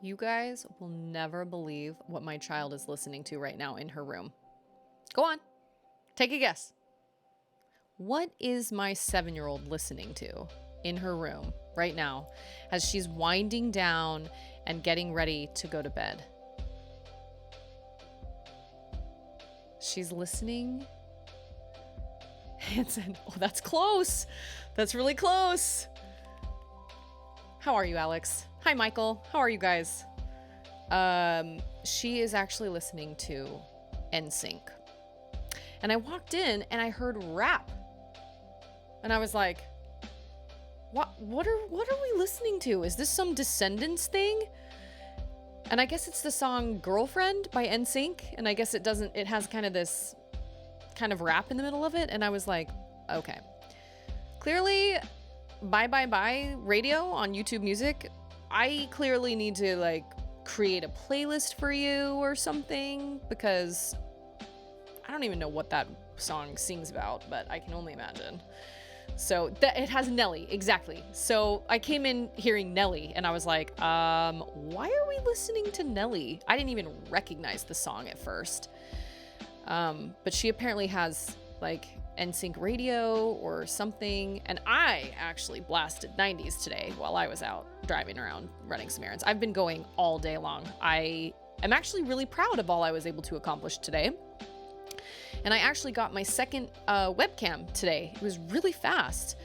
You guys will never believe what my child is listening to right now in her room. Go on. Take a guess. What is my 7-year-old listening to in her room right now as she's winding down and getting ready to go to bed? She's listening. Hanson. Oh, that's close. That's really close. How are you, Alex? Hi, Michael. How are you guys? She is actually listening to NSYNC. And I walked in and I heard rap. And I was like, what are we listening to? Is this some Descendants thing? And I guess it's the song Girlfriend by NSYNC. And I guess it has kind of this kind of rap in the middle of it. And I was like, okay. Clearly, bye radio on YouTube Music. I clearly need to like create a playlist for you or something, because I don't even know what that song sings about, but I can only imagine. So it has Nelly, exactly. So I came in hearing Nelly and I was like, why are we listening to Nelly? I didn't even recognize the song at first. But she apparently has like NSYNC radio or something. And I actually blasted 90s today while I was out driving around running some errands. I've been going all day long. I am actually really proud of all I was able to accomplish today. And I actually got my second webcam today. It was really fast.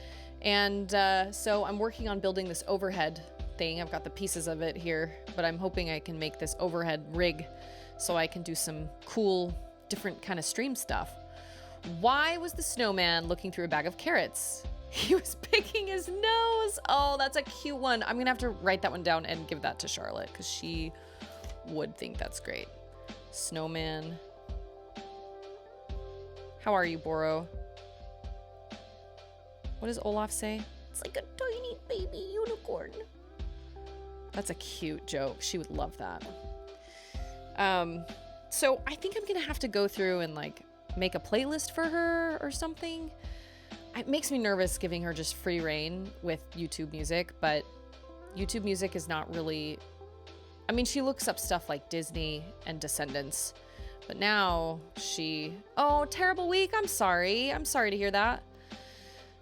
And so I'm working on building this overhead thing. I've got the pieces of it here, but I'm hoping I can make this overhead rig so I can do some cool, different kind of stream stuff. Why was the snowman looking through a bag of carrots? He was picking his nose. Oh, that's a cute one. I'm going to have to write that one down and give that to Charlotte because she would think that's great. Snowman. How are you, Boro? What does Olaf say? It's like a tiny baby unicorn. That's a cute joke. She would love that. So I think I'm gonna have to go through and like make a playlist for her or something. It makes me nervous giving her just free reign with YouTube Music, but YouTube Music is not really... I mean, she looks up stuff like Disney and Descendants. But now oh, terrible week. I'm sorry to hear that.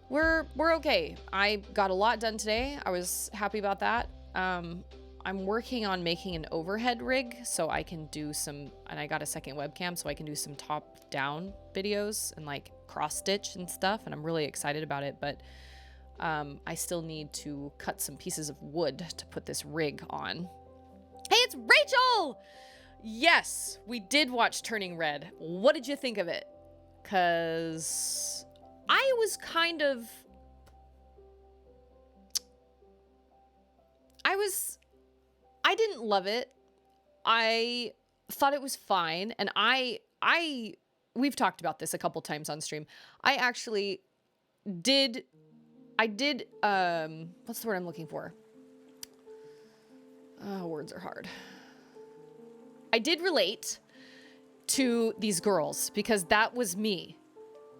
We're okay. I got a lot done today. I was happy about that. I'm working on making an overhead rig so I can do some, and I got a second webcam so I can do some top down videos and like cross stitch and stuff. And I'm really excited about it, but I still need to cut some pieces of wood to put this rig on. Hey, it's Rachel! Yes, we did watch Turning Red. What did you think of it? Because I was kind of... I didn't love it. I thought it was fine. And we've talked about this a couple times on stream. I did, what's the word I'm looking for? Words are hard. I did relate to these girls because that was me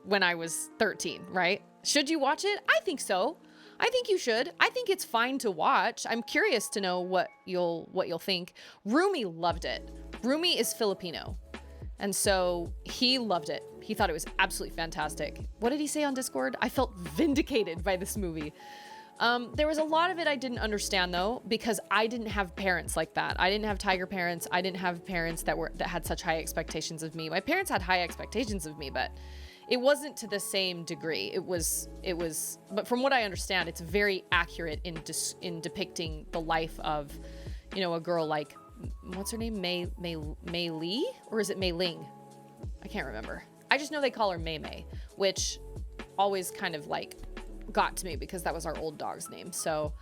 when I was 13, right? Should you watch it? I think so. I think you should. I think it's fine to watch. I'm curious to know what you'll think. Rumi loved it. Rumi is Filipino. And so he loved it. He thought it was absolutely fantastic. What did he say on Discord? I felt vindicated by this movie. There was a lot of it I didn't understand though, because I didn't have parents like that. I didn't have tiger parents. I didn't have parents that had such high expectations of me. My parents had high expectations of me, but it wasn't to the same degree. It was, but from what I understand, it's very accurate in depicting the life of, a girl like, what's her name? Mei Lee? Or is it Mei Ling? I can't remember. I just know they call her Mei Mei, which always kind of like got to me because that was our old dog's name. So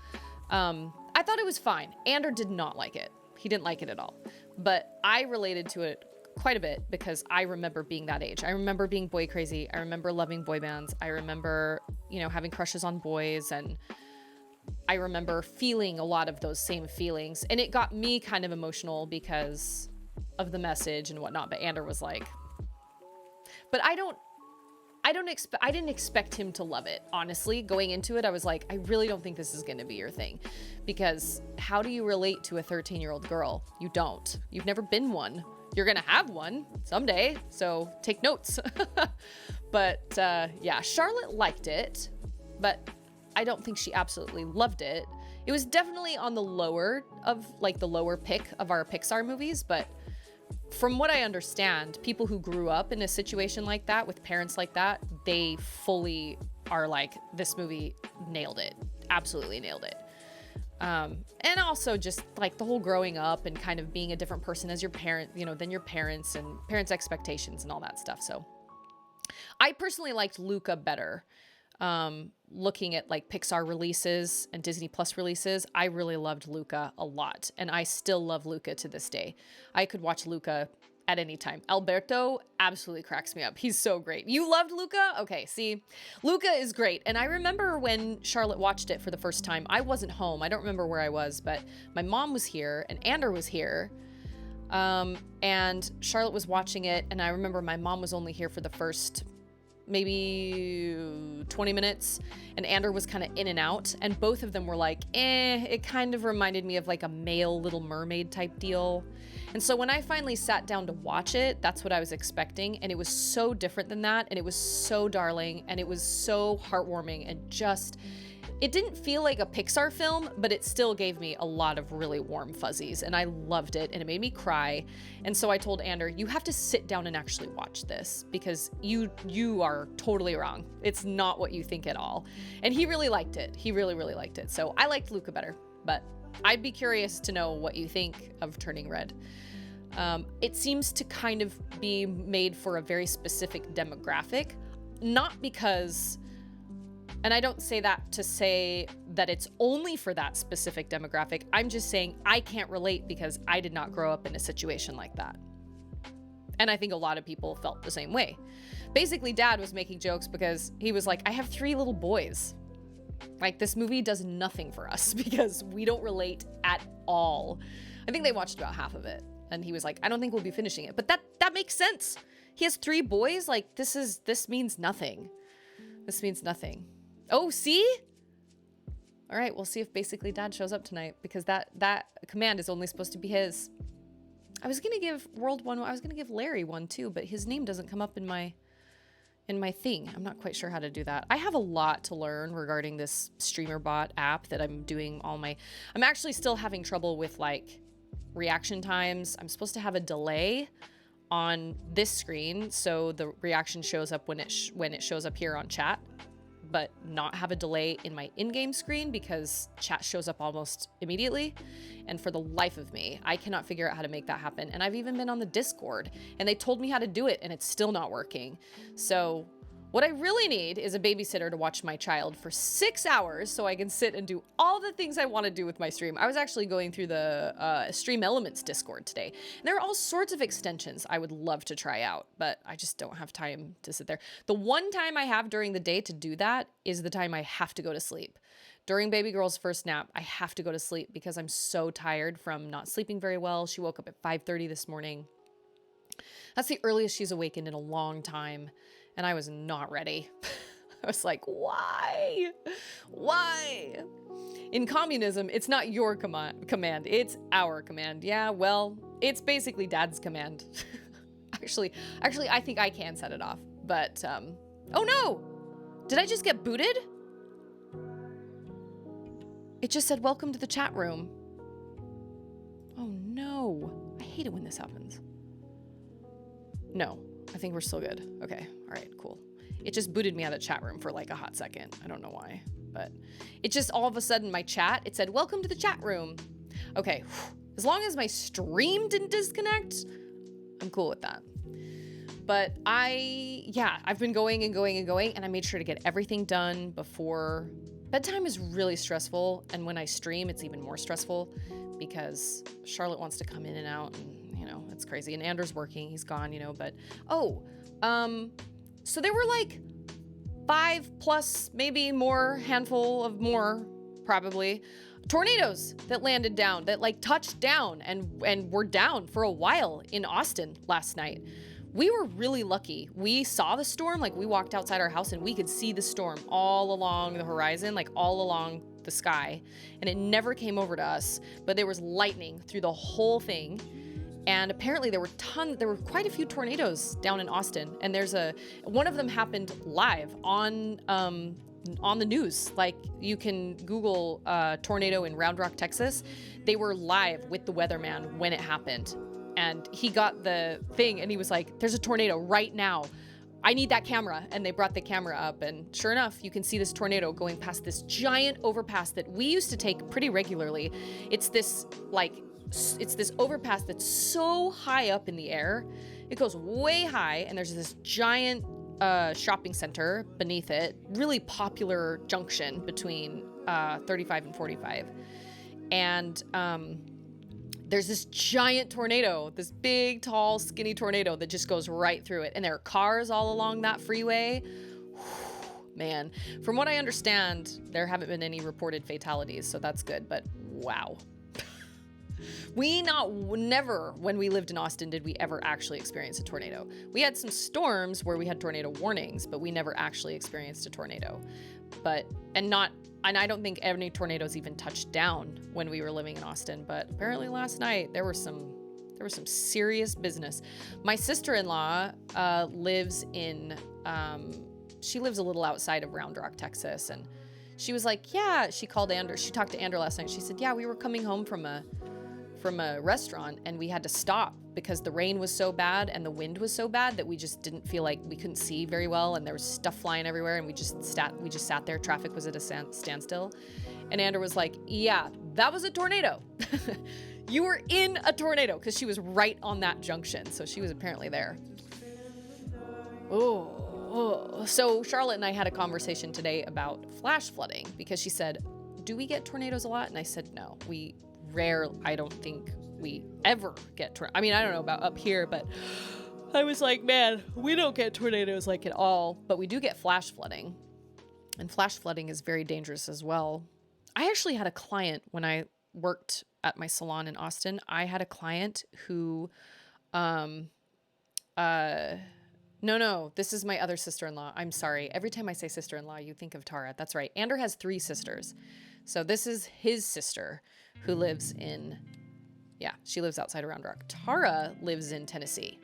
I thought it was fine. Ander did not like it. He didn't like it at all. But I related to it quite a bit because I remember being that age. I remember being boy crazy. I remember loving boy bands. I remember, having crushes on boys, and I remember feeling a lot of those same feelings. And it got me kind of emotional because of the message and whatnot. But Ander was like, but I I didn't expect him to love it. Honestly, going into it, I was like, I really don't think this is going to be your thing, because how do you relate to a 13-year-old girl? You don't. You've never been one. You're going to have one someday, so take notes. But yeah, Charlotte liked it, but I don't think she absolutely loved it. It was definitely on the lower of, like, the lower pick of our Pixar movies, but from what I understand, people who grew up in a situation like that with parents like that, they fully are like, this movie nailed it. Absolutely nailed it. And also just like the whole growing up and kind of being a different person as your parent, you know, than your parents and parents' expectations and all that stuff. So I personally liked Luca better. Looking at like Pixar releases and Disney Plus releases, I really loved Luca a lot. And I still love Luca to this day. I could watch Luca at any time. Alberto absolutely cracks me up. He's so great. You loved Luca? Okay, see, Luca is great. And I remember when Charlotte watched it for the first time, I wasn't home. I don't remember where I was, but my mom was here and Ander was here. And Charlotte was watching it. And I remember my mom was only here for the first maybe 20 minutes, and Ander was kind of in and out, and both of them were like, it kind of reminded me of like a male Little Mermaid type deal. And so when I finally sat down to watch it, that's what I was expecting, and it was so different than that, and it was so darling, and it was so heartwarming, and just, it didn't feel like a Pixar film, but it still gave me a lot of really warm fuzzies, and I loved it, and it made me cry. And so I told Ander, you have to sit down and actually watch this, because you are totally wrong. It's not what you think at all. And he really liked it. He really, really liked it. So I liked Luca better, but I'd be curious to know what you think of Turning Red. It seems to kind of be made for a very specific demographic, not because... And I don't say that to say that it's only for that specific demographic. I'm just saying I can't relate because I did not grow up in a situation like that. And I think a lot of people felt the same way. Basically, Dad was making jokes because he was like, I have 3 little boys. Like, this movie does nothing for us because we don't relate at all. I think they watched about half of it. And he was like, I don't think we'll be finishing it. But that makes sense. He has 3 boys. Like, this means nothing. This means nothing. Oh, see? All right, we'll see if Basically Dad shows up tonight, because that command is only supposed to be his. I was going to give World one, I was going to give Larry one too, but his name doesn't come up in my thing. I'm not quite sure how to do that. I have a lot to learn regarding this StreamerBot app that I'm doing I'm actually still having trouble with like reaction times. I'm supposed to have a delay on this screen, so the reaction shows up when it shows up here on chat, but not have a delay in my in-game screen because chat shows up almost immediately. And for the life of me, I cannot figure out how to make that happen. And I've even been on the Discord and they told me how to do it and it's still not working. So what I really need is a babysitter to watch my child for 6 hours so I can sit and do all the things I want to do with my stream. I was actually going through the Stream Elements Discord today. And there are all sorts of extensions I would love to try out, but I just don't have time to sit there. The one time I have during the day to do that is the time I have to go to sleep. During baby girl's first nap, I have to go to sleep because I'm so tired from not sleeping very well. She woke up at 5:30 this morning. That's the earliest she's awakened in a long time. And I was not ready. I was like, why? Why? In communism, it's not your command, it's our command. Yeah, well, it's basically Dad's command. Actually, I think I can set it off. But, oh no! Did I just get booted? It just said, welcome to the chat room. Oh no. I hate it when this happens. No. I think we're still good. Okay. All right, cool. It just booted me out of the chat room for like a hot second. I don't know why, but it just all of a sudden my chat, it said, welcome to the chat room. Okay. As long as my stream didn't disconnect, I'm cool with that. But I've been going and going and going, and I made sure to get everything done before bedtime. Is really stressful. And when I stream, it's even more stressful because Charlotte wants to come in and out, and it's crazy. And Anders working, he's gone, but, so there were like 5+ maybe more, handful of more, probably, tornadoes that landed down, that like touched down and were down for a while in Austin last night, We were really lucky. We saw the storm, like we walked outside our house and we could see the storm all along the horizon, like all along the sky, and it never came over to us, but there was lightning through the whole thing. And apparently there were quite a few tornadoes down in Austin, and one of them happened live on the news. Like, you can Google tornado in Round Rock, Texas. They were live with the weatherman when it happened. And he got the thing and he was like, there's a tornado right now. I need that camera. And they brought the camera up, and sure enough, you can see this tornado going past this giant overpass that we used to take pretty regularly. It's this overpass that's so high up in the air. It goes way high, and there's this giant shopping center beneath it. Really popular junction between 35 and 45. And there's this giant tornado, this big, tall, skinny tornado that just goes right through it. And there are cars all along that freeway. Man, from what I understand, there haven't been any reported fatalities, so that's good, but wow. Never, when we lived in Austin, did we ever actually experience a tornado. We had some storms where we had tornado warnings, but we never actually experienced a tornado. And I don't think any tornadoes even touched down when we were living in Austin, but apparently last night there was some serious business. My sister-in-law lives a little outside of Round Rock, Texas, and she was like, yeah, she talked to Andrew last night. She said, yeah, we were coming home from a restaurant and we had to stop because the rain was so bad and the wind was so bad that we just didn't feel like we couldn't see very well, and there was stuff flying everywhere, and we just sat there. Traffic was at a standstill. And Andrew was like, yeah, that was a tornado. You were in a tornado, because she was right on that junction, so she was apparently there. Oh. So Charlotte and I had a conversation today about flash flooding, because she said, do we get tornadoes a lot? And I said, no, I don't think we ever get I don't know about up here, but I was like, man, we don't get tornadoes like at all, but we do get flash flooding, and flash flooding is very dangerous as well. I actually had a client when I worked at my salon in Austin. I had a client who, no, this is my other sister-in-law. I'm sorry. Every time I say sister-in-law, you think of Tara. That's right. Andrew has 3 sisters. So this is his sister who lives she lives outside of Round Rock. Tara lives in Tennessee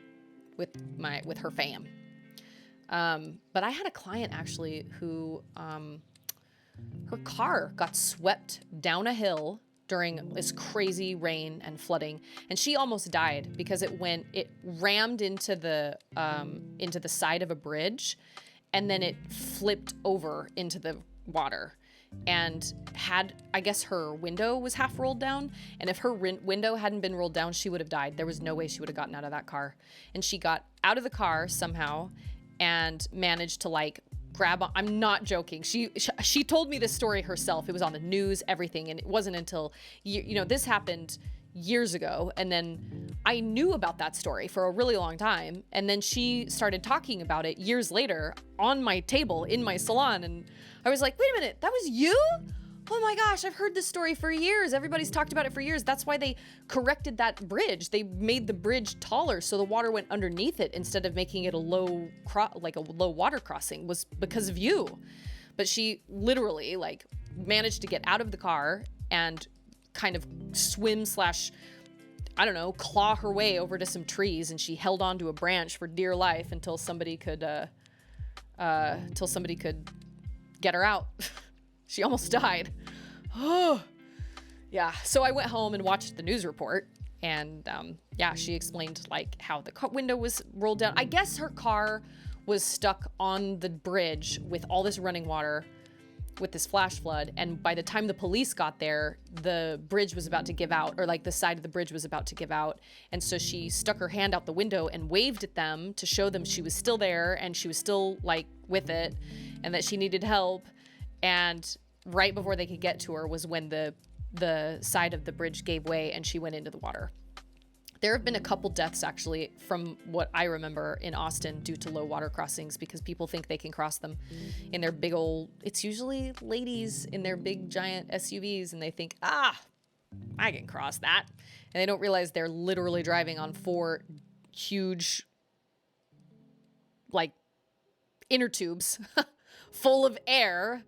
with her fam. But I had a client actually who, her car got swept down a hill during this crazy rain and flooding, and she almost died because it rammed into the side of a bridge, and then it flipped over into the water. And I guess her window was half rolled down, and if her window hadn't been rolled down, she would have died. There was no way she would have gotten out of that car. And she got out of the car somehow and managed to grab on. I'm not joking. She told me this story herself. It was on the news, everything, and it wasn't until this happened years ago, and then I knew about that story for a really long time, and then she started talking about it years later on my table in my salon, and I was like, wait a minute, that was you? Oh my gosh, I've heard this story for years. Everybody's talked about it for years. That's why they corrected that bridge. They made the bridge taller so the water went underneath it instead of making it a low water crossing, was because of you. But she literally managed to get out of the car and kind of swim / claw her way over to some trees, and she held onto a branch for dear life until somebody could get her out. She almost died. Oh, yeah. So I went home and watched the news report, and she explained how the window was rolled down. I guess her car was stuck on the bridge with all this running water, with this flash flood, and by the time the police got there, the bridge was about to give out, or the side of the bridge was about to give out, and so she stuck her hand out the window and waved at them to show them she was still there and she was still with it and that she needed help. And right before they could get to her was when the side of the bridge gave way and she went into the water. There have been a couple deaths, actually, from what I remember in Austin due to low water crossings, because people think they can cross them in their big old, it's usually ladies in their big giant SUVs, and they think, I can cross that. And they don't realize they're literally driving on 4 huge like inner tubes full of air,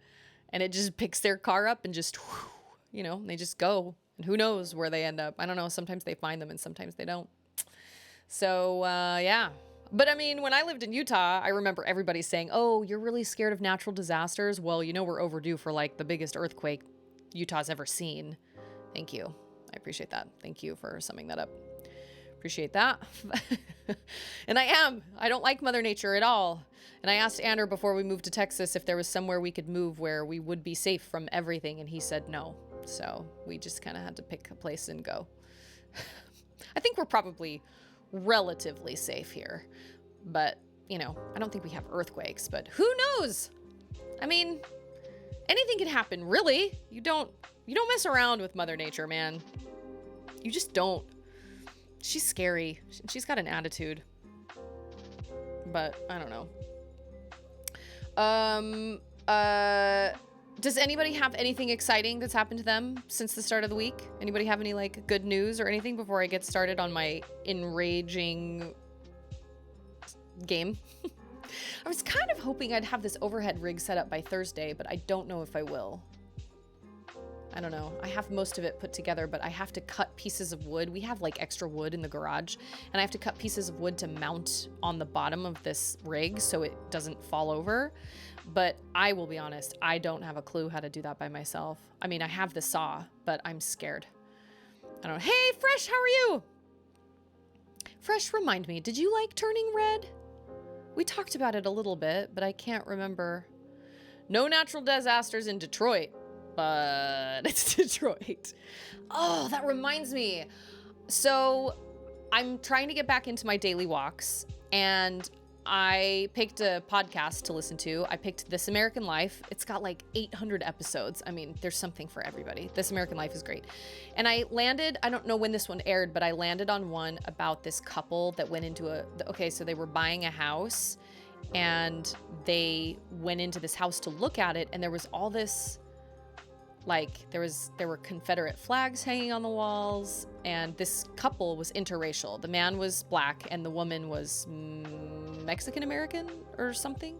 and it just picks their car up and just, you know, they just go. And who knows where they end up? I don't know. Sometimes they find them and sometimes they don't. So, yeah. But I mean, when I lived in Utah, I remember everybody saying, oh, you're really scared of natural disasters? Well, you know, we're overdue for like the biggest earthquake Utah's ever seen. Thank you. I appreciate that. Thank you for summing that up. Appreciate that. And I don't like Mother Nature at all. And I asked Andrew before we moved to Texas if there was somewhere we could move where we would be safe from everything. And he said no. So we just kind of had to pick a place and go. I think we're probably relatively safe here, but you know, I don't think we have earthquakes, but who knows? I mean, anything can happen, really. You don't mess around with Mother Nature, man. You just don't. She's scary. She's got an attitude, but I don't know. Does anybody have anything exciting that's happened to them since the start of the week? Anybody have any like good news or anything before I get started on my enraging game? I was kind of hoping I'd have this overhead rig set up by Thursday, but I don't know if I will. I don't know. I have most of it put together, but I have to cut pieces of wood. We have like extra wood in the garage, and I have to cut pieces of wood to mount on the bottom of this rig so it doesn't fall over. But I will be honest, I don't have a clue how to do that by myself. I mean, I have the saw, but I'm scared. I don't know. Hey, Fresh, how are you? Fresh, remind me, did you like Turning Red? We talked about it a little bit, but I can't remember. No natural disasters in Detroit, but it's Detroit. Oh, that reminds me. So I'm trying to get back into my daily walks, and I picked a podcast to listen to. I picked This American Life. It's got like 800 episodes. I mean, there's something for everybody. This American Life is great. And I don't know when this one aired, but I landed on one about this couple that went into so they were buying a house, and they went into this house to look at it, and there was all this, like, there were Confederate flags hanging on the walls, and this couple was interracial. The man was black and the woman was Mexican American or something.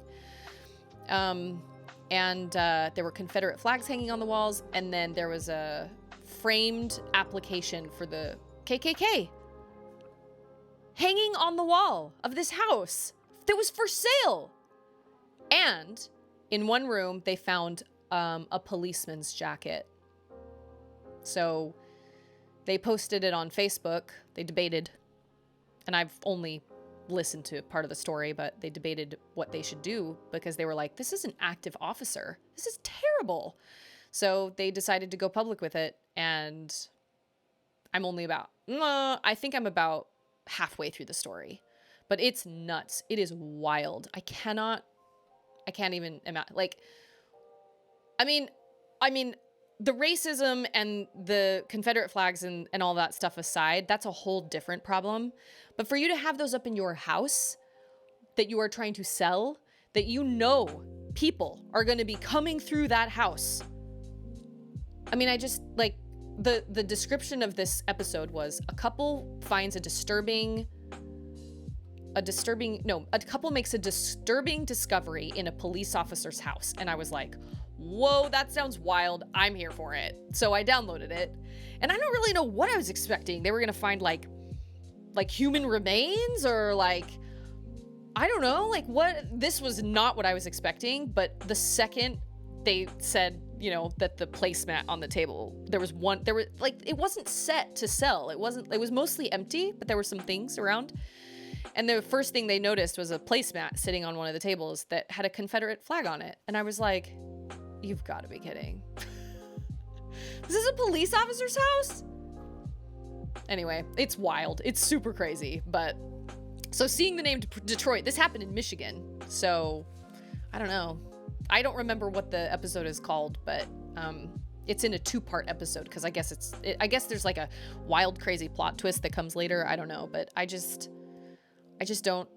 And there were Confederate flags hanging on the walls, and then there was a framed application for the KKK hanging on the wall of this house that was for sale. And in one room, they found a policeman's jacket. So they posted it on Facebook. They debated, and I've only listened to part of the story, but they debated what they should do because they were like, this is an active officer. This is terrible. So they decided to go public with it, and I'm only I think I'm about halfway through the story, but it's nuts. It is wild. I can't even imagine. Like, I mean, the racism and the Confederate flags and all that stuff aside, that's a whole different problem. But for you to have those up in your house that you are trying to sell, that you know people are going to be coming through that house. I mean, I just, like, the description of this episode was a couple finds a couple makes a disturbing discovery in a police officer's house. And I was like, whoa, that sounds wild. I'm here for it. So I downloaded it, and I don't really know what I was expecting. They were going to find like human remains, or like, I don't know, like what. This was not what I was expecting. But the second they said, you know, that the placemat on the table, there was like, it wasn't set to sell. It was mostly empty, but there were some things around. And the first thing they noticed was a placemat sitting on one of the tables that had a Confederate flag on it. And I was like, you've got to be kidding. This is a police officer's house? Anyway, it's wild. It's super crazy. But so seeing the name Detroit, this happened in Michigan. So I don't know. I don't remember what the episode is called, but it's in a 2-part episode because I guess there's like a wild, crazy plot twist that comes later. I don't know, but I just don't.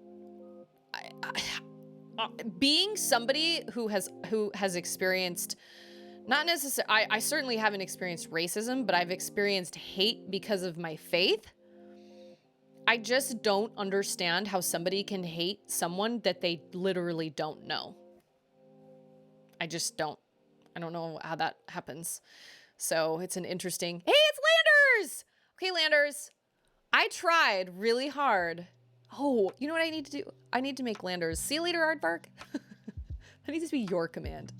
Being somebody who has experienced, not necessarily, I certainly haven't experienced racism, but I've experienced hate because of my faith. I just don't understand how somebody can hate someone that they literally don't know. I just don't. I don't know how that happens. So it's an interesting... Hey, it's Landers! Okay, Landers. I tried really hard. Oh, you know what I need to do? I need to make Landers. See you later, Aardvark. That needs to be your command.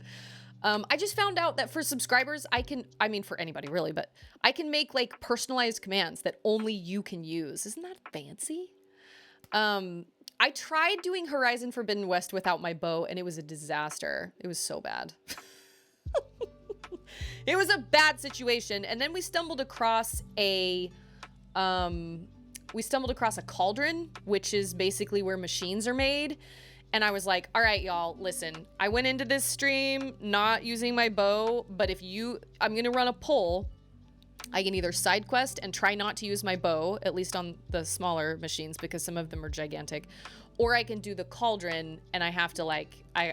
I just found out that for subscribers, I mean for anybody really, but I can make like personalized commands that only you can use. Isn't that fancy? I tried doing Horizon Forbidden West without my bow and it was a disaster. It was so bad. It was a bad situation. And then we stumbled across a cauldron, which is basically where machines are made. And I was like, all right, y'all, listen, I went into this stream not using my bow, but I'm going to run a poll. I can either side quest and try not to use my bow, at least on the smaller machines, because some of them are gigantic, or I can do the cauldron and I have to I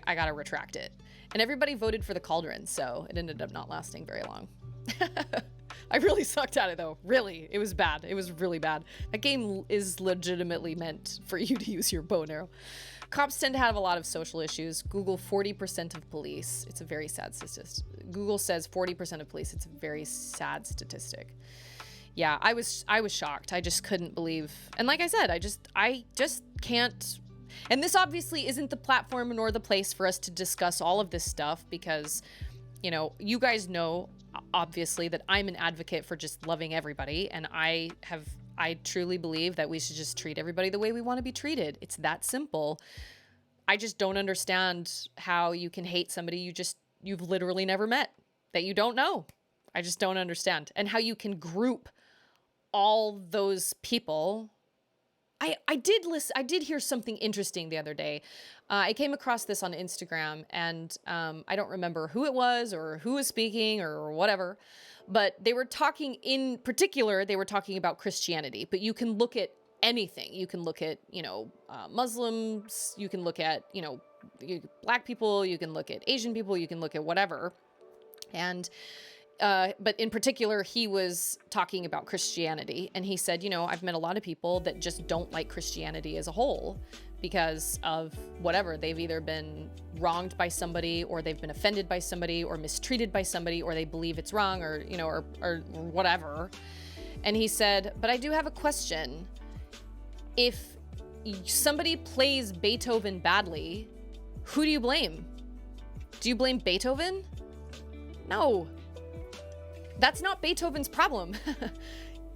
got to retract it. And everybody voted for the cauldron, so it ended up not lasting very long. I really sucked at it though. Really, it was bad. It was really bad. That game is legitimately meant for you to use your bow and arrow. Cops tend to have a lot of social issues. Google 40% of police. It's a very sad statistic. Google says 40% of police. It's a very sad statistic. Yeah, I was shocked. I just couldn't believe. And like I said, I just can't. And this obviously isn't the platform nor the place for us to discuss all of this stuff because, you know, you guys know obviously that I'm an advocate for just loving everybody, and I truly believe that we should just treat everybody the way we want to be treated. It's that simple. I just don't understand how you can hate somebody you've literally never met, that you don't know. I just don't understand. And how you can group all those people. I did hear something interesting the other day. I came across this on Instagram, and I don't remember who it was or who was speaking or whatever, but they were talking about Christianity, but you can look at anything. You can look at, Muslims, you can look at, Black people, you can look at Asian people, you can look at whatever. And but in particular, he was talking about Christianity, and he said, I've met a lot of people that just don't like Christianity as a whole because of whatever. They've either been wronged by somebody, or they've been offended by somebody, or mistreated by somebody, or they believe it's wrong, or, or whatever. And he said, but I do have a question. If somebody plays Beethoven badly, who do you blame? Do you blame Beethoven? No. That's not Beethoven's problem.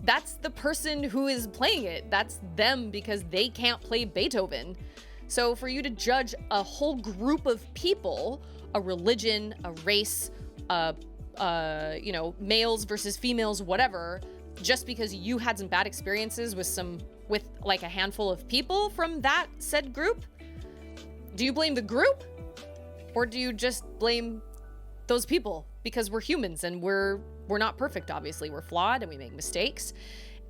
That's the person who is playing it. That's them because they can't play Beethoven. So for you to judge a whole group of people, a religion, a race, males versus females, whatever, just because you had some bad experiences with like a handful of people from that said group, do you blame the group? Or do you just blame those people? Because we're humans and we're not perfect, obviously. We're flawed and we make mistakes.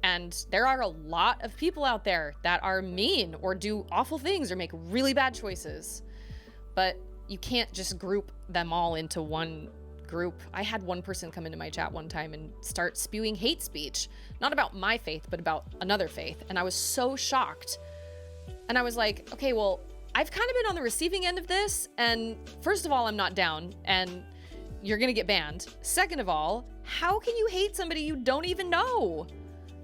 And there are a lot of people out there that are mean or do awful things or make really bad choices. But you can't just group them all into one group. I had one person come into my chat one time and start spewing hate speech, not about my faith, but about another faith. And I was so shocked. And I was like, okay, well, I've kind of been on the receiving end of this. And first of all, I'm not down. And you're gonna get banned. Second of all, how can you hate somebody you don't even know?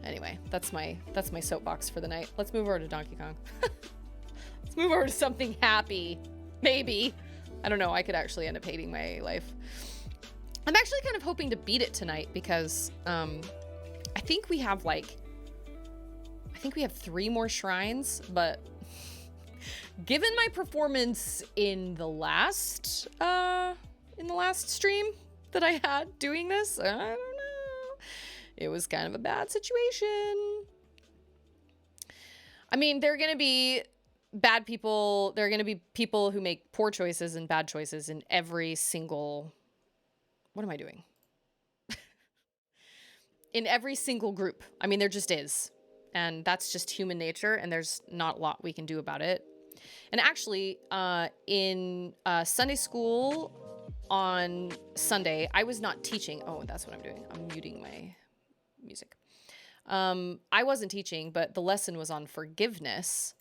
Anyway, that's my soapbox for the night. Let's move over to Donkey Kong. Let's move over to something happy. Maybe. I don't know. I could actually end up hating my life. I'm actually kind of hoping to beat it tonight because I think we have 3 more shrines, but given my performance in the last stream that I had doing this, I don't know. It was kind of a bad situation. I mean, there are going to be bad people. There are going to be people who make poor choices and bad choices in every single... What am I doing? In every single group. I mean, there just is. And that's just human nature, and there's not a lot we can do about it. And actually, in Sunday school on Sunday, I was not teaching. Oh, that's what I'm doing. I'm muting my music. I wasn't teaching, but the lesson was on forgiveness.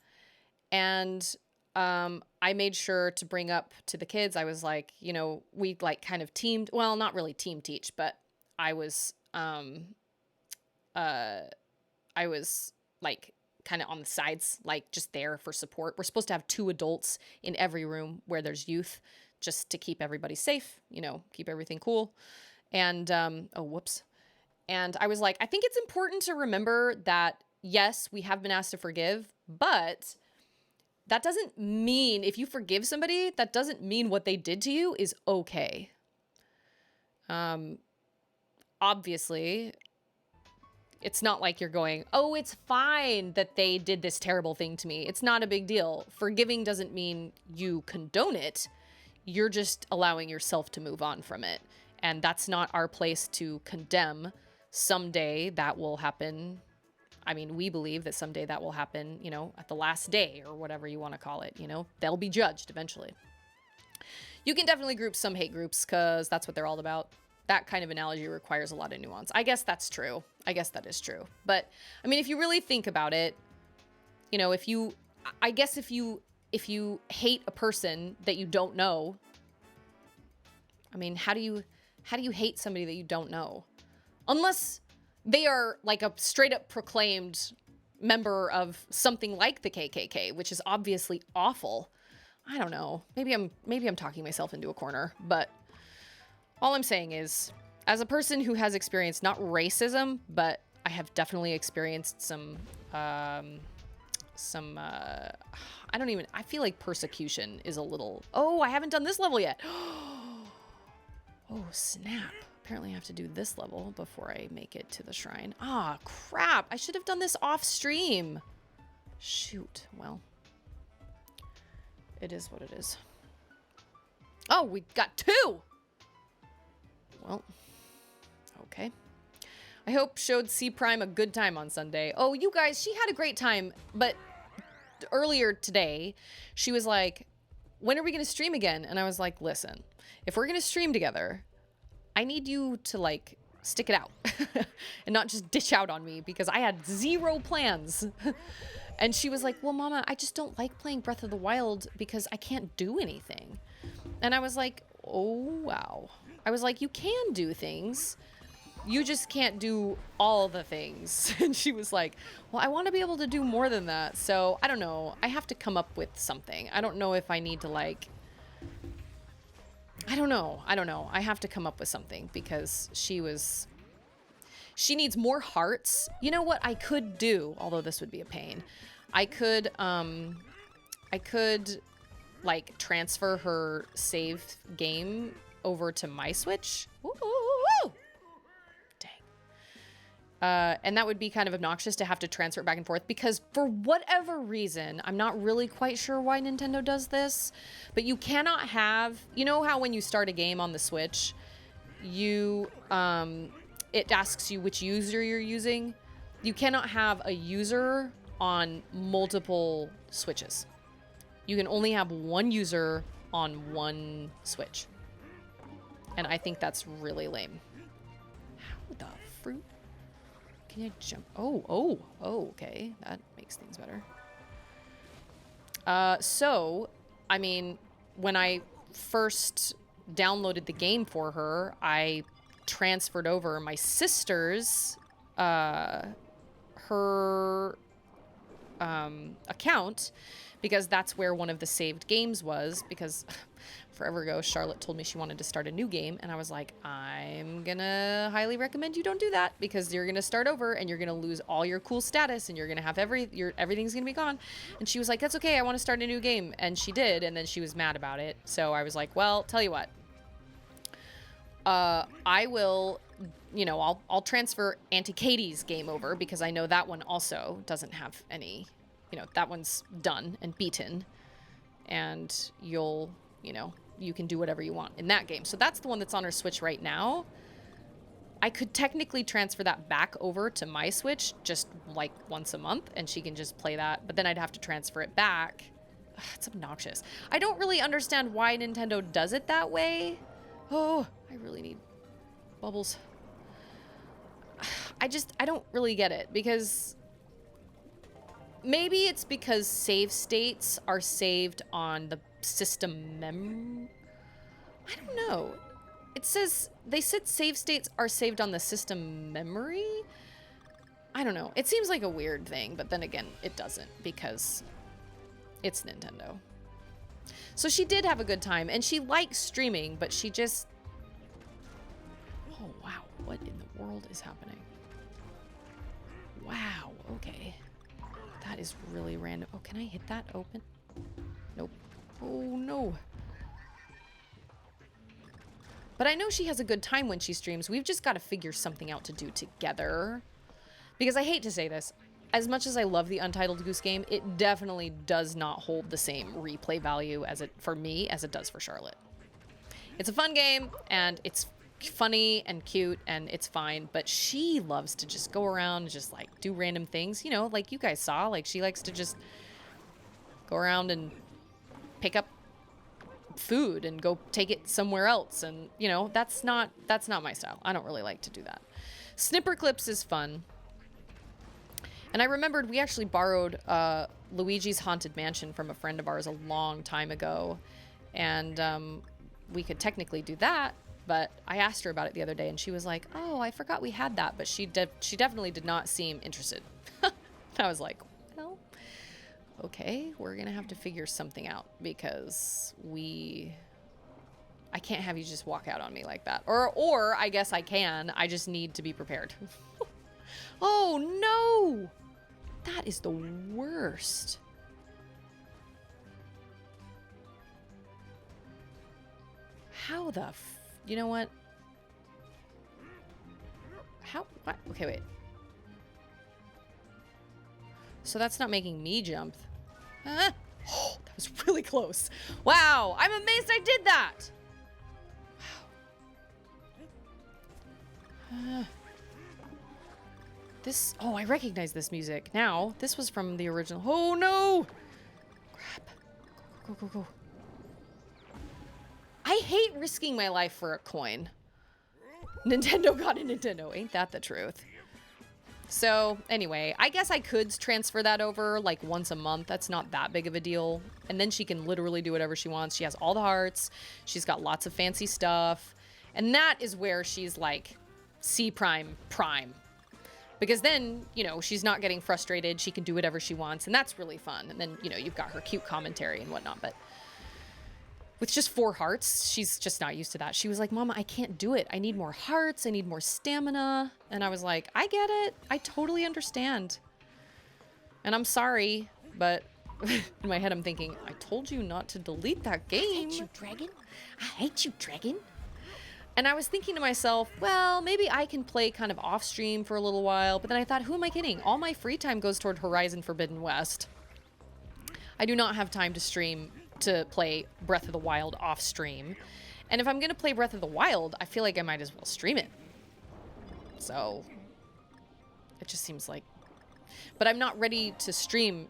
And I made sure to bring up to the kids, I was like, you know, we like kind of teamed, well, not really team teach, but I was like kind of on the sides, like just there for support. We're supposed to have 2 adults in every room where there's youth, just to keep everybody safe, you know, keep everything cool. And, oh, whoops. And I was like, I think it's important to remember that, yes, we have been asked to forgive, but that doesn't mean, if you forgive somebody, that doesn't mean what they did to you is okay. Obviously, it's not like you're going, oh, it's fine that they did this terrible thing to me. It's not a big deal. Forgiving doesn't mean you condone it. You're just allowing yourself to move on from it. And that's not our place to condemn. Someday that will happen. I mean, we believe that someday that will happen, you know, at the last day or whatever you want to call it, you know, they'll be judged eventually. You can definitely group some hate groups because that's what they're all about. That kind of analogy requires a lot of nuance. I guess that's true. I guess that is true. But I mean, if you really think about it, you know, if you hate a person that you don't know, I mean, how do you hate somebody that you don't know? Unless they are like a straight up proclaimed member of something like the KKK, which is obviously awful. I don't know. Maybe I'm talking myself into a corner, but all I'm saying is, as a person who has experienced not racism, but I have definitely experienced some I feel like persecution is a little, oh, I haven't done this level yet. Oh, snap. Apparently I have to do this level before I make it to the shrine. Ah, crap. I should have done this off stream. Shoot. Well, it is what it is. Oh, we got 2. Well, okay. I hope showed C Prime a good time on Sunday. Oh, you guys, she had a great time, but earlier today, she was like, when are we going to stream again? And I was like, listen, if we're going to stream together, I need you to like stick it out and not just ditch out on me because I had 0 plans. And she was like, well, Mama, I just don't like playing Breath of the Wild because I can't do anything. And I was like, oh, wow. I was like, you can do things. You just can't do all the things. And she was like, well, I want to be able to do more than that. So I don't know. I have to come up with something. I don't know if I need to like, I don't know. I have to come up with something because she needs more hearts. You know what I could do, although this would be a pain. I could like transfer her save game over to my Switch. Ooh, ooh, ooh. Dang. And that would be kind of obnoxious to have to transfer it back and forth because for whatever reason, I'm not really quite sure why Nintendo does this, but you cannot have, you know how when you start a game on the Switch, it asks you which user you're using. You cannot have a user on multiple Switches. You can only have one user on one Switch. And I think that's really lame. How the fruit? Can you jump? Oh, okay. That makes things better. So, I mean, when I first downloaded the game for her, I transferred over my sister's, her account because that's where one of the saved games was because forever ago, Charlotte told me she wanted to start a new game. And I was like, I'm gonna highly recommend you don't do that because you're gonna start over and you're gonna lose all your cool status and you're gonna have everything's gonna be gone. And she was like, that's okay. I want to start a new game. And she did. And then she was mad about it. So I was like, well, tell you what, I will, you know, I'll transfer Auntie Katie's game over because I know that one also doesn't have any, you know, that one's done and beaten and you'll, you know, you can do whatever you want in that game. So that's the one that's on her Switch right now. I could technically transfer that back over to my Switch just like once a month and she can just play that, but then I'd have to transfer it back. Ugh, it's obnoxious. I don't really understand why Nintendo does it that way. Oh, I really need bubbles. I don't really get it, because maybe it's because save states are saved on the system I don't know. It says, they said save states are saved on the system memory? I don't know. It seems like a weird thing, but then again, it doesn't, because it's Nintendo. So she did have a good time, and she likes streaming, but she just... Oh, wow. What in the world is happening? Wow, okay. That is really random. Oh, can I hit that open? Nope. Oh, no. But I know she has a good time when she streams. We've just got to figure something out to do together. Because I hate to say this, as much as I love the Untitled Goose Game, it definitely does not hold the same replay value as it for me as it does for Charlotte. It's a fun game, and it's funny and cute, and it's fine, but she loves to just go around and just like do random things, you know, like you guys saw. Like, she likes to just go around and pick up food and go take it somewhere else, and you know, that's not my style. I don't really like to do that. Snipper clips is fun. And I remembered we actually borrowed Luigi's Haunted Mansion from a friend of ours a long time ago, and we could technically do that. But I asked her about it the other day, and she was like, "Oh, I forgot we had that." But she definitely did not seem interested. I was like, "Well, okay, we're gonna have to figure something out, because I can't have you just walk out on me like that. Or I guess I can. I just need to be prepared." Oh no, that is the worst. How the you know what? What? Okay, wait. So that's not making me jump. Oh, that was really close. Wow, I'm amazed I did that. Wow. Oh, I recognize this music now. This was from the original. Oh no! Crap. Go, go, go, go. I hate risking my life for a coin. Nintendo got a Nintendo. Ain't that the truth? So, anyway, I guess I could transfer that over like once a month. That's not that big of a deal. And then she can literally do whatever she wants. She has all the hearts. She's got lots of fancy stuff. And that is where she's like C prime prime. Because then, you know, she's not getting frustrated. She can do whatever she wants. And that's really fun. And then, you know, you've got her cute commentary and whatnot. But with just 4 hearts, she's just not used to that. She was like, "Mama, I can't do it. I need more hearts. I need more stamina." And I was like, I get it. I totally understand. And I'm sorry, but in my head I'm thinking, I told you not to delete that game. I hate you, dragon. I hate you, dragon. And I was thinking to myself, well, maybe I can play kind of off stream for a little while. But then I thought, who am I kidding? All my free time goes toward Horizon Forbidden West. I do not have time to stream to play Breath of the Wild off stream. And if I'm going to play Breath of the Wild, I feel like I might as well stream it. So it just seems like... But I'm not ready to stream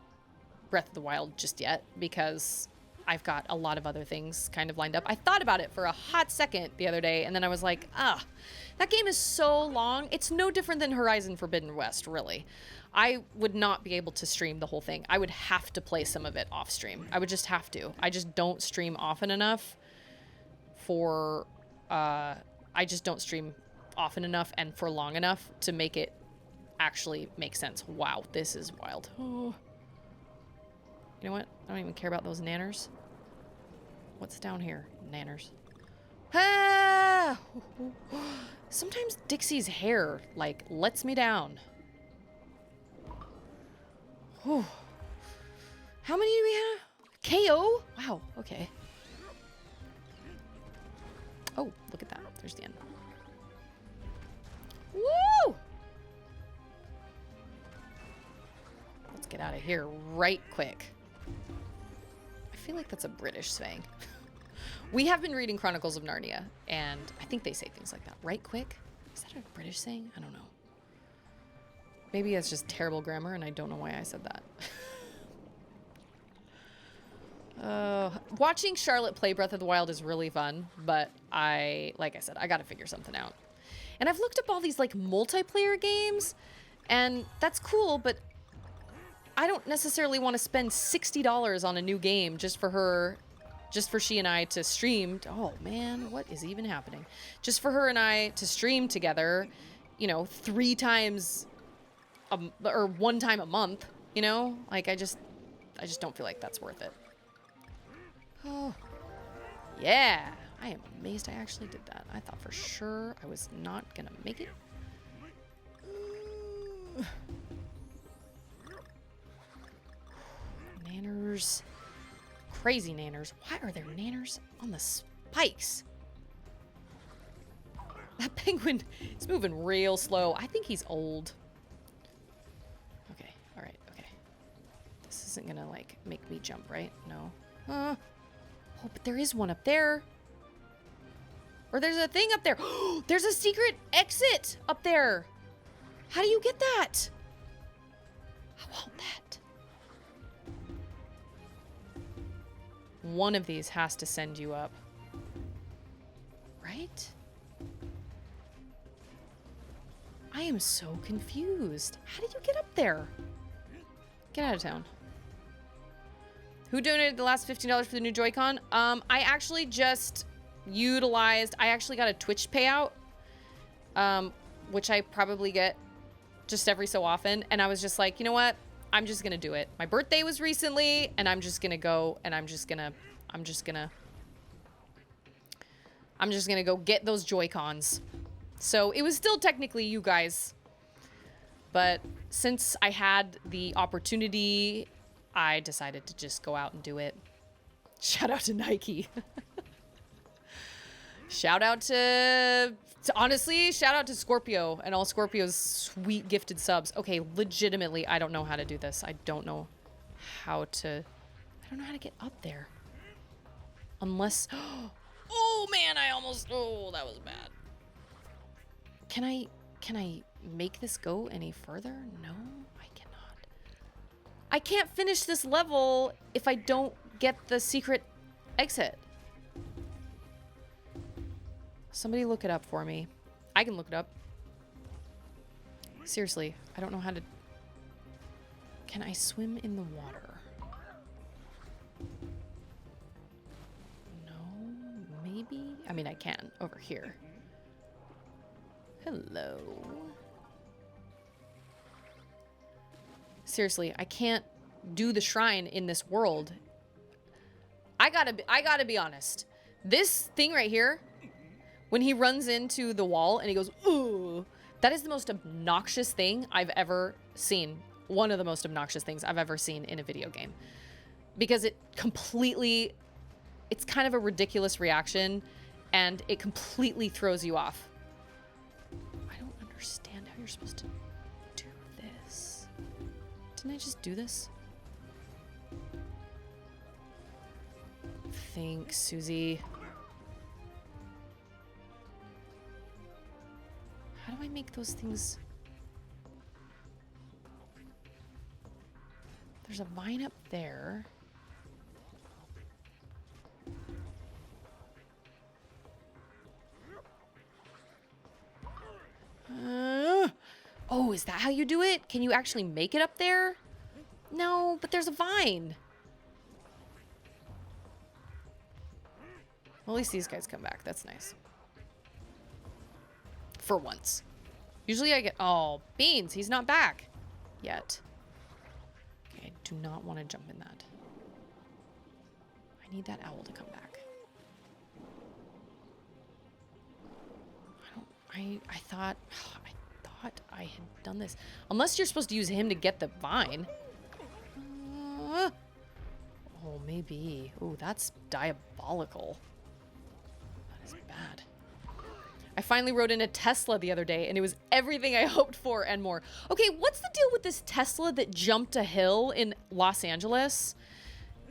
Breath of the Wild just yet, because I've got a lot of other things kind of lined up. I thought about it for a hot second the other day, and then I was like, that game is so long. It's no different than Horizon Forbidden West, really. I would not be able to stream the whole thing. I would have to play some of it off stream. I would just have to. I just don't stream often enough for... I just don't stream often enough and for long enough to make it actually make sense. Wow, this is wild. Oh. You know what? I don't even care about those nanners. What's down here? Nanners. Ah! Sometimes Dixie's hair, like, lets me down. Whew. How many do we have? KO? Wow, okay. Oh, look at that. There's the end. Woo! Let's get out of here right quick. I feel like that's a British saying. We have been reading Chronicles of Narnia, and I think they say things like that. Right quick? Is that a British saying? I don't know. Maybe it's just terrible grammar, and I don't know why I said that. Watching Charlotte play Breath of the Wild is really fun, but like I said, I gotta figure something out. And I've looked up all these like multiplayer games, and that's cool, but I don't necessarily want to spend $60 on a new game just for she and I to stream. Oh man, what is even happening? Just for her and I to stream together, you know, 3 times or 1 time a month, you know? Like I just don't feel like that's worth it. Oh. Yeah. I am amazed I actually did that. I thought for sure I was not gonna make it. Nanners. Crazy nanners. Why are there nanners on the spikes? That penguin is moving real slow. I think he's old. Okay, alright, okay. This isn't gonna, like, make me jump, right? No. Oh, but there is one up there. Or there's a thing up there. There's a secret exit up there. How do you get that? I want that. One of these has to send you up. Right? I am so confused. How did you get up there? Get out of town. Who donated the last $15 for the new Joy-Con? I actually just utilized... I actually got a Twitch payout, which I probably get just every so often. And I was just like, you know what? I'm just gonna do it. My birthday was recently, and I'm just gonna go, and I'm just gonna go get those Joy-Cons. So it was still technically you guys, but since I had the opportunity, I decided to just go out and do it. Shout out to Nike. Shout out to honestly, shout out to Scorpio and all Scorpio's sweet gifted subs. Okay, legitimately, I don't know how to do this. I don't know how to get up there. Unless, oh man, oh, that was bad. Can I make this go any further? No, I cannot. I can't finish this level if I don't get the secret exit. Somebody look it up for me. I can look it up. Seriously, I don't know how to... Can I swim in the water? No, maybe? I mean, I can over here. Hello. Seriously, I can't do the shrine in this world. I gotta be honest. This thing right here, when he runs into the wall and he goes, ooh, that is the most obnoxious thing I've ever seen. One of the most obnoxious things I've ever seen in a video game. Because it completely, it's kind of a ridiculous reaction and it completely throws you off. I don't understand how you're supposed to do this. Didn't I just do this? Thanks, Susie. How do I make those things? There's a vine up there. Oh, is that how you do it? Can you actually make it up there? No, but there's a vine. Well, at least these guys come back. That's nice. For once. Usually I get... Oh, Beans, he's not back yet. Okay, I do not want to jump in that. I need that owl to come back. I thought I had done this. Unless you're supposed to use him to get the vine. Oh, maybe. Oh, that's diabolical. That is bad. I finally rode in a Tesla the other day, and it was everything I hoped for and more. Okay, what's the deal with this Tesla that jumped a hill in Los Angeles?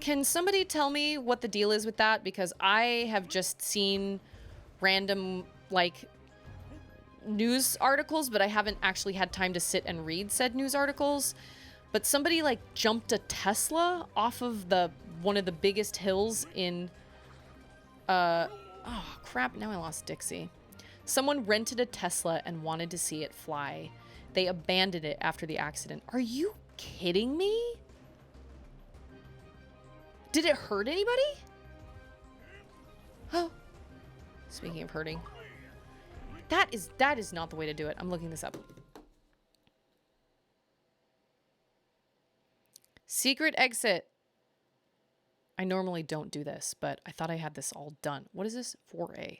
Can somebody tell me what the deal is with that? Because I have just seen random, like, news articles, but I haven't actually had time to sit and read said news articles. But somebody, like, jumped a Tesla off of one of the biggest hills in... oh, crap, now I lost Dixie. Someone rented a Tesla and wanted to see it fly. They abandoned it after the accident. Are you kidding me? Did it hurt anybody? Oh. Speaking of hurting. That is not the way to do it. I'm looking this up. Secret exit. I normally don't do this, but I thought I had this all done. What is this? 4A.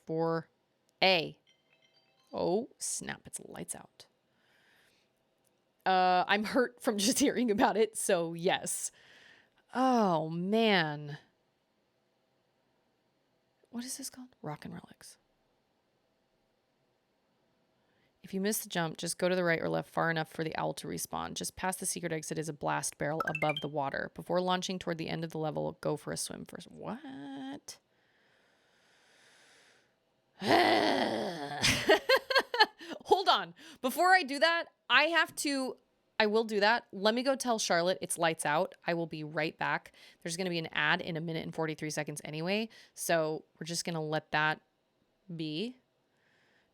For A. Oh, snap. It's lights out. I'm hurt from just hearing about it, so yes. Oh, man. What is this called? Rock and Relics. If you miss the jump, just go to the right or left far enough for the owl to respawn. Just past the secret exit is a blast barrel above the water. Before launching toward the end of the level, go for a swim first. What? Hold on. Before I do that, I will do that. Let me go tell Charlotte it's lights out. I will be right back. There's going to be an ad in 1 minute and 43 seconds anyway. So we're just going to let that be,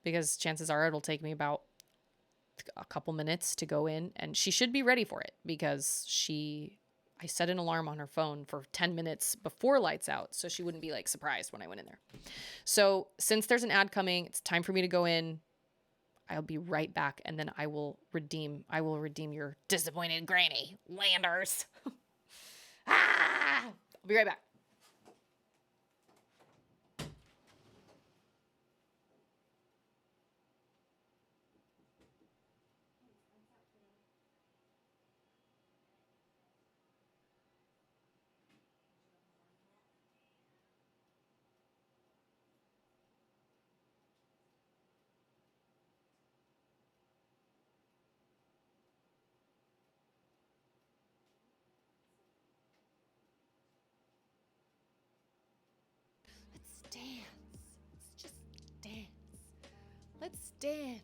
because chances are it'll take me about a couple minutes to go in, and she should be ready for it because I set an alarm on her phone for 10 minutes before lights out, so she wouldn't be like surprised when I went in there. So since there's an ad coming, it's time for me to go in. I'll be right back, and then I will redeem your disappointed granny, Landers. I'll be right back. Let's dance. Let's just dance. Let's dance.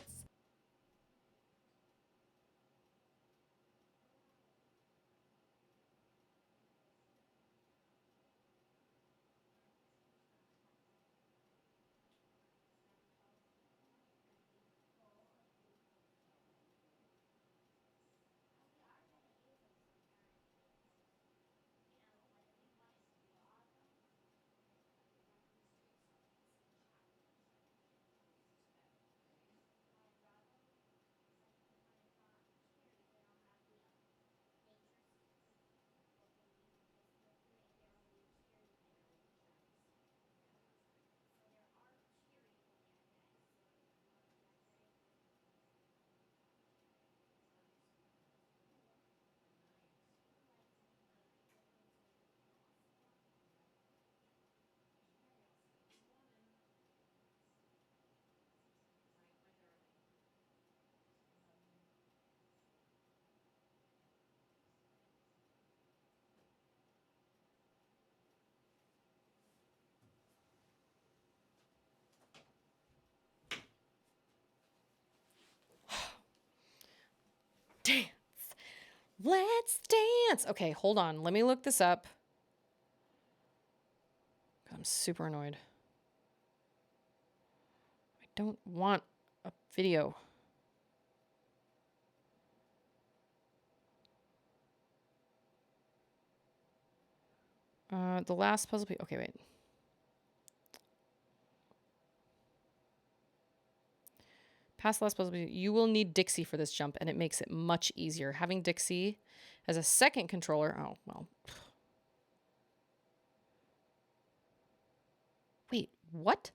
Dance. Let's dance. Okay, hold on. Let me look this up. I'm super annoyed. I don't want a video. The last puzzle piece. Okay, wait. Past the last puzzle piece. You will need Dixie for this jump, and it makes it much easier. Having Dixie as a second controller. Oh, well. Wait, what?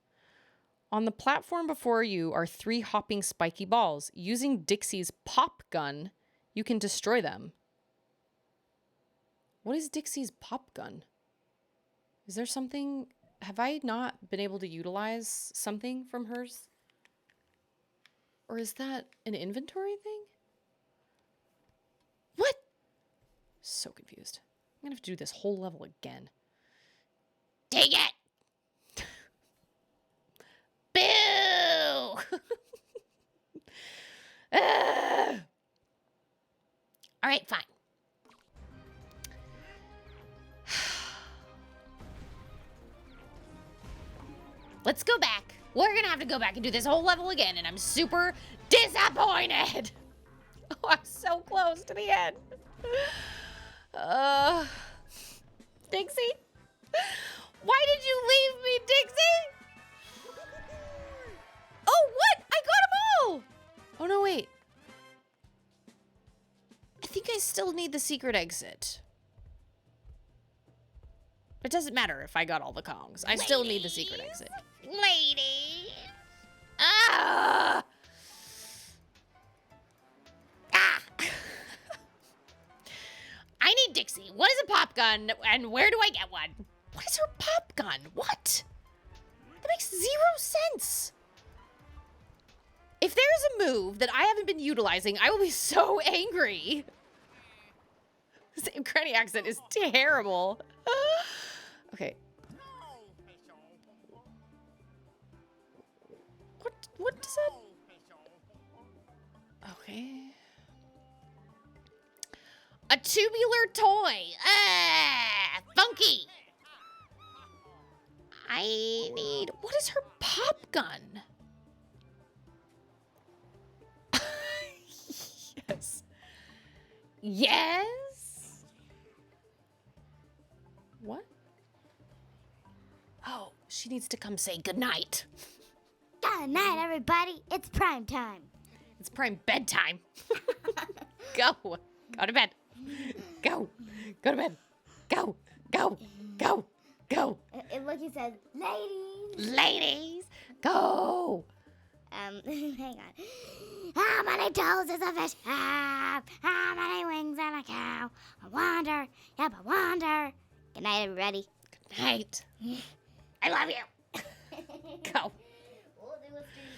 On the platform before you are 3 hopping spiky balls. Using Dixie's pop gun, you can destroy them. What is Dixie's pop gun? Is there something... Have I not been able to utilize something from hers? Or is that an inventory thing? What? So confused. I'm gonna have to do this whole level again. Dang it! Boo! All right, fine. Let's go back. We're gonna have to go back and do this whole level again, and I'm super disappointed. Oh, I'm so close to the end. Dixie? Why did you leave me, Dixie? Oh, what? I got them all! Oh, no, wait. I think I still need the secret exit. It doesn't matter if I got all the Kongs. I still need the secret exit. Lady. Ah! Ah. I need Dixie. What is a pop gun, and where do I get one? What is her pop gun? What? That makes 0 sense. If there's a move that I haven't been utilizing, I will be so angry. This granny accent is terrible. Okay. What does that? Okay. A tubular toy. Funky. I need... What is her pop gun? Yes. Yes. What? Oh, she needs to come say goodnight. Good night, everybody. It's prime time. It's prime bedtime. Go. Go to bed. Go. Go to bed. Go. Go. Go. Go. Look, he says, ladies. Ladies, go. Hang on. How many toes does a fish have? How many wings and a cow? I wonder. Yep, I wonder. Good night, everybody. Good night. I love you. Go. We'll do a stream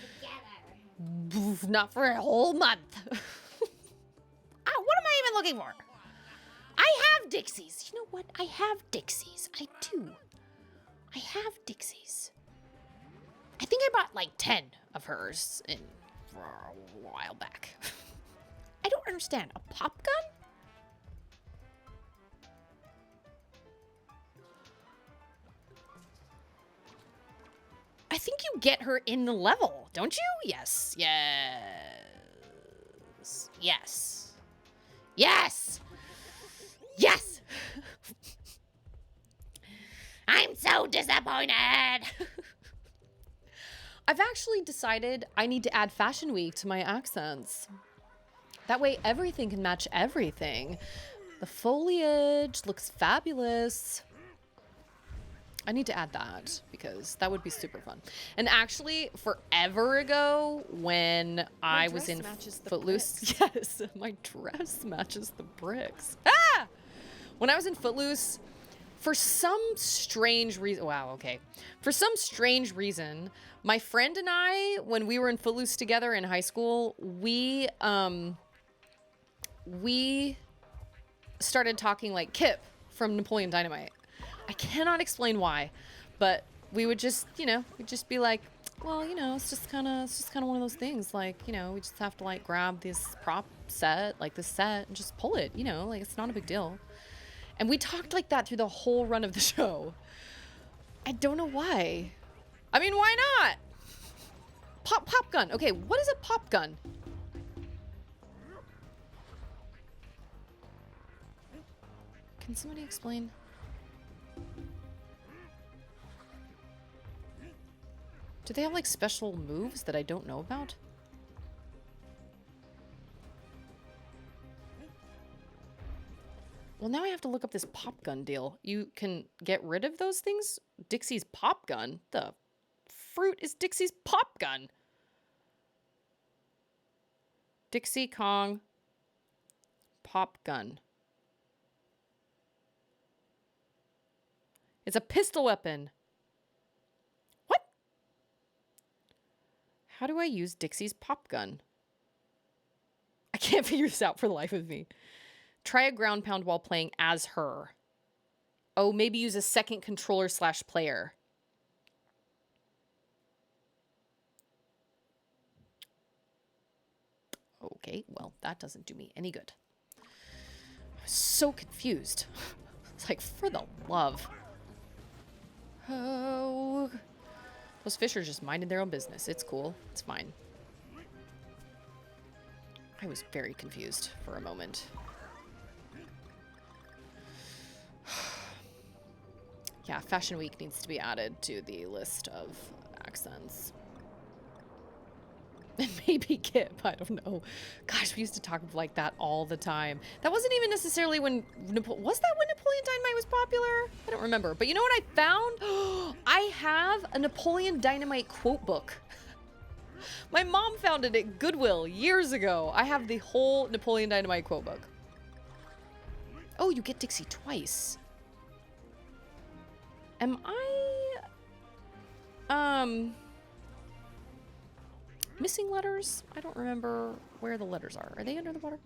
together. Not for a whole month. What am I even looking for? I have Dixies. You know what? I have Dixies. I do. I have Dixies. I think I bought like 10 of hers for a while back. I don't understand. A pop gun? I think you get her in the level, don't you? Yes. Yes. Yes. Yes. Yes. I'm so disappointed. I've actually decided I need to add Fashion Week to my accents. That way everything can match everything. The foliage looks fabulous. I need to add that because that would be super fun. And actually, forever ago, when I was in Footloose, yes, my dress matches the bricks. Ah! When I was in Footloose, for some strange reason, wow, okay. For some strange reason, my friend and I, when we were in Footloose together in high school, we started talking like Kip from Napoleon Dynamite. I cannot explain why, but we would just, we'd just be like, well, it's just kind of one of those things. Like, we just have to like grab this prop set, like this set, and just pull it. Like it's not a big deal. And we talked like that through the whole run of the show. I don't know why. I mean, why not? Pop gun. Okay, what is a pop gun? Can somebody explain? Do they have like special moves that I don't know about? Well, now I have to look up this pop gun deal. You can get rid of those things? Dixie's pop gun? The fruit is Dixie's pop gun? Dixie Kong pop gun. It's a pistol weapon. What? How do I use Dixie's pop gun? I can't figure this out for the life of me. Try a ground pound while playing as her. Oh, maybe use a second controller / player. Okay, well, that doesn't do me any good. I was so confused. It's like, for the love. Oh, Those fish are just minding their own business. It's cool. It's fine. I was very confused for a moment. Yeah, Fashion Week needs to be added to the list of accents. And maybe Kip, I don't know. Gosh, we used to talk like that all the time. That wasn't even necessarily when... Was that when Napoleon Dynamite was popular? I don't remember. But you know what I found? I have a Napoleon Dynamite quote book. My mom found it at Goodwill years ago. I have the whole Napoleon Dynamite quote book. Oh, you get Dixie twice. Am I... missing letters? I don't remember where the letters are. Are they under the water?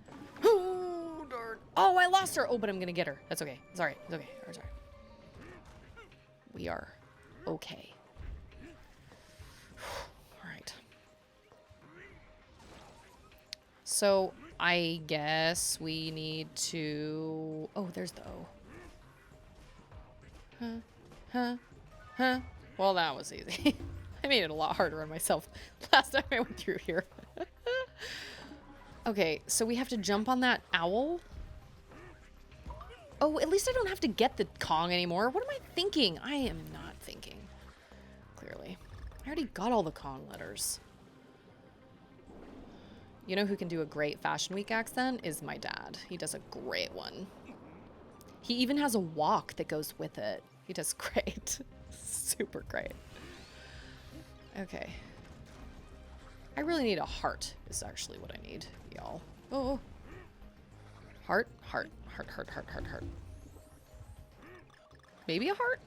Oh, darn. Oh, I lost her. Oh, but I'm gonna get her. That's okay. It's alright. It's okay. It's alright. We are okay. Alright. So, I guess we need to... Oh, there's the O. Huh? Well, that was easy. I made it a lot harder on myself last time I went through here. Okay, so we have to jump on that owl? Oh, at least I don't have to get the Kong anymore. What am I thinking? I am not thinking. Clearly. I already got all the Kong letters. You know who can do a great Fashion Week accent? Is my dad. He does a great one. He even has a walk that goes with it. He does great. Super great. Okay. I really need a heart is actually what I need, y'all. Oh. Heart. Maybe a heart?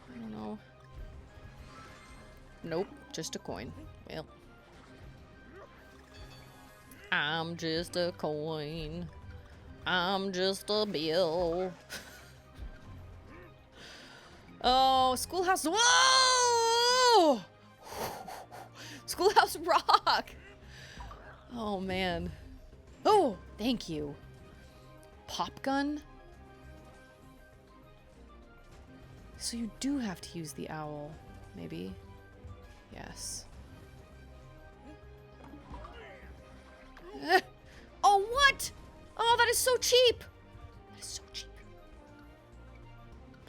I don't know. Nope, just a coin. Well. I'm just a coin. I'm just a bill. Oh, Schoolhouse. Whoa! Schoolhouse Rock. Oh, man. Oh, thank you. Pop gun? So you do have to use the owl, maybe? Yes. Oh, what? Oh, that is so cheap. That is so cheap.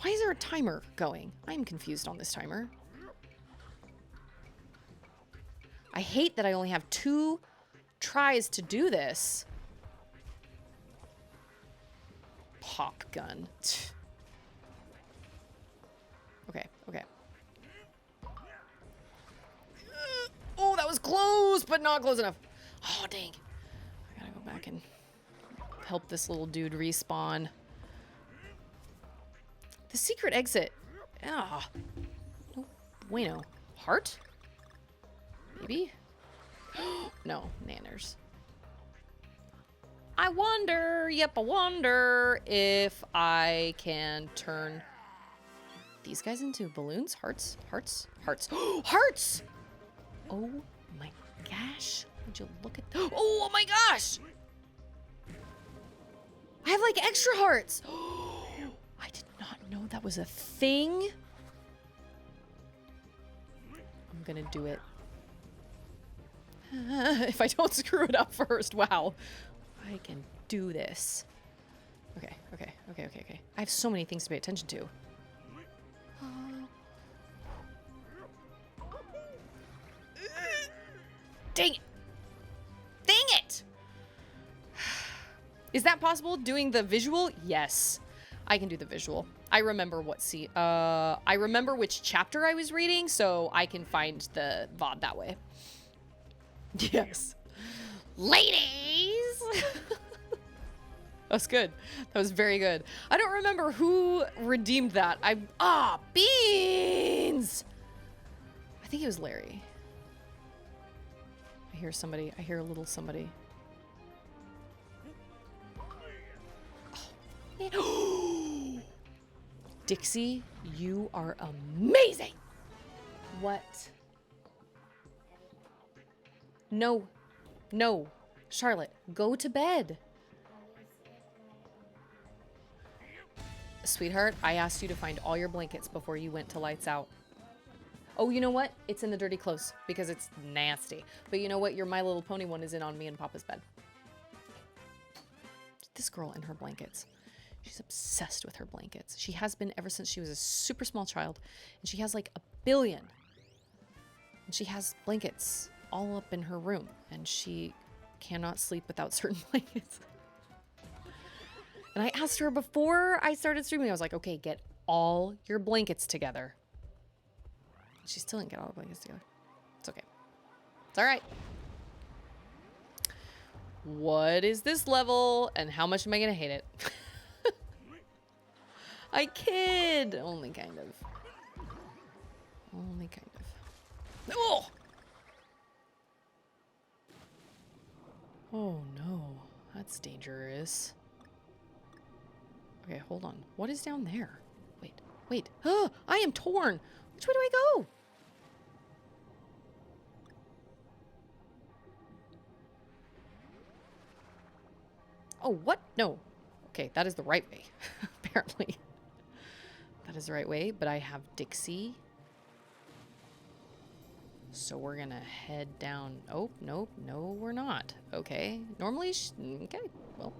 Why is there a timer going? I'm confused on this timer. I hate that I only have 2 tries to do this. Pop gun. Okay. Oh, that was close, but not close enough. Oh, dang. I gotta go back and help this little dude respawn. The secret exit. Ah. No bueno. Heart? Maybe? No, nanners. I wonder, I wonder if I can turn these guys into balloons? Hearts? Hearts! Oh my gosh. Would you look at... Oh my gosh! I have like extra hearts. I did not know that was a thing. I'm gonna do it. If I don't screw it up first. Wow. I can do this. Okay. I have so many things to pay attention to. Dang it! Is that possible? Doing the visual? Yes. I can do the visual. I remember I remember which chapter I was reading, so I can find the VOD that way. Yes. Ladies! That was good. That was very good. I don't remember who redeemed that. Beans! I think it was Larry. I hear somebody. I hear a little somebody. Oh. Dixie, you are amazing! What? No. Charlotte, go to bed. Sweetheart, I asked you to find all your blankets before you went to lights out. Oh, you know what? It's in the dirty clothes because it's nasty. But you know what? Your My Little Pony one is in on me and Papa's bed. This girl and her blankets. She's obsessed with her blankets. She has been ever since she was a super small child. And she has like 1 billion. And she has blankets all up in her room. And she cannot sleep without certain blankets. And I asked her before I started streaming, I was like, okay, get all your blankets together. She still didn't get all the blankets together. It's okay. It's all right. What is this level and how much am I going to hate it? I kid. Only kind of. Only kind of. Oh! Oh no. That's dangerous. Okay, hold on. What is down there? Wait, wait. Oh, I am torn. Which way do I go? Oh, what? No. Okay, that is the right way, apparently. That is the right way, but I have Dixie. So we're gonna head down. Oh, nope. No, we're not. Okay. Normally, okay. Well.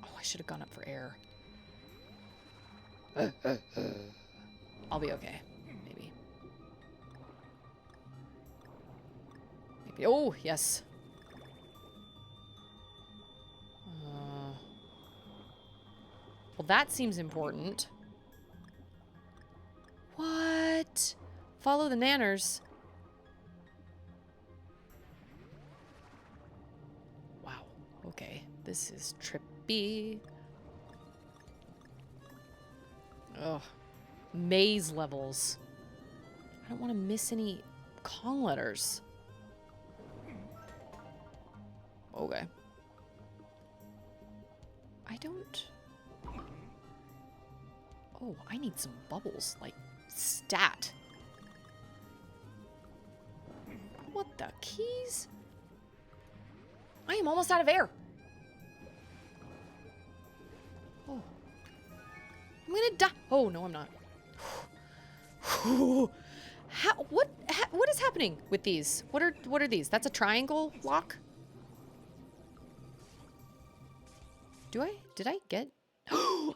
Oh, I should have gone up for air. I'll be okay. Maybe. Maybe. Oh, yes. Well, that seems important. What? Follow the nanners. Wow. Okay. This is trippy. Ugh. Maze levels. I don't want to miss any Kong letters. Okay. I don't... Oh, I need some bubbles. Like, stat. What the keys? I am almost out of air. Oh. I'm gonna die. Oh, no, I'm not. What is happening with these? What are these? That's a triangle lock? Did I get?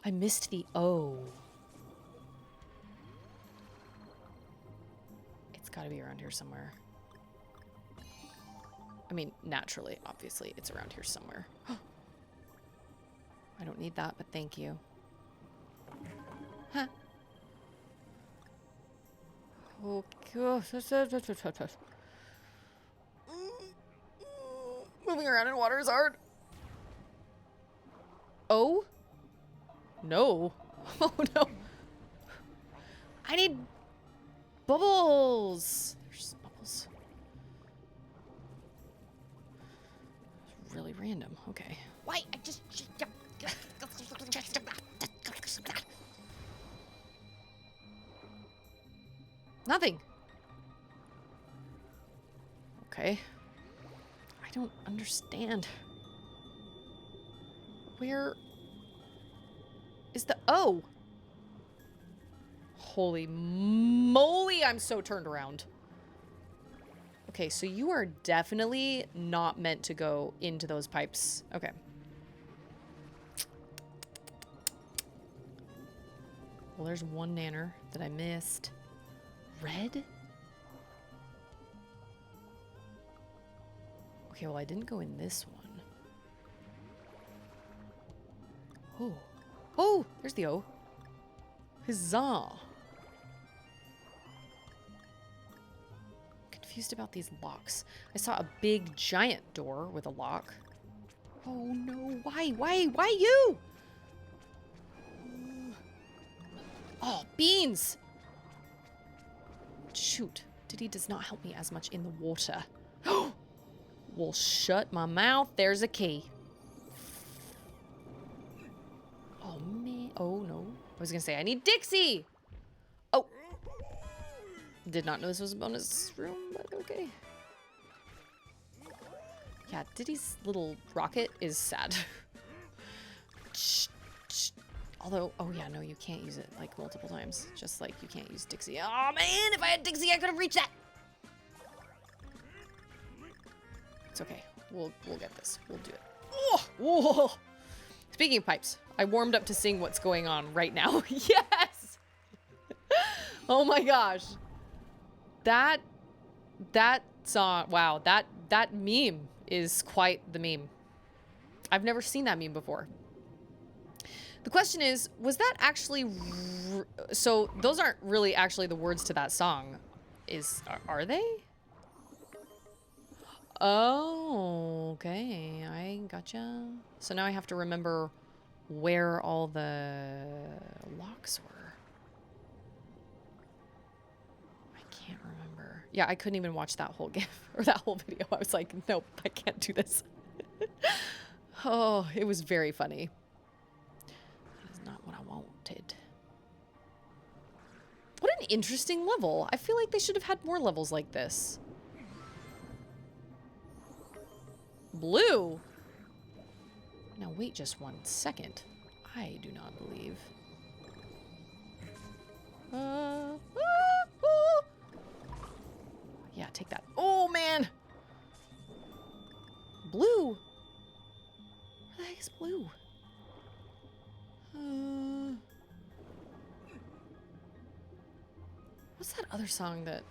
I missed the O. It's gotta be around here somewhere. I mean, naturally, obviously, it's around here somewhere. I don't need that, but thank you. Huh. Okay. Moving around in water is hard. Oh? No. Oh, no. I need bubbles. There's bubbles. Really random. Okay. Why? I just... Nothing. Okay. I don't understand. Where is the O? Holy moly, I'm so turned around. Okay, so you are definitely not meant to go into those pipes. Okay. Well, there's one nanner that I missed. Red? Okay, well, I didn't go in this one. Oh. Oh, there's the O. Huzzah. Confused about these locks. I saw a big giant door with a lock. Oh no, why you? Oh, beans! Shoot, Diddy does not help me as much in the water. Well, shut my mouth. There's a key. Oh, man. Oh, no. I was going to say, I need Dixie. Oh. Did not know this was a bonus room, but okay. Yeah, Diddy's little rocket is sad. Shh, shh. Although, oh yeah, no, you can't use it like multiple times. Just like you can't use Dixie. Oh man, if I had Dixie, I could have reached that. It's okay. We'll get this. We'll do it. Oh, whoa. Speaking of pipes, I warmed up to seeing what's going on right now. Yes. Oh my gosh. That song. Wow. That meme is quite the meme. I've never seen that meme before. The question is, was that actually... So those aren't really actually the words to that song. Are they? Oh, okay. I gotcha. So now I have to remember where all the locks were. I can't remember. Yeah, I couldn't even watch that whole GIF or that whole video. I was like, nope, I can't do this. Oh, it was very funny. That is not what I wanted. What an interesting level. I feel like they should have had more levels like this. Blue? Now wait just 1 second. I do not believe. Yeah, take that. Oh, man! Blue? Where the heck is blue? What's that other song that...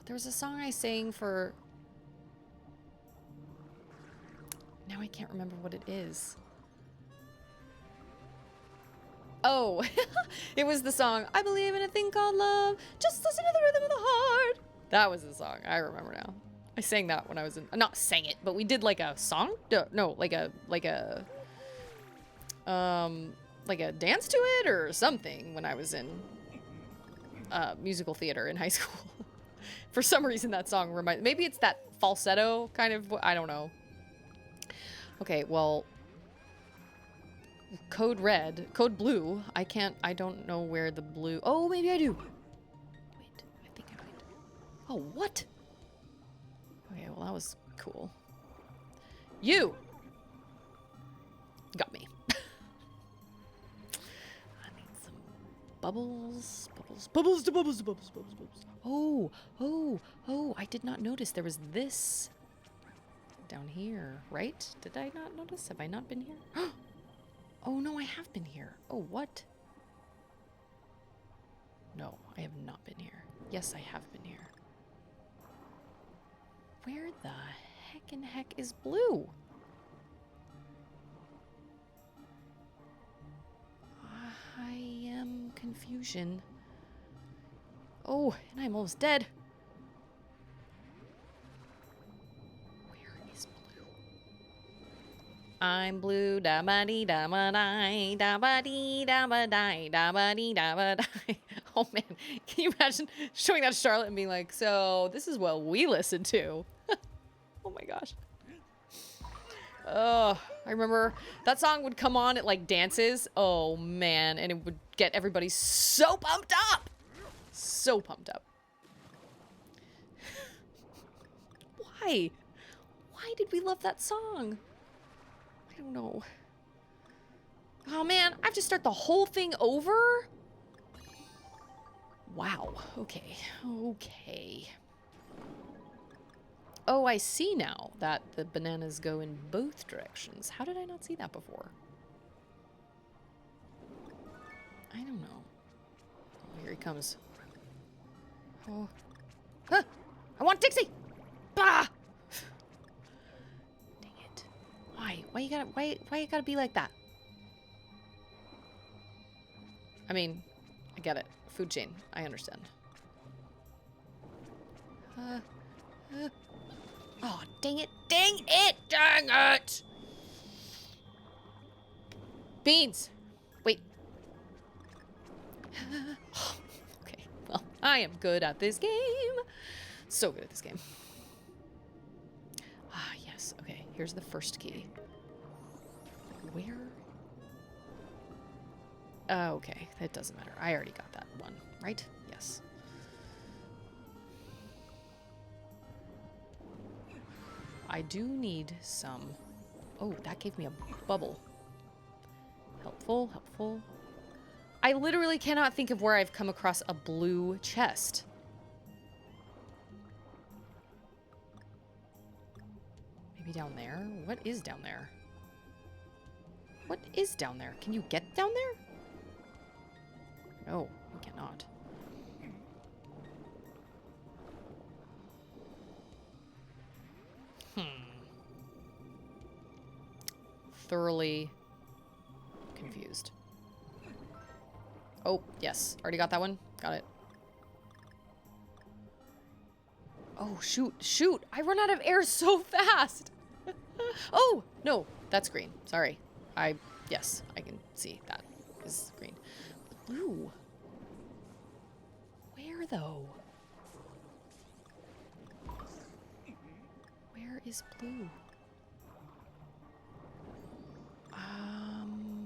there was a song I sang for... Now I can't remember what it is. Oh, it was the song, I believe in a thing called love, just listen to the rhythm of the heart. That was the song, I remember now. I sang that when I was in, not sang it, but we did like a song? No, like a dance to it or something when I was in musical theater in high school. For some reason that song reminds, maybe it's that falsetto kind of, I don't know. Okay, well, code blue. I don't know where the blue, oh, maybe I do. Wait, I think I might. Oh, what? Okay, well, that was cool. You got me. I need some bubbles. Oh, I did not notice there was this down here, right? Did I not notice? Have I not been here? Oh, no, I have been here. Oh, what? No, I have not been here. Yes, I have been here. Where the heck is blue? I am confusion. Oh, and I'm almost dead. I'm blue, da ba dee da ba die, da ba dee da ba die, da ba dee da ba die. Oh man, can you imagine showing that to Charlotte and being like, so this is what we listen to? Oh my gosh. Oh, I remember that song would come on at like dances. Oh man, and it would get everybody so pumped up. So pumped up. Why? Why did we love that song? I don't know. Oh man, I have to start the whole thing over? Wow, okay, okay. Oh, I see now that the bananas go in both directions. How did I not see that before? I don't know. Oh, here he comes. Oh. Ah! I want Dixie! Bah! Why you gotta be like that? I mean, I get it. Food chain. I understand. Oh, dang it. Dang it! Dang it! Beans! Wait. Okay, well, I am good at this game. So good at this game. Ah, yes. Okay, here's the first key. Where? Okay, that doesn't matter. I already got that one, right? Yes. I do need some... Oh, that gave me a bubble. Helpful, helpful. I literally cannot think of where I've come across a blue chest. Maybe down there? What is down there? What is down there? Can you get down there? No, we cannot. Thoroughly confused. Oh, yes. Already got that one. Got it. Oh, shoot. Shoot. I run out of air so fast. Oh, no. That's green. Sorry. Yes, I can see that is green. Blue. Where, though? Where is blue?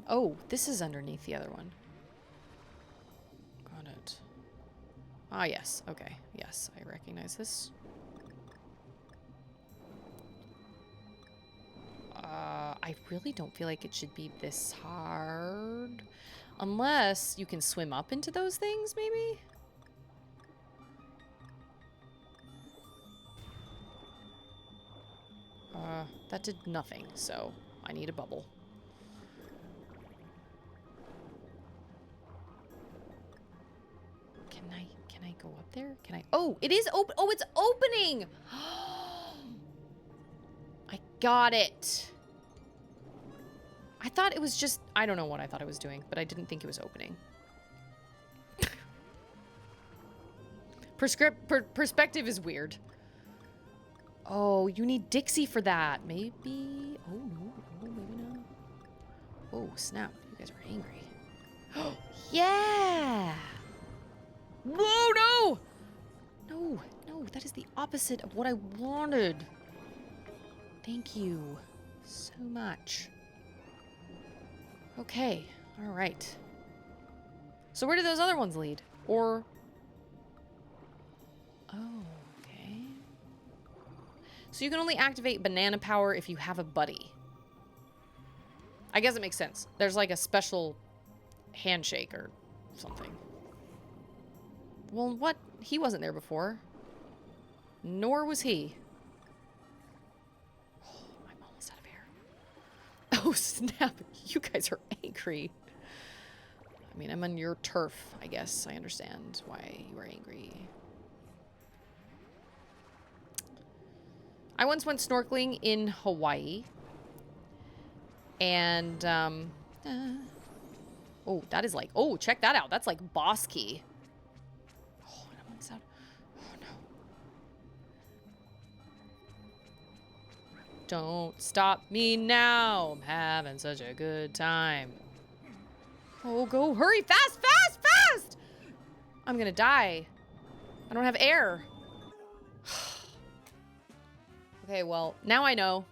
Oh, this is underneath the other one. Got it. Ah, yes. Okay. Yes, I recognize this. I really don't feel like it should be this hard. Unless you can swim up into those things, maybe? That did nothing, so I need a bubble. Can I go up there? Can I? Oh, it is open. Oh, it's opening. I got it. I thought it was just, I don't know what I thought I was doing, but I didn't think it was opening. Perspective is weird. Oh, you need Dixie for that. Maybe. Oh, no. Oh, maybe not. Oh, snap. You guys are angry. Yeah. Whoa, no. No, no. That is the opposite of what I wanted. Thank you so much. Okay. All right. So where do those other ones lead? Or... Oh, okay. So you can only activate banana power if you have a buddy. I guess it makes sense. There's like a special handshake or something. Well, what? He wasn't there before. Nor was he. Oh, I'm almost out of air. Oh, snap. You guys are angry. I mean, I'm on your turf, I guess. I understand why you are angry. I once went snorkeling in Hawaii. And, oh, that is like... Oh, check that out. That's like boss key. Oh, and I'm on this out. Oh, no. Don't stop me now. I'm having such a good time. Oh, go. Hurry. Fast, fast, fast! I'm gonna die. I don't have air. Okay, well, now I know.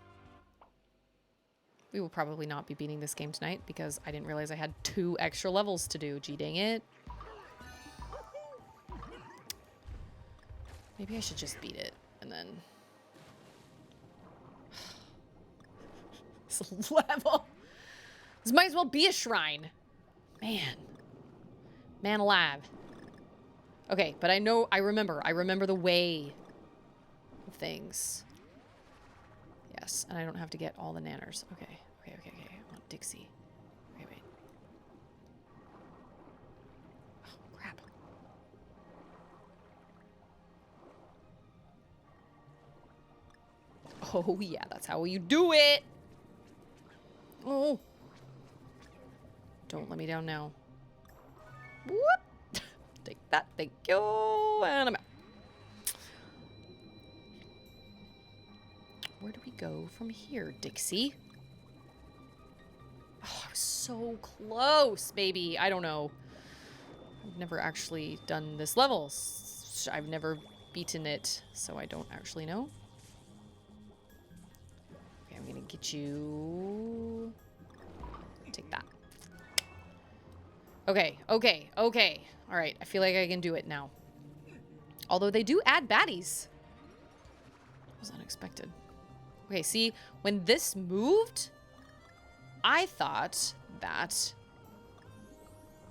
We will probably not be beating this game tonight because I didn't realize I had 2 extra levels to do. Gee dang it. Maybe I should just beat it and then... This level. This might as well be a shrine. Man. Man alive. Okay, but I remember the way of things. Yes, and I don't have to get all the nanners. Okay. I want Dixie. Okay, wait. Oh, crap. Oh, yeah, that's how you do it. Oh. Don't let me down now. Whoop. Take that. Thank you. And I'm out. Where do we go from here, Dixie? Oh, I was so close, baby. I don't know. I've never actually done this level. I've never beaten it, so I don't actually know. Okay, I'm gonna get you. Take that. Okay. All right, I feel like I can do it now. Although they do add baddies. That was unexpected. Okay, see, when this moved, I thought that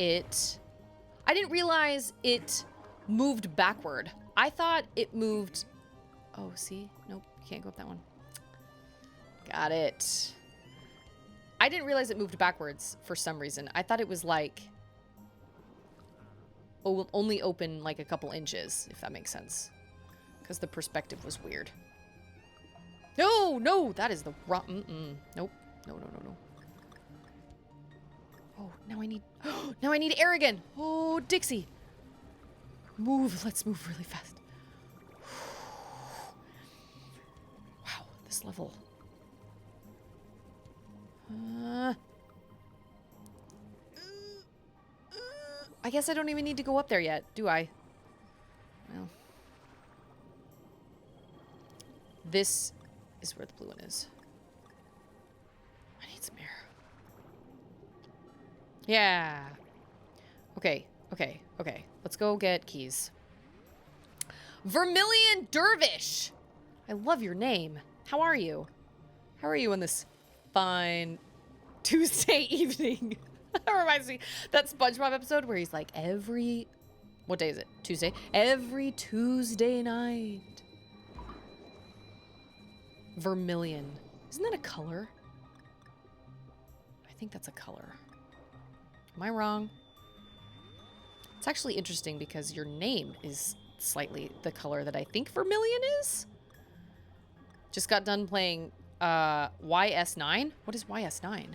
I didn't realize it moved backward. I thought it moved... Oh, see? Nope, you can't go up that one. Got it. I didn't realize it moved backwards for some reason. I thought it was like... only open like a couple inches, if that makes sense. Because the perspective was weird. No, no, that is the wrong... Nope. No. Oh, now I need... now I need air again. Oh, Dixie. Move. Let's move really fast. Wow, this level. I guess I don't even need to go up there yet, do I? Well. This is where the blue one is. I need some air. Yeah. Okay. Let's go get keys. Vermilion Dervish! I love your name. How are you? How are you on this fine Tuesday evening? That reminds me, that SpongeBob episode where he's like, what day is it? Tuesday? Every Tuesday night. Vermilion. Isn't that a color? I think that's a color. Am I wrong? It's actually interesting because your name is slightly the color that I think vermilion is. Just got done playing YS9. What is YS9?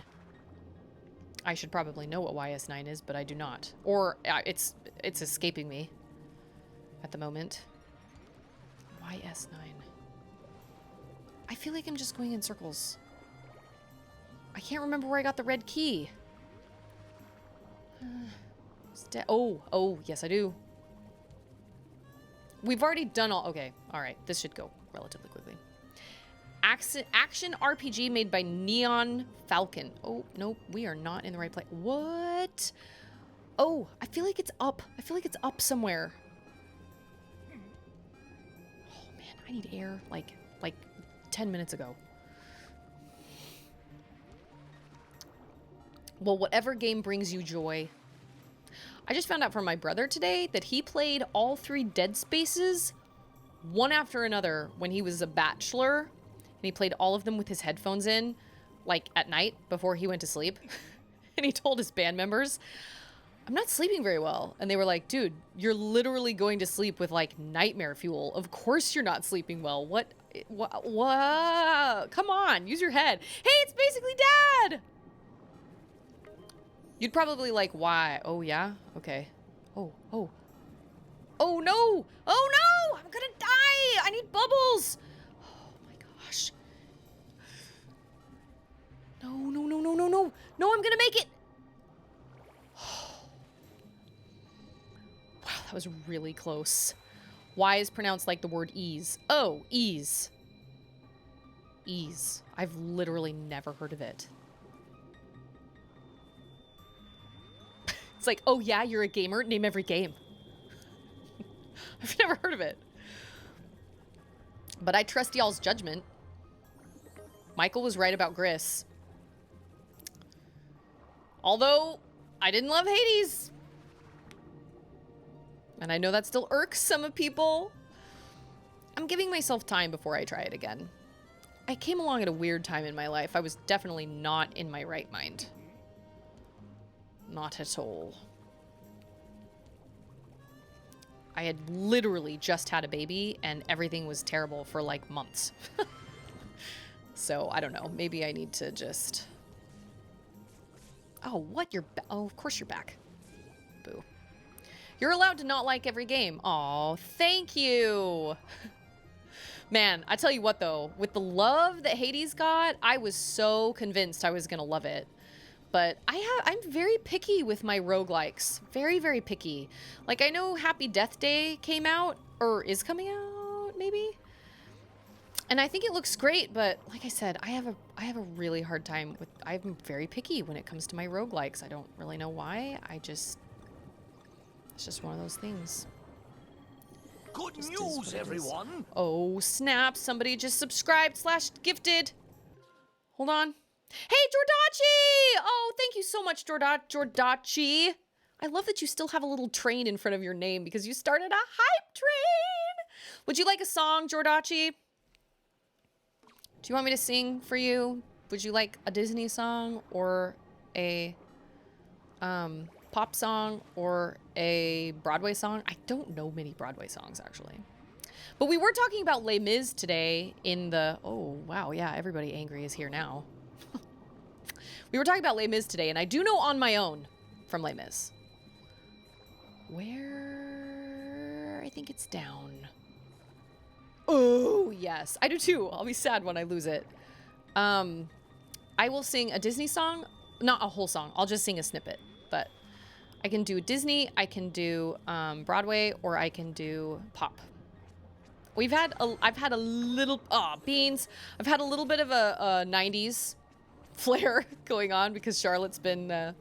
I should probably know what YS9 is, but I do not. Or it's escaping me at the moment. YS9. I feel like I'm just going in circles. I can't remember where I got the red key. Oh, yes I do. We've already done all... Okay, alright. This should go relatively quickly. Action RPG made by Neon Falcon. Oh, nope. We are not in the right place. What? Oh, I feel like it's up. I feel like it's up somewhere. Oh, man. I need air like 10 minutes ago. Well, whatever game brings you joy. I just found out from my brother today that he played all 3 Dead Spaces one after another when he was a bachelor. And he played all of them with his headphones in, like at night before he went to sleep. And he told his band members, I'm not sleeping very well. And they were like, dude, you're literally going to sleep with like nightmare fuel. Of course you're not sleeping well. What? Come on, use your head. Hey, it's basically Dad. You'd probably like, why? Oh, yeah? Okay. Oh no. Oh no, I'm gonna die. I need bubbles. No, I'm gonna make it. Wow, that was really close. Y is pronounced like the word ease. Oh, ease. Ease. I've literally never heard of it. It's like, oh yeah, you're a gamer? Name every game. I've never heard of it. But I trust y'all's judgment. Michael was right about Gris. Although, I didn't love Hades. And I know that still irks some of people. I'm giving myself time before I try it again. I came along at a weird time in my life. I was definitely not in my right mind. Not at all. I had literally just had a baby and everything was terrible for like months. So, I don't know. Maybe I need to just... Oh, what? Oh, of course you're back. Boo. You're allowed to not like every game. Aw, thank you. Man, I tell you what though, with the love that Hades got, I was so convinced I was gonna love it. But I'm very picky with my roguelikes. Very, very picky. Like, I know Happy Death Day came out, or is coming out, maybe? And I think it looks great, but like I said, I have a really hard time with... I'm very picky when it comes to my roguelikes. I don't really know why. It's just one of those things. Good news, everyone! Oh, snap. Somebody just subscribed / gifted. Hold on. Hey, Jordachi! Oh, thank you so much, Jordachi. I love that you still have a little train in front of your name because you started a hype train. Would you like a song, Jordachi? Do you want me to sing for you? Would you like a Disney song or a pop song or a Broadway song? I don't know many Broadway songs, actually. But we were talking about Les Mis today in the... Oh, wow, yeah, everybody angry is here now. We were talking about Les Mis today, and I do know On My Own from Les Mis. Where... I think it's down. Oh, yes. I do too. I'll be sad when I lose it. I will sing a Disney song. Not a whole song. I'll just sing a snippet. But I can do Disney, I can do Broadway, or I can do pop. I've had a little... beans. I've had a little bit of a 90s flair going on because Charlotte's been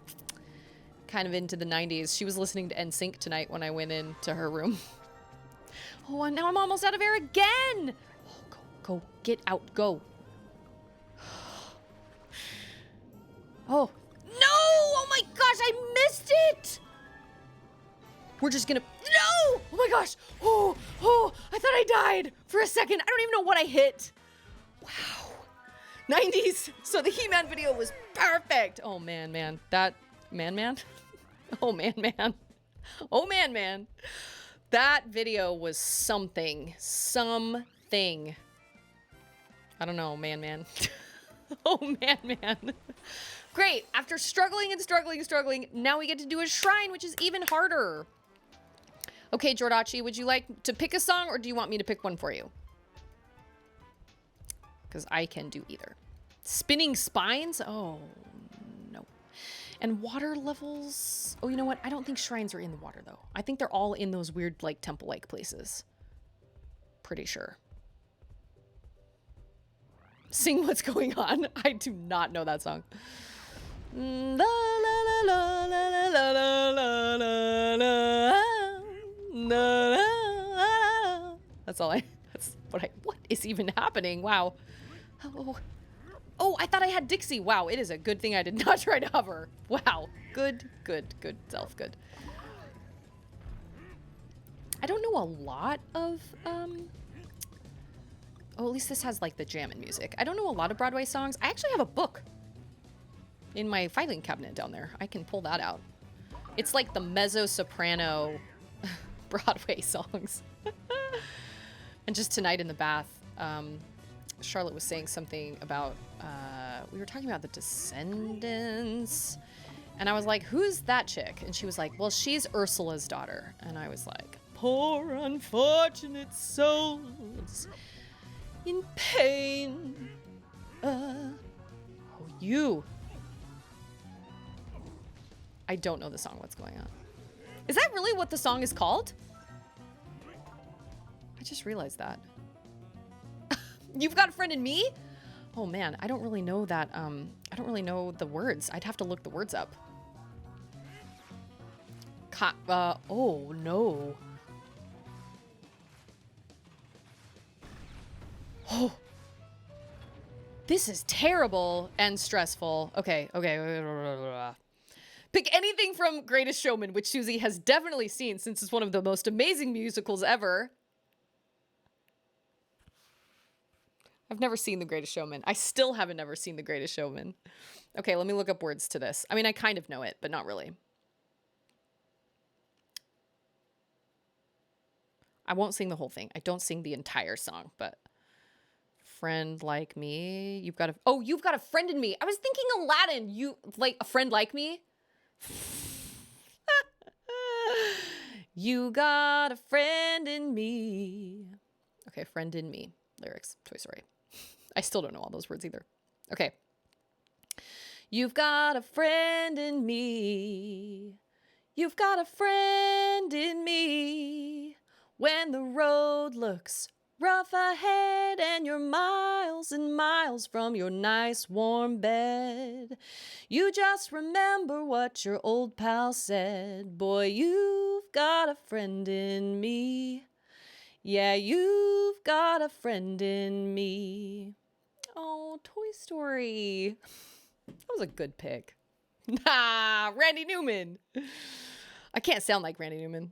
kind of into the 90s. She was listening to NSYNC tonight when I went into her room. Oh, and now I'm almost out of air again. Oh, go, get out, go. Oh, no! Oh my gosh, I missed it! We're just gonna... No! Oh my gosh! Oh, I thought I died for a second. I don't even know what I hit. Wow. 90s. So the He-Man video was perfect. Oh, man. That... Man? Oh, man. Oh, man. That video was something. Something. I don't know, man. Oh, man. Great. After struggling, now we get to do a shrine, which is even harder. Okay, Jordachi, would you like to pick a song, or do you want me to pick one for you? Because I can do either. Spinning Spines? Oh, no. And water levels? Oh, you know what? I don't think shrines are in the water, though. I think they're all in those weird, like, temple-like places. Pretty sure. Sing What's Going On. I do not know that song. La la la la la la la la la la. That's what is even happening? Wow. Oh, I thought I had Dixie. Wow, it is a good thing I did not try to hover. Wow. Good self, good. I don't know a lot of, oh, at least this has like the jammin' music. I don't know a lot of Broadway songs. I actually have a book in my filing cabinet down there. I can pull that out. It's like the mezzo-soprano Broadway songs. And just tonight in the bath, Charlotte was saying something about, we were talking about the Descendants. And I was like, who's that chick? And she was like, well, she's Ursula's daughter. And I was like, poor unfortunate souls in pain. Oh, you. I don't know the song. What's going on? Is that really what the song is called? I just realized that. You've Got a Friend in Me? Oh man, I don't really know that. I don't really know the words. I'd have to look the words up. Oh no. Oh. This is terrible and stressful. Okay. Pick anything from Greatest Showman, which Susie has definitely seen since it's one of the most amazing musicals ever. I've never seen The Greatest Showman. I still haven't never seen The Greatest Showman. Okay, let me look up words to this. I mean, I kind of know it, but not really. I won't sing the whole thing. I don't sing the entire song, but... Friend like me. You've got a friend in me. I was thinking Aladdin. You, like, a friend like me? You got a friend in me. Okay, friend in me. Lyrics. Toy Story. I still don't know all those words either. Okay. You've got a friend in me. You've got a friend in me. When the road looks rough ahead and you're miles and miles from your nice warm bed, you just remember what your old pal said. Boy, you've got a friend in me. Yeah, you've got a friend in me. Oh, Toy Story. That was a good pick. Randy Newman. I can't sound like Randy Newman.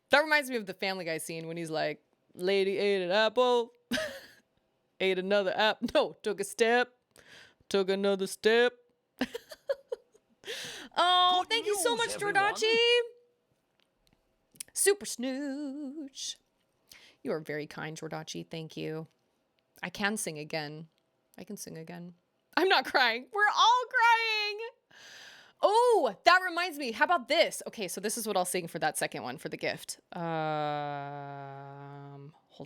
That reminds me of the Family Guy scene when he's like, lady ate an apple, ate another apple. No, took a step, took another step. Oh, Good thank you so news, much, everyone. Jordachi. Super Snooch. You are very kind, Jordachi. Thank you. I can sing again. I can sing again. I'm not crying. We're all crying. Oh, that reminds me. How about this? Okay, so this is what I'll sing for that second one for the gift. Hold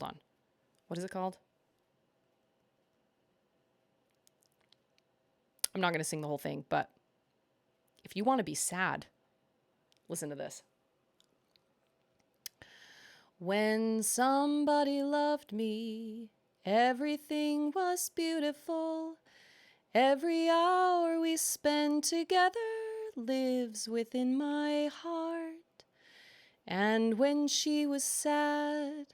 on. What is it called? I'm not going to sing the whole thing, but if you want to be sad, listen to this. When somebody loved me, everything was beautiful. Every hour we spend together lives within my heart. And when she was sad,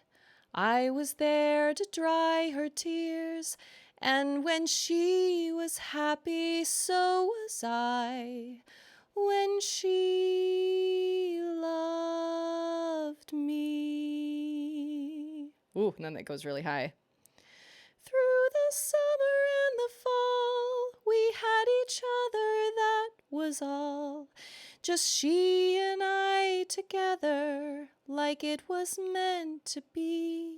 I was there to dry her tears. And when she was happy, so was I. When she loved me. Ooh, and then that goes really high. Through the summer and the fall, we had each other, that was all. Just she and I together, like it was meant to be.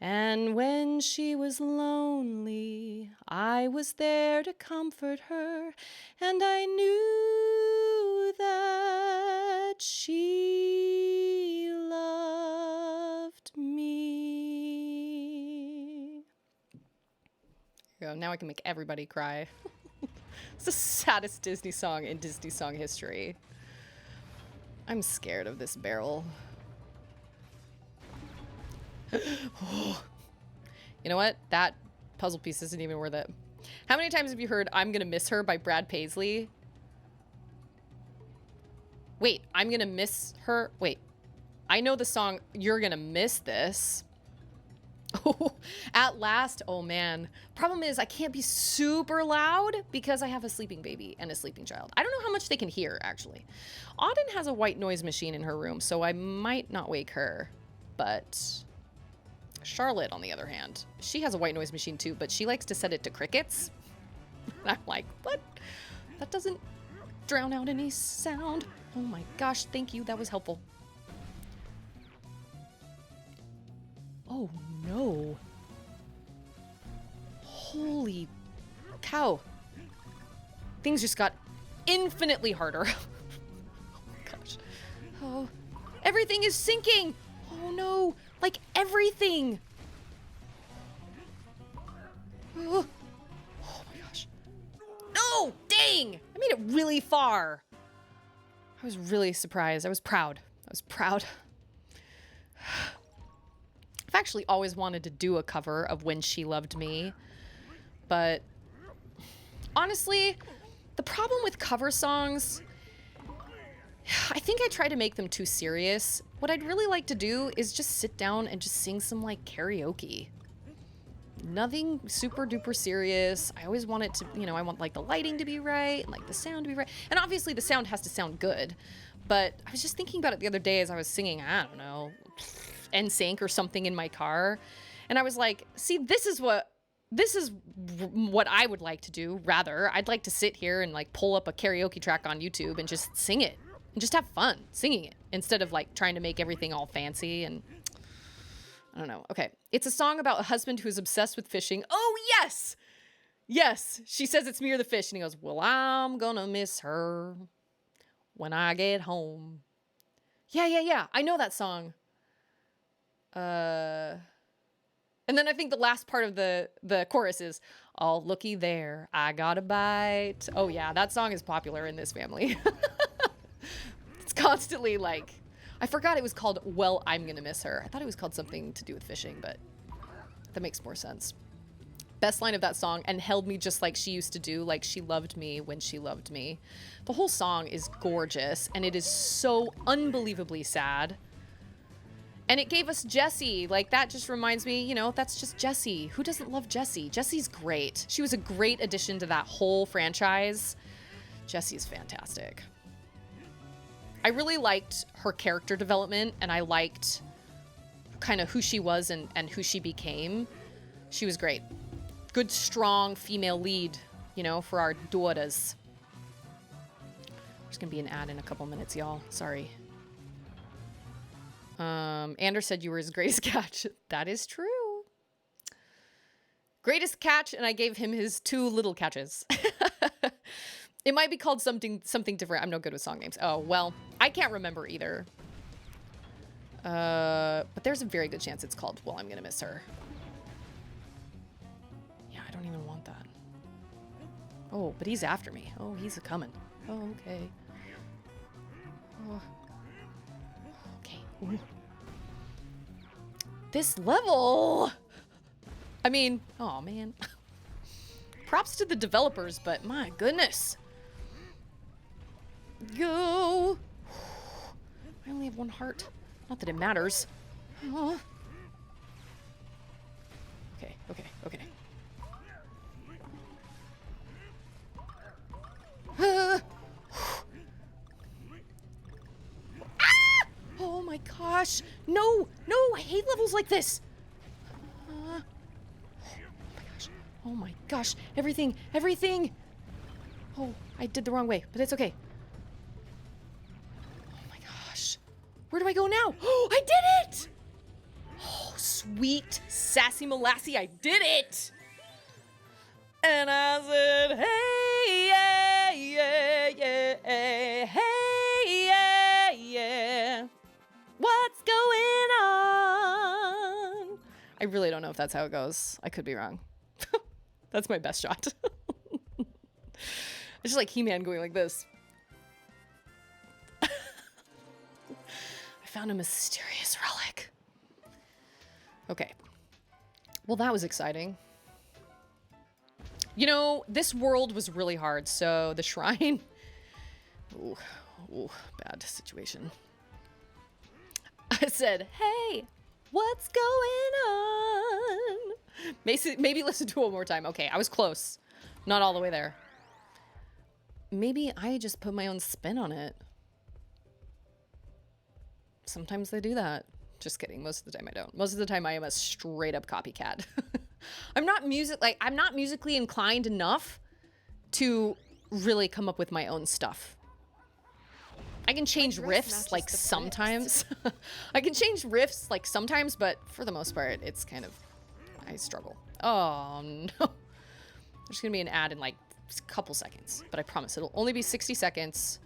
And when she was lonely, I was there to comfort her, and I knew that she loved me. There you go. Now I can make everybody cry. It's the saddest Disney song in Disney song history. I'm scared of this barrel. You know what? That puzzle piece isn't even worth it. How many times have you heard I'm Gonna Miss Her by Brad Paisley? Wait, I'm gonna miss her? Wait, I know the song You're Gonna Miss This. Oh, At Last. Oh man. Problem is I can't be super loud because I have a sleeping baby and a sleeping child. I don't know how much they can hear actually. Auden has a white noise machine in her room, so I might not wake her, but Charlotte, on the other hand, she has a white noise machine too, but she likes to set it to crickets. And I'm like, what? That doesn't drown out any sound. Oh my gosh, thank you. That was helpful. Oh no. Holy cow. Things just got infinitely harder. Oh my gosh. Oh, everything is sinking. Oh no. Like everything. Oh my gosh. No, dang. I made it really far. I was really surprised. I was proud. I've actually always wanted to do a cover of When She Loved Me, but honestly, the problem with cover songs, I think I try to make them too serious. What I'd really like to do is just sit down and just sing some like karaoke. Nothing super duper serious. I always want it to, you know, I want like the lighting to be right and like the sound to be right. And obviously the sound has to sound good. But I was just thinking about it the other day as I was singing, I don't know, NSYNC or something in my car. And I was like, see, this is what I would like to do. Rather, I'd like to sit here and like pull up a karaoke track on YouTube and just sing it and just have fun singing it instead of like trying to make everything all fancy and I don't know. Okay. It's a song about a husband who's obsessed with fishing. Oh, yes. Yes. She says it's me or the fish. And he goes, well, I'm gonna miss her when I get home. Yeah. I know that song. And then I think the last part of the chorus is, oh, looky there, I got a bite. Oh, yeah, that song is popular in this family. It's constantly like, I forgot it was called Well, I'm Gonna Miss Her. I thought it was called something to do with fishing, but that makes more sense. Best line of that song, and held me just like she used to do, like she loved me when she loved me. The whole song is gorgeous, and it is so unbelievably sad. And it gave us Jessie. Like, that just reminds me, you know, that's just Jessie. Who doesn't love Jessie? Jessie's great. She was a great addition to that whole franchise. Jessie's fantastic. I really liked her character development, and I liked kind of who she was and who she became. She was great. Good, strong female lead, you know, for our daughters. There's gonna be an ad in a couple minutes, y'all. Sorry. Anders said you were his greatest catch. That is true. Greatest catch, and I gave him his 2 little catches. It might be called something different. I'm no good with song names. Oh, well, I can't remember either. But there's a very good chance it's called Well, I'm Gonna Miss Her. Yeah, I don't even want that. Oh, but he's after me. Oh, he's a-coming. Oh, okay. Oh. Okay. Ooh. This level! I mean, oh man. Props to the developers, but my goodness. Go! I only have 1 heart. Not that it matters. Oh. Okay, okay, okay. Ah! Oh my gosh. No, no, I hate levels like this. Oh my gosh. Oh my gosh. Everything, everything. Oh, I did the wrong way, but it's okay. Oh my gosh. Where do I go now? Oh, I did it! Oh, sweet, sassy Molassy, I did it! And I said, hey, yeah, yeah, yeah, hey, yeah, yeah. What's going on? I really don't know if that's how it goes. I could be wrong. That's my best shot. It's just like He-Man going like this. I found a mysterious relic. Okay. Well, that was exciting. You know, this world was really hard, so the shrine... Ooh, ooh, bad situation. I said, hey, what's going on? Maybe listen to it one more time. Okay, I was close. Not all the way there. Maybe I just put my own spin on it. Sometimes they do that. Just kidding. Most of the time I don't. Most of the time I am a straight up copycat. I'm not musically inclined enough to really come up with my own stuff. I can change riffs like sometimes. I can change riffs like sometimes, but for the most part, it's kind of, I struggle. Oh no. There's gonna be an ad in like a couple seconds, but I promise it'll only be 60 seconds.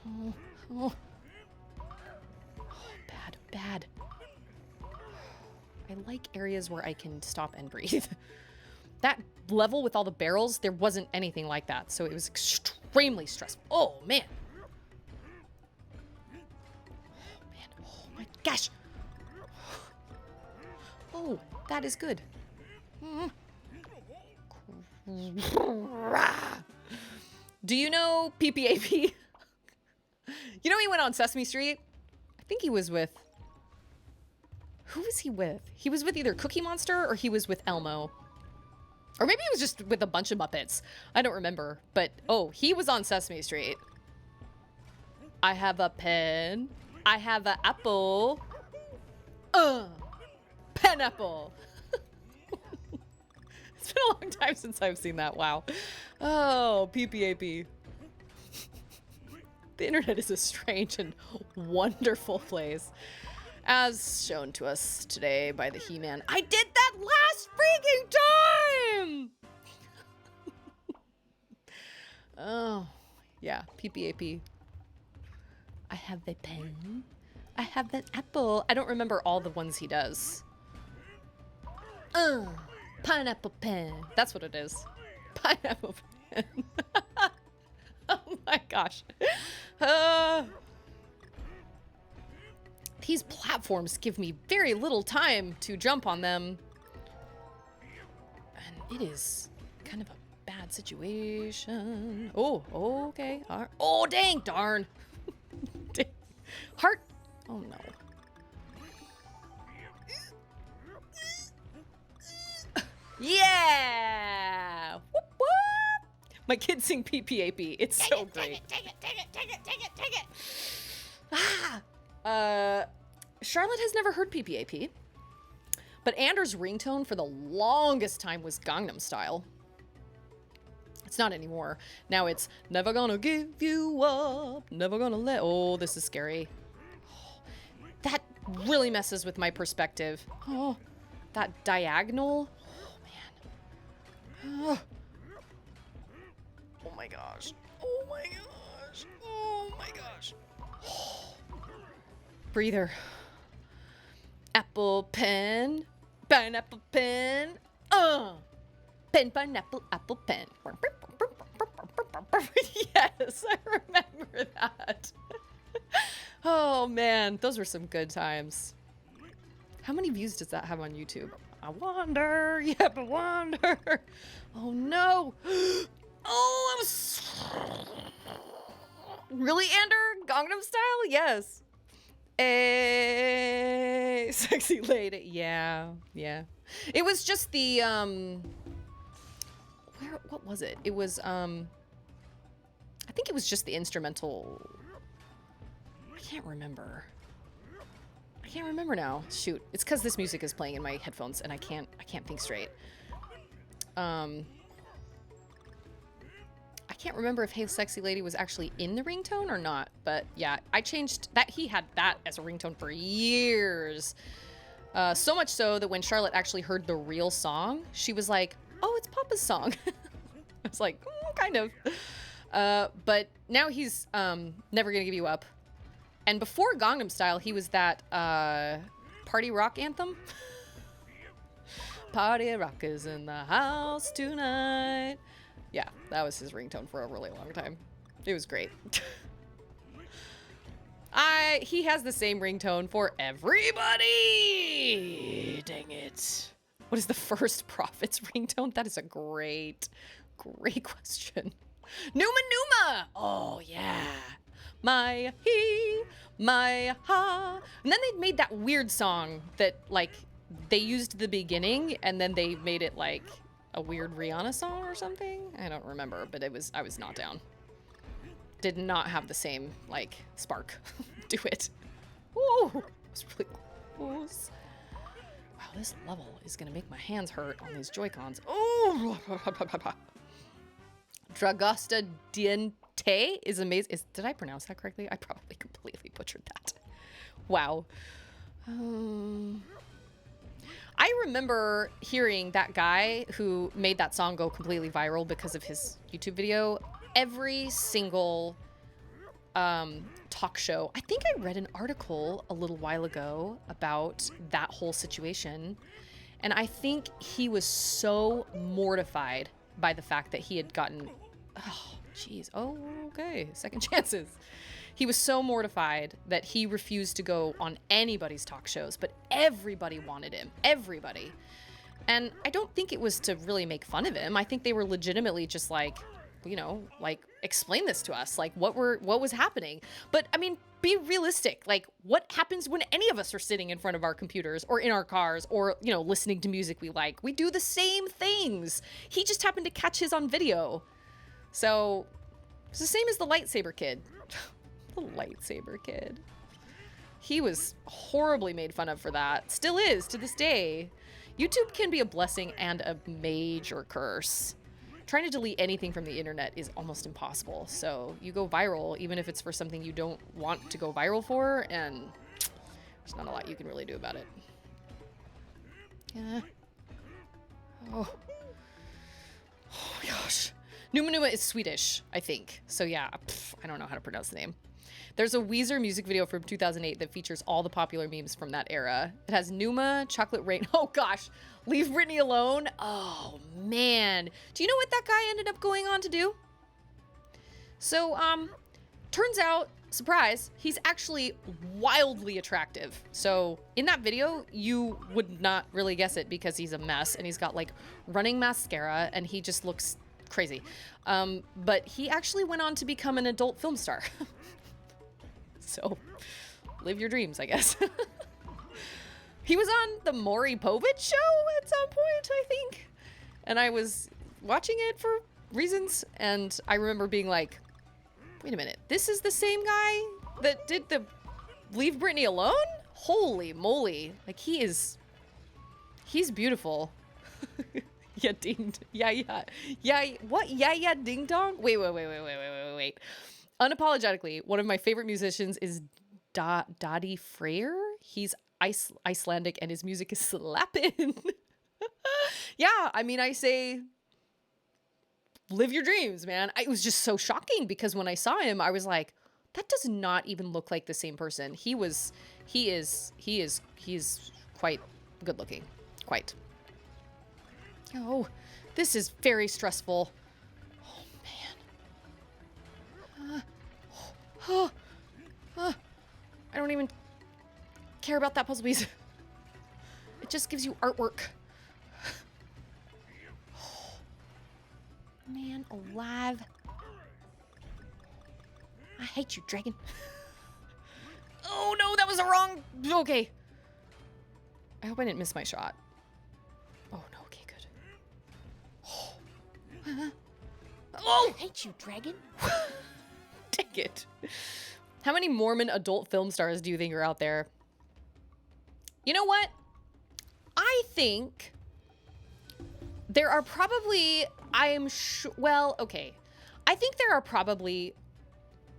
Oh, oh. Oh, bad, bad. I like areas where I can stop and breathe. That level with all the barrels, there wasn't anything like that, so it was extremely stressful. Oh man. Oh my gosh. Oh, that is good. Do you know PPAP? You know he went on Sesame Street? I think he was with... Who was he with? He was with either Cookie Monster or he was with Elmo. Or maybe he was just with a bunch of Muppets. I don't remember. But, oh, he was on Sesame Street. I have a pen. I have an apple. Pineapple. It's been a long time since I've seen that. Wow. Oh, PPAP. The internet is a strange and wonderful place. As shown to us today by the He-Man. I did that last freaking time! Oh, yeah, PPAP. I have a pen. I have an apple. I don't remember all the ones he does. Pineapple pen. That's what it is. Pineapple pen. Oh my gosh. These platforms give me very little time to jump on them. And it is kind of a bad situation. Oh, okay. Oh, dang, darn. Heart. Oh, no. Yeah! Whoop, whoop. My kids sing PPAP. It's so great. Take it. Charlotte has never heard PPAP. But Anders' ringtone for the longest time was Gangnam Style. It's not anymore. Now it's never gonna give you up, never gonna let... Oh, this is scary. That really messes with my perspective. Oh, that diagonal. Oh, man. Oh my gosh. Oh my gosh. Oh my gosh. Breather. Apple pen. Pineapple pen. Pen, pineapple, apple pen. Yes, I remember that. Oh man, those were some good times. How many views does that have on YouTube? I wonder. Yep, I wonder. Oh no. Oh, I was... Really, Ander? Gangnam Style? Yes. Sexy lady. Yeah. It was just the, what was it? It was, I think it was just the instrumental. I can't remember now. Shoot. It's because this music is playing in my headphones and I can't think straight. I can't remember if Hey Sexy Lady was actually in the ringtone or not, but yeah, I changed that. He had that as a ringtone for years. So much so that when Charlotte actually heard the real song, she was like, oh, it's Papa's song. I was like, kind of. But now he's Never Gonna Give You Up. And before Gangnam Style, he was that party rock anthem. Party rock is in the house tonight. Yeah, that was his ringtone for a really long time. It was great. He has the same ringtone for everybody. Dang it. What is the first Prophet's ringtone? That is a great question. Numa. Oh, yeah. My he, my ha. And then they made that weird song that, like, they used the beginning and then they made it, like, a weird Rihanna song or something. I don't remember, but I was not down. Did not have the same, like, spark to it. Ooh, it was really close. Wow, this level is gonna make my hands hurt on these Joy-Cons. Ooh. Dragosta Diente is amazing. Did I pronounce that correctly? I probably completely butchered that. Wow. I remember hearing that guy who made that song go completely viral because of his YouTube video. Every single talk show. I think I read an article a little while ago about that whole situation. And I think he was so mortified by the fact that he had gotten... Oh, jeez. Oh, okay. Second chances. He was so mortified that he refused to go on anybody's talk shows, but everybody wanted him. Everybody. And I don't think it was to really make fun of him. I think they were legitimately just like, you know, like, explain this to us. Like, what was happening? But, I mean, be realistic. Like, what happens when any of us are sitting in front of our computers or in our cars or, you know, listening to music we like? We do the same things. He just happened to catch his on video. So, it's the same as the lightsaber kid. The lightsaber kid. He was horribly made fun of for that. Still is, to this day. YouTube can be a blessing and a major curse. Trying to delete anything from the internet is almost impossible. So you go viral, even if it's for something you don't want to go viral for, and there's not a lot you can really do about it. Yeah. Oh my gosh. Numa is Swedish, I think. So yeah, I don't know how to pronounce the name. There's a Weezer music video from 2008 that features all the popular memes from that era. It has Numa, Chocolate Rain. Oh gosh, Leave Britney Alone. Oh man. Do you know what that guy ended up going on to do? So, turns out, surprise, he's actually wildly attractive. So in that video, you would not really guess it because he's a mess and he's got like running mascara and he just looks crazy. But he actually went on to become an adult film star. So, live your dreams, I guess. He was on the Maury Povich show at some point, I think. And I was watching it for reasons. And I remember being like, wait a minute, this is the same guy that did the Leave Britney Alone? Holy moly. Like, he's beautiful. Yeah, ding. Yeah, what? Yeah, ding dong? Wait. Unapologetically, one of my favorite musicians is Dadi Freyr. He's Icelandic and his music is slapping. Yeah, I mean, I say live your dreams, man. It was just so shocking because when I saw him, I was like, that does not even look like the same person. He is quite good looking. Quite. Oh, this is very stressful. Oh, man. I don't even care about that puzzle piece. It just gives you artwork. Man alive. I hate you, dragon. Oh no, that was the wrong. Okay. I hope I didn't miss my shot. Oh no, okay, good. Oh! I hate you, dragon. Dang it. How many Mormon adult film stars do you think are out there? You know what? I think there are probably, I am sure, well, okay. I think there are probably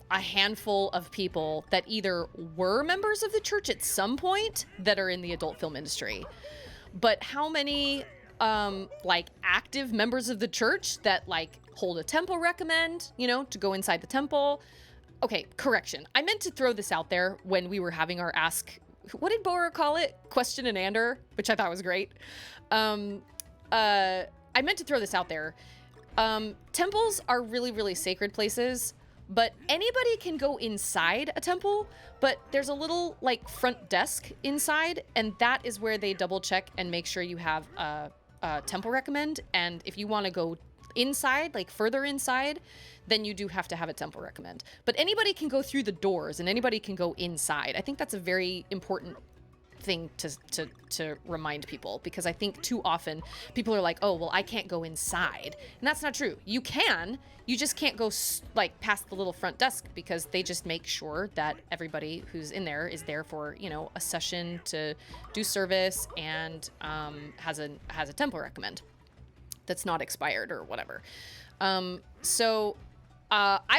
a handful of people that either were members of the church at some point that are in the adult film industry. But how many, like, active members of the church that, like, hold a temple recommend, you know, to go inside the temple? Okay, correction. I meant to throw this out there when we were having our ask, what did Bora call it? Question and answer, which I thought was great. I meant to throw this out there. Temples are really, really sacred places, but anybody can go inside a temple, but there's a little, like, front desk inside, and that is where they double check and make sure you have a temple recommend. And if you want to go inside, like further inside, then you do have to have a temple recommend. But anybody can go through the doors and anybody can go inside. I think that's a very important thing to remind people, because I think too often people are like, oh, well, I can't go inside. And that's not true. You can, you just can't go like past the little front desk, because they just make sure that everybody who's in there is there for, you know, a session to do service and has a temple recommend that's not expired or whatever. I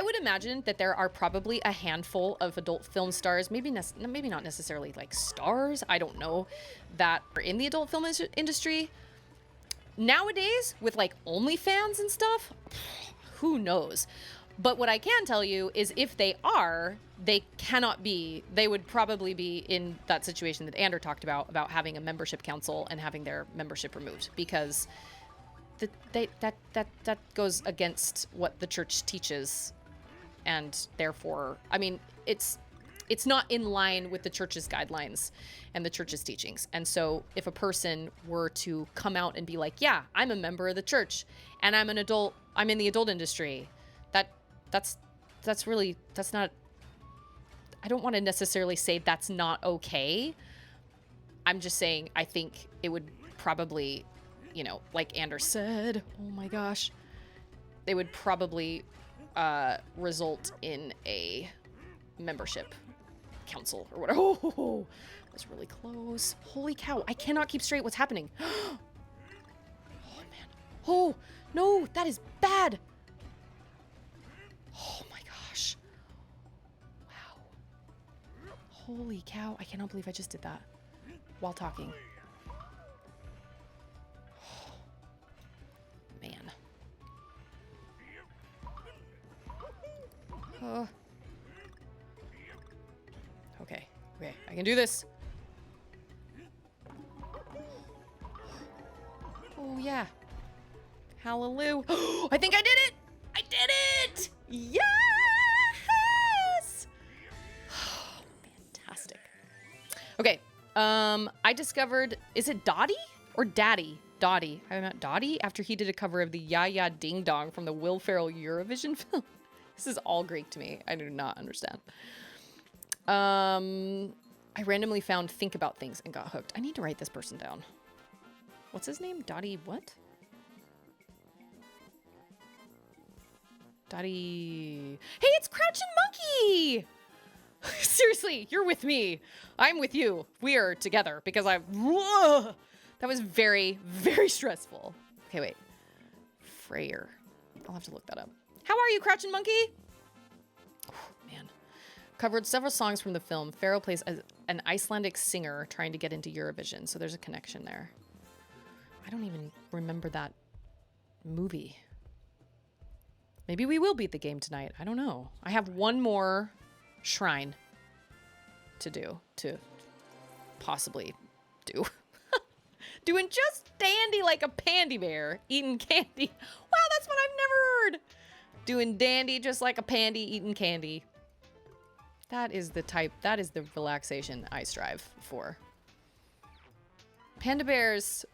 would imagine that there are probably a handful of adult film stars, maybe not necessarily like stars, I don't know, that are in the adult film industry. Nowadays, with like OnlyFans and stuff, who knows? But what I can tell you is if they are, they would probably be in that situation that Ander talked about having a membership council and having their membership removed, because that goes against what the church teaches, and therefore, I mean, it's not in line with the church's guidelines and the church's teachings. And so if a person were to come out and be like, yeah, I'm a member of the church and I'm an adult, I'm in the adult industry, that's not, I don't want to necessarily say that's not okay. I'm just saying, I think it would probably, you know, like Anders said, oh my gosh, they would probably result in a membership council or whatever. Oh, that was really close. Holy cow, I cannot keep straight what's happening. Oh man. Oh no, that is bad. Oh my gosh. Wow. Holy cow, I cannot believe I just did that while talking. Man. Okay, I can do this. Oh yeah. Hallelujah. I think I did it! I did it! Yes! Fantastic. Okay, I discovered, is it Dottie or Daddy? Dottie. I met Dottie after he did a cover of the Ya Ya Ding Dong from the Will Ferrell Eurovision film. This is all Greek to me. I do not understand. I randomly found Think About Things and got hooked. I need to write this person down. What's his name? Dottie what? Daddy. Hey, it's Crouching Monkey! Seriously, you're with me. I'm with you. We are together because whoa! That was very, very stressful. Okay, wait. Freyr. I'll have to look that up. How are you, Crouching Monkey? Man. Covered several songs from the film. Pharaoh plays an Icelandic singer trying to get into Eurovision, so there's a connection there. I don't even remember that movie. Maybe we will beat the game tonight. I don't know. I have one more shrine to possibly do. Doing just dandy like a pandy bear, eating candy. Wow, that's what I've never heard. Doing dandy just like a pandy, eating candy. That is the relaxation I strive for. Panda bears.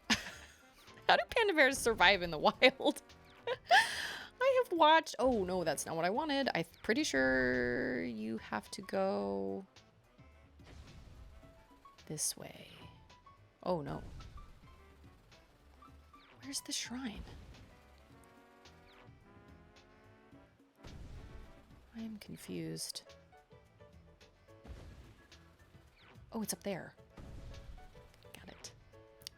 How do panda bears survive in the wild? I have watched... Oh, no, that's not what I wanted. I'm pretty sure you have to go this way. Oh, no. Where's the shrine? I am confused. Oh, it's up there. Got it.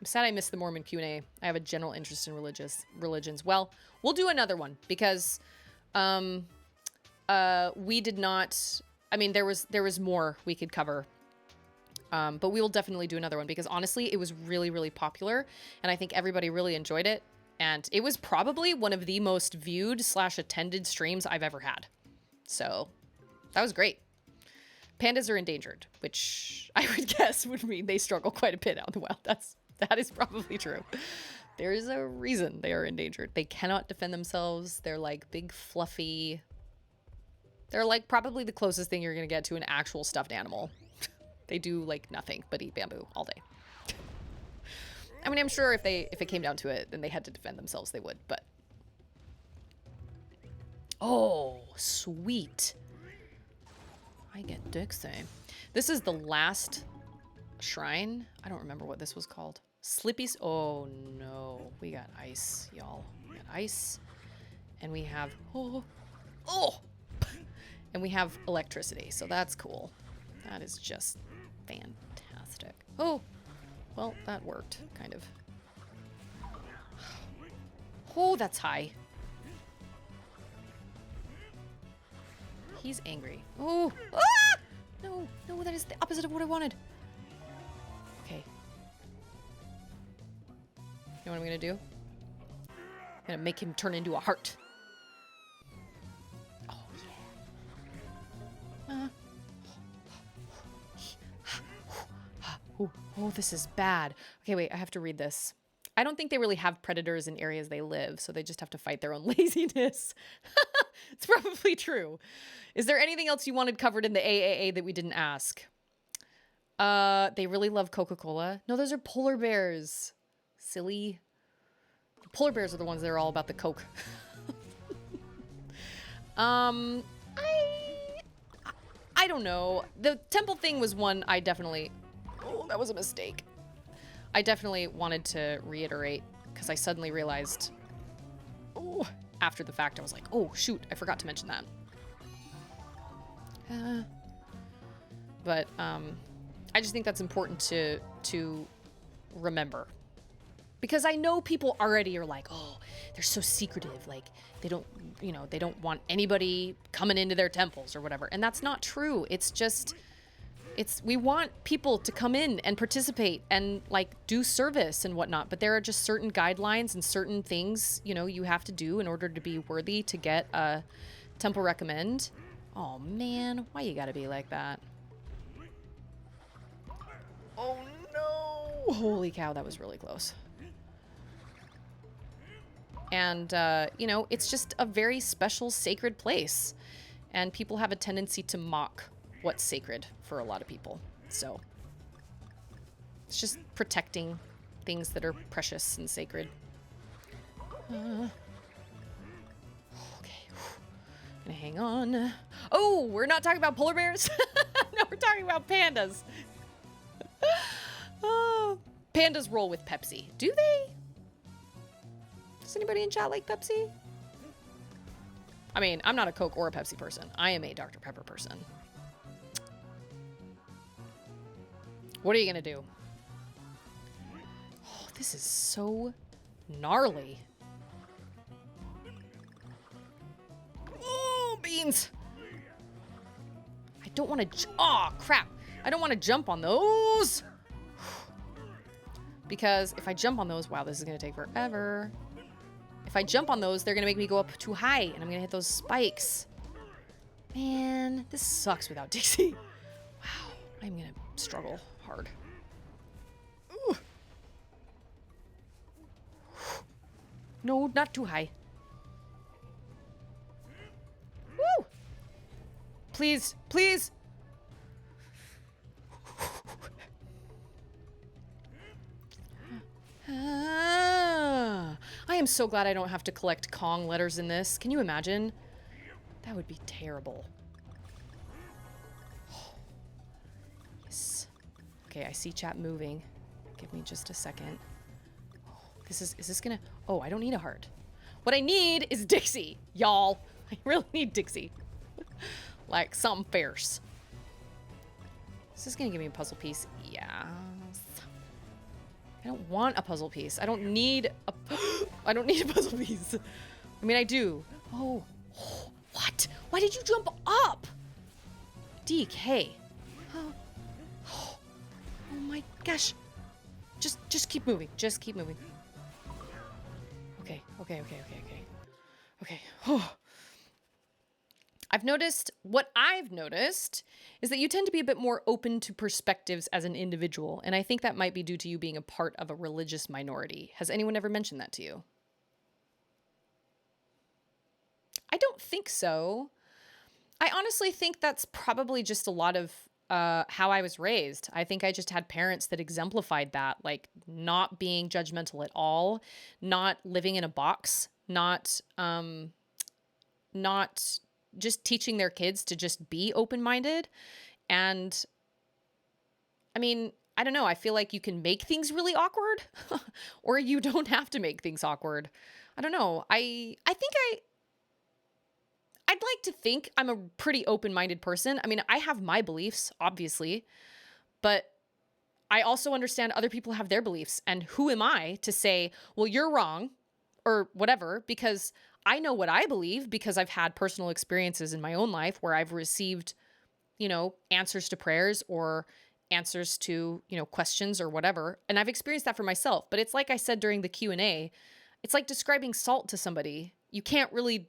I'm sad I missed the Mormon Q&A. I have a general interest in religions. Well, we'll do another one because we did not... I mean, there was more we could cover. But we will definitely do another one because honestly, it was really, really popular. And I think everybody really enjoyed it. And it was probably one of the most viewed / attended streams I've ever had. So that was great. Pandas are endangered, which I would guess would mean they struggle quite a bit out in the wild. That is probably true. There is a reason they are endangered. They cannot defend themselves. They're like big, fluffy. They're like probably the closest thing you're going to get to an actual stuffed animal. They do like nothing but eat bamboo all day. I mean, I'm sure if it came down to it, then they had to defend themselves, they would, but. Oh, sweet. I get Dixie. This is the last shrine. I don't remember what this was called. Slippy's. Oh no, we got ice, y'all. We got ice, and we have and we have electricity. So that's cool. That is just fantastic. Oh, well, that worked kind of. Oh, that's high. He's angry. Oh, ah! No, that is the opposite of what I wanted. Okay. You know what I'm gonna do? I'm gonna make him turn into a heart. Oh, yeah. Oh, this is bad. Okay, wait, I have to read this. I don't think they really have predators in areas they live, so they just have to fight their own laziness. It's probably true. Is there anything else you wanted covered in the AAA that we didn't ask? They really love Coca-Cola. No, those are polar bears. Silly. The polar bears are the ones that are all about the Coke. I don't know. The temple thing was one I definitely... Oh, that was a mistake. I definitely wanted to reiterate because I suddenly realized, oh, after the fact, I was like, oh, shoot, I forgot to mention that. But I just think that's important to remember. Because I know people already are like, oh, they're so secretive. Like, they don't want anybody coming into their temples or whatever. And that's not true. It's just... we want people to come in and participate and like do service and whatnot, but there are just certain guidelines and certain things, you have to do in order to be worthy to get a temple recommend. Oh man, why you gotta be like that? Oh no! Holy cow, that was really close. And, it's just a very special, sacred place. And people have a tendency to mock what's sacred for a lot of people. So it's just protecting things that are precious and sacred. Okay. Gonna hang on. Oh, we're not talking about polar bears? No, we're talking about pandas. Oh, pandas roll with Pepsi. Do they? Does anybody in chat like Pepsi? I mean, I'm not a Coke or a Pepsi person. I am a Dr. Pepper person. What are you gonna do? Oh, this is so gnarly. Oh, beans. I don't want to... Oh, crap. I don't want to jump on those. Because if I jump on those... Wow, this is going to take forever. If I jump on those, they're going to make me go up too high. And I'm going to hit those spikes. Man, this sucks without Dixie. Wow, I'm going to struggle hard. Ooh. No, not too high. Woo! Please, please. I am so glad I don't have to collect Kong letters in this. Can you imagine? That would be terrible. Yes. Okay, I see chat moving. Give me just a second. Is this gonna... Oh, I don't need a heart. What I need is Dixie, y'all. I really need Dixie. Like something fierce. Is this gonna give me a puzzle piece? Yes. I don't want a puzzle piece. I don't need a... I don't need a puzzle piece. I mean, I do. Oh. What? Why did you jump up? DK. Oh my gosh. Just keep moving. Just keep moving. Okay. Oh. What I've noticed is that you tend to be a bit more open to perspectives as an individual, and I think that might be due to you being a part of a religious minority. Has anyone ever mentioned that to you? I don't think so. I honestly think that's probably just a lot of how I was raised. I think I just had parents that exemplified that, like not being judgmental at all, not living in a box, not just teaching their kids to just be open-minded. And I mean, I don't know. I feel like you can make things really awkward or you don't have to make things awkward. I don't know. I'd like to think I'm a pretty open-minded person. I mean, I have my beliefs, obviously, but I also understand other people have their beliefs. And who am I to say, well, you're wrong or whatever, because I know what I believe because I've had personal experiences in my own life where I've received, answers to prayers or answers to, questions or whatever. And I've experienced that for myself. But it's like I said during the Q&A, it's like describing salt to somebody. You can't really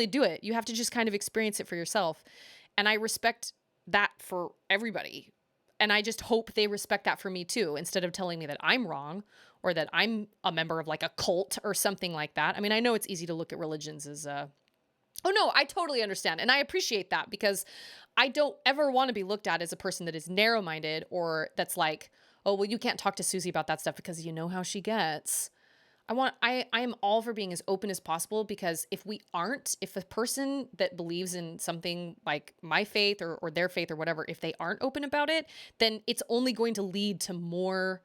do it. You have to just kind of experience it for yourself. And I respect that for everybody. And I just hope they respect that for me too, instead of telling me that I'm wrong or that I'm a member of like a cult or something like that. I mean, I know it's easy to look at religions as oh no, I totally understand. And I appreciate that because I don't ever want to be looked at as a person that is narrow-minded or that's like, oh, well, you can't talk to Susie about that stuff because you know how she gets. I am all for being as open as possible because if a person that believes in something like my faith or their faith or whatever, if they aren't open about it, then it's only going to lead to more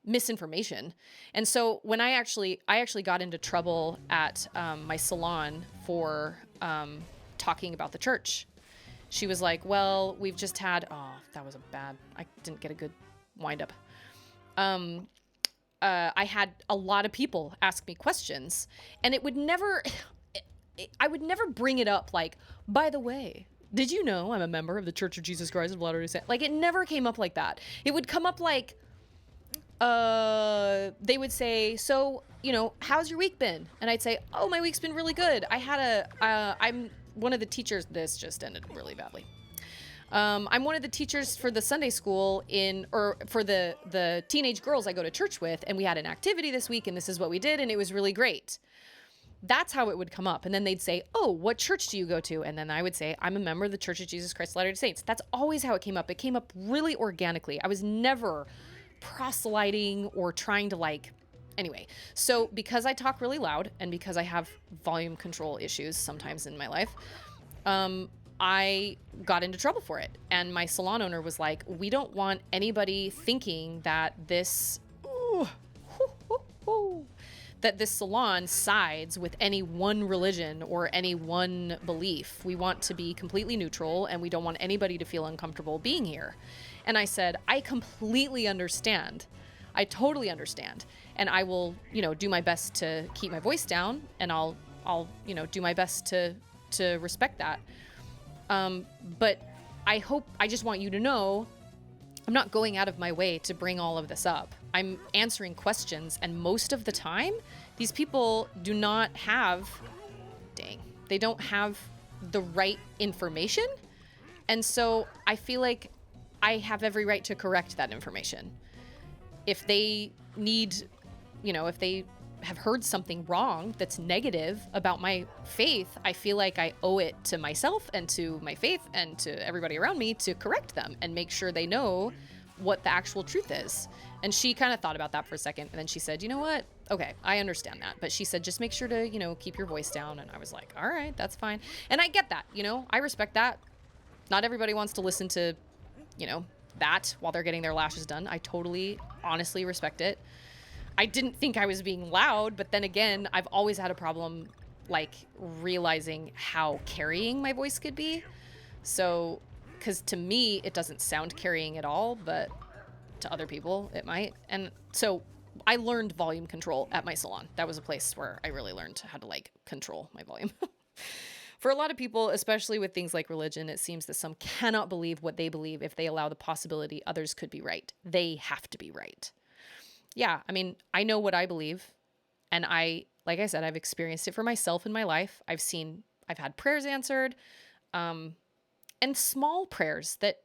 misinformation. And so when I actually got into trouble at my salon for talking about the church, she was like, well, we've just had, that was I didn't get a good wind up. I had a lot of people ask me questions and I would never bring it up like, by the way, did you know I'm a member of the Church of Jesus Christ of Latter-day Saints? Like, it never came up like that. It would come up like, they would say, so, how's your week been? And I'd say, oh, my week's been really good. I'm one of the teachers. This just ended really badly. I'm one of the teachers for the Sunday school for the teenage girls I go to church with. And we had an activity this week and this is what we did. And it was really great. That's how it would come up. And then they'd say, oh, what church do you go to? And then I would say, I'm a member of the Church of Jesus Christ of Latter-day Saints. That's always how it came up. It came up really organically. I was never proselyting or trying to anyway. So because I talk really loud and because I have volume control issues sometimes in my life, I got into trouble for it. And my salon owner was like, we don't want anybody thinking that that this salon sides with any one religion or any one belief. We want to be completely neutral, and we don't want anybody to feel uncomfortable being here. And I said, I completely understand. I totally understand. And I will, do my best to keep my voice down, and I'll do my best to respect that. But I just want you to know, I'm not going out of my way to bring all of this up. I'm answering questions, and most of the time, these people do not have, they don't have the right information. And so I feel like I have every right to correct that information. If they need, if they have heard something wrong that's negative about my faith, I feel like I owe it to myself and to my faith and to everybody around me to correct them and make sure they know what the actual truth is. And she kind of thought about that for a second, and then she said, you know what? Okay, I understand that. But she said, just make sure to, keep your voice down. And I was like, all right, that's fine. And I get that, I respect that. Not everybody wants to listen to, that while they're getting their lashes done. I totally, honestly respect it. I didn't think I was being loud, but then again, I've always had a problem, realizing how carrying my voice could be. So, because to me, it doesn't sound carrying at all, but to other people, it might. And so I learned volume control at my salon. That was a place where I really learned how to, control my volume. For a lot of people, especially with things like religion, it seems that some cannot believe what they believe if they allow the possibility others could be right. They have to be right. Yeah, I mean, I know what I believe, and like I said, I've experienced it for myself in my life. I've had prayers answered, and small prayers that,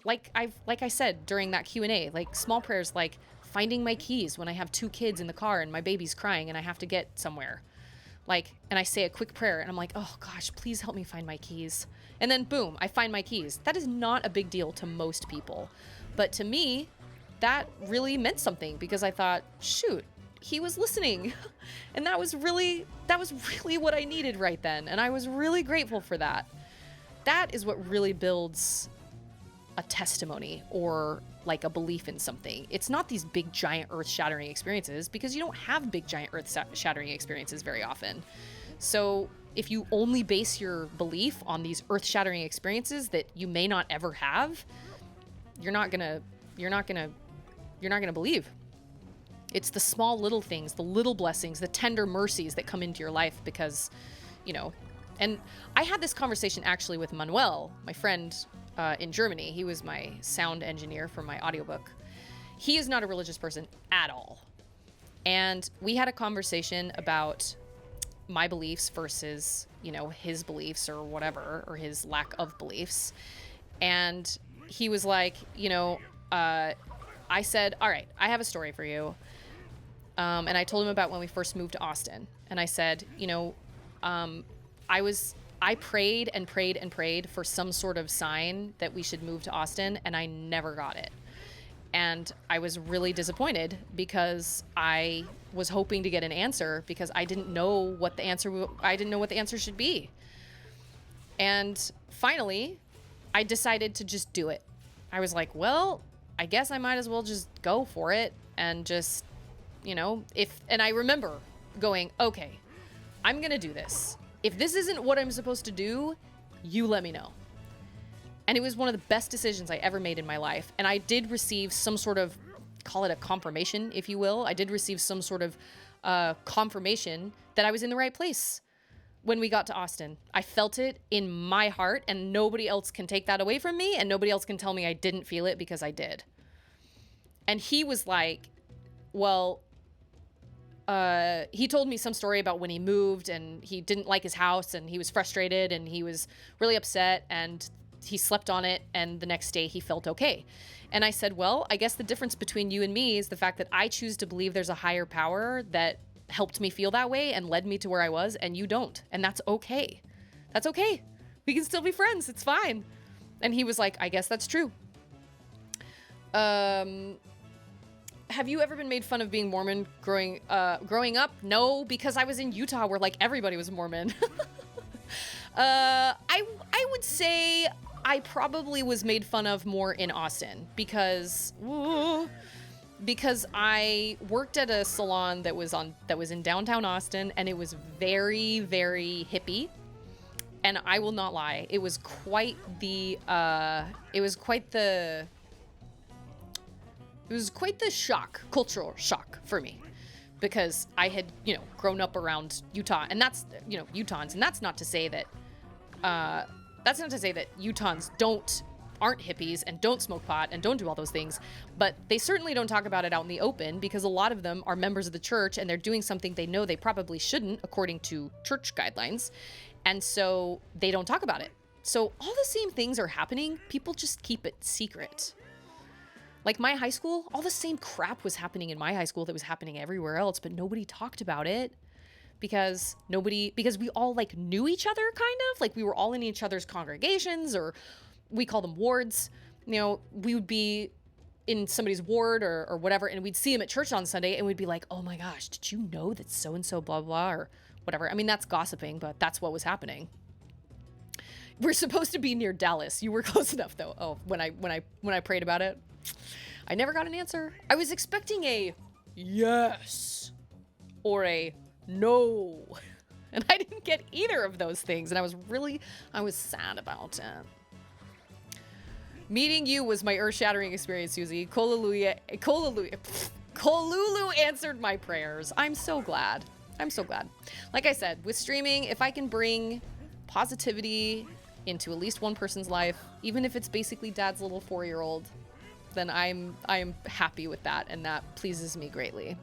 like I said during that Q&A, small prayers like finding my keys when I have 2 kids in the car and my baby's crying and I have to get somewhere. And I say a quick prayer and I'm like, oh gosh, please help me find my keys. And then boom, I find my keys. That is not a big deal to most people. But to me, that really meant something because I thought, shoot, he was listening. And that was really what I needed right then. And I was really grateful for that. That is what really builds a testimony or a belief in something. It's not these big, giant, earth-shattering experiences because you don't have big, giant, earth-shattering experiences very often. So if you only base your belief on these earth-shattering experiences that you may not ever have, you're not gonna believe. It's the small little things, the little blessings, the tender mercies that come into your life because, and I had this conversation actually with Manuel, my friend in Germany. He was my sound engineer for my audiobook. He is not a religious person at all. And we had a conversation about my beliefs versus, his beliefs or whatever, or his lack of beliefs. And he was like, I said, all right, I have a story for you. And I told him about when we first moved to Austin. And I said, I prayed and prayed and prayed for some sort of sign that we should move to Austin, and I never got it. And I was really disappointed because I was hoping to get an answer because I didn't know what the answer should be. And finally, I decided to just do it. I was like, well, I guess I might as well just go for it and just, and I remember going, okay, I'm going to do this. If this isn't what I'm supposed to do, you let me know. And it was one of the best decisions I ever made in my life. And I did receive some sort of, call it a confirmation, if you will. I did receive some sort of confirmation that I was in the right place when we got to Austin. I felt it in my heart, and nobody else can take that away from me, and nobody else can tell me I didn't feel it because I did. And he was like, well, he told me some story about when he moved and he didn't like his house and he was frustrated and he was really upset and he slept on it and the next day he felt okay. And I said, well, I guess the difference between you and me is the fact that I choose to believe there's a higher power that helped me feel that way and led me to where I was, and you don't. And that's okay. That's okay. We can still be friends. It's fine. And he was like, I guess that's true. Have you ever been made fun of being Mormon growing up? No, because I was in Utah where everybody was Mormon. I would say I probably was made fun of more in Austin because because I worked at a salon that was in downtown Austin, and it was very, very hippie. And I will not lie, it was quite the cultural shock for me, because I had, grown up around Utah, and that's, Utahns, and that's not to say that Utahns aren't hippies and don't smoke pot and don't do all those things, but they certainly don't talk about it out in the open, because a lot of them are members of the church and they're doing something they know they probably shouldn't according to church guidelines, and so they don't talk about it. So all the same things are happening, people just keep it secret. Like my high school, all the same crap was happening in my high school that was happening everywhere else, but nobody talked about it because we all like knew each other, kind of like we were all in each other's congregations, or we call them wards. We would be in somebody's ward or whatever, and we'd see him at church on Sunday, and we'd be like, oh my gosh, did you know that so-and-so blah, blah, or whatever. I mean, that's gossiping, but that's what was happening. We're supposed to be near Dallas. You were close enough though. Oh, when I prayed about it, I never got an answer. I was expecting a yes or a no, and I didn't get either of those things, and I was sad about it. Meeting you was my earth-shattering experience, Susie. Kolulu answered my prayers. I'm so glad. Like I said, with streaming, if I can bring positivity into at least one person's life, even if it's basically Dad's little 4-year-old, then I'm happy with that, and that pleases me greatly.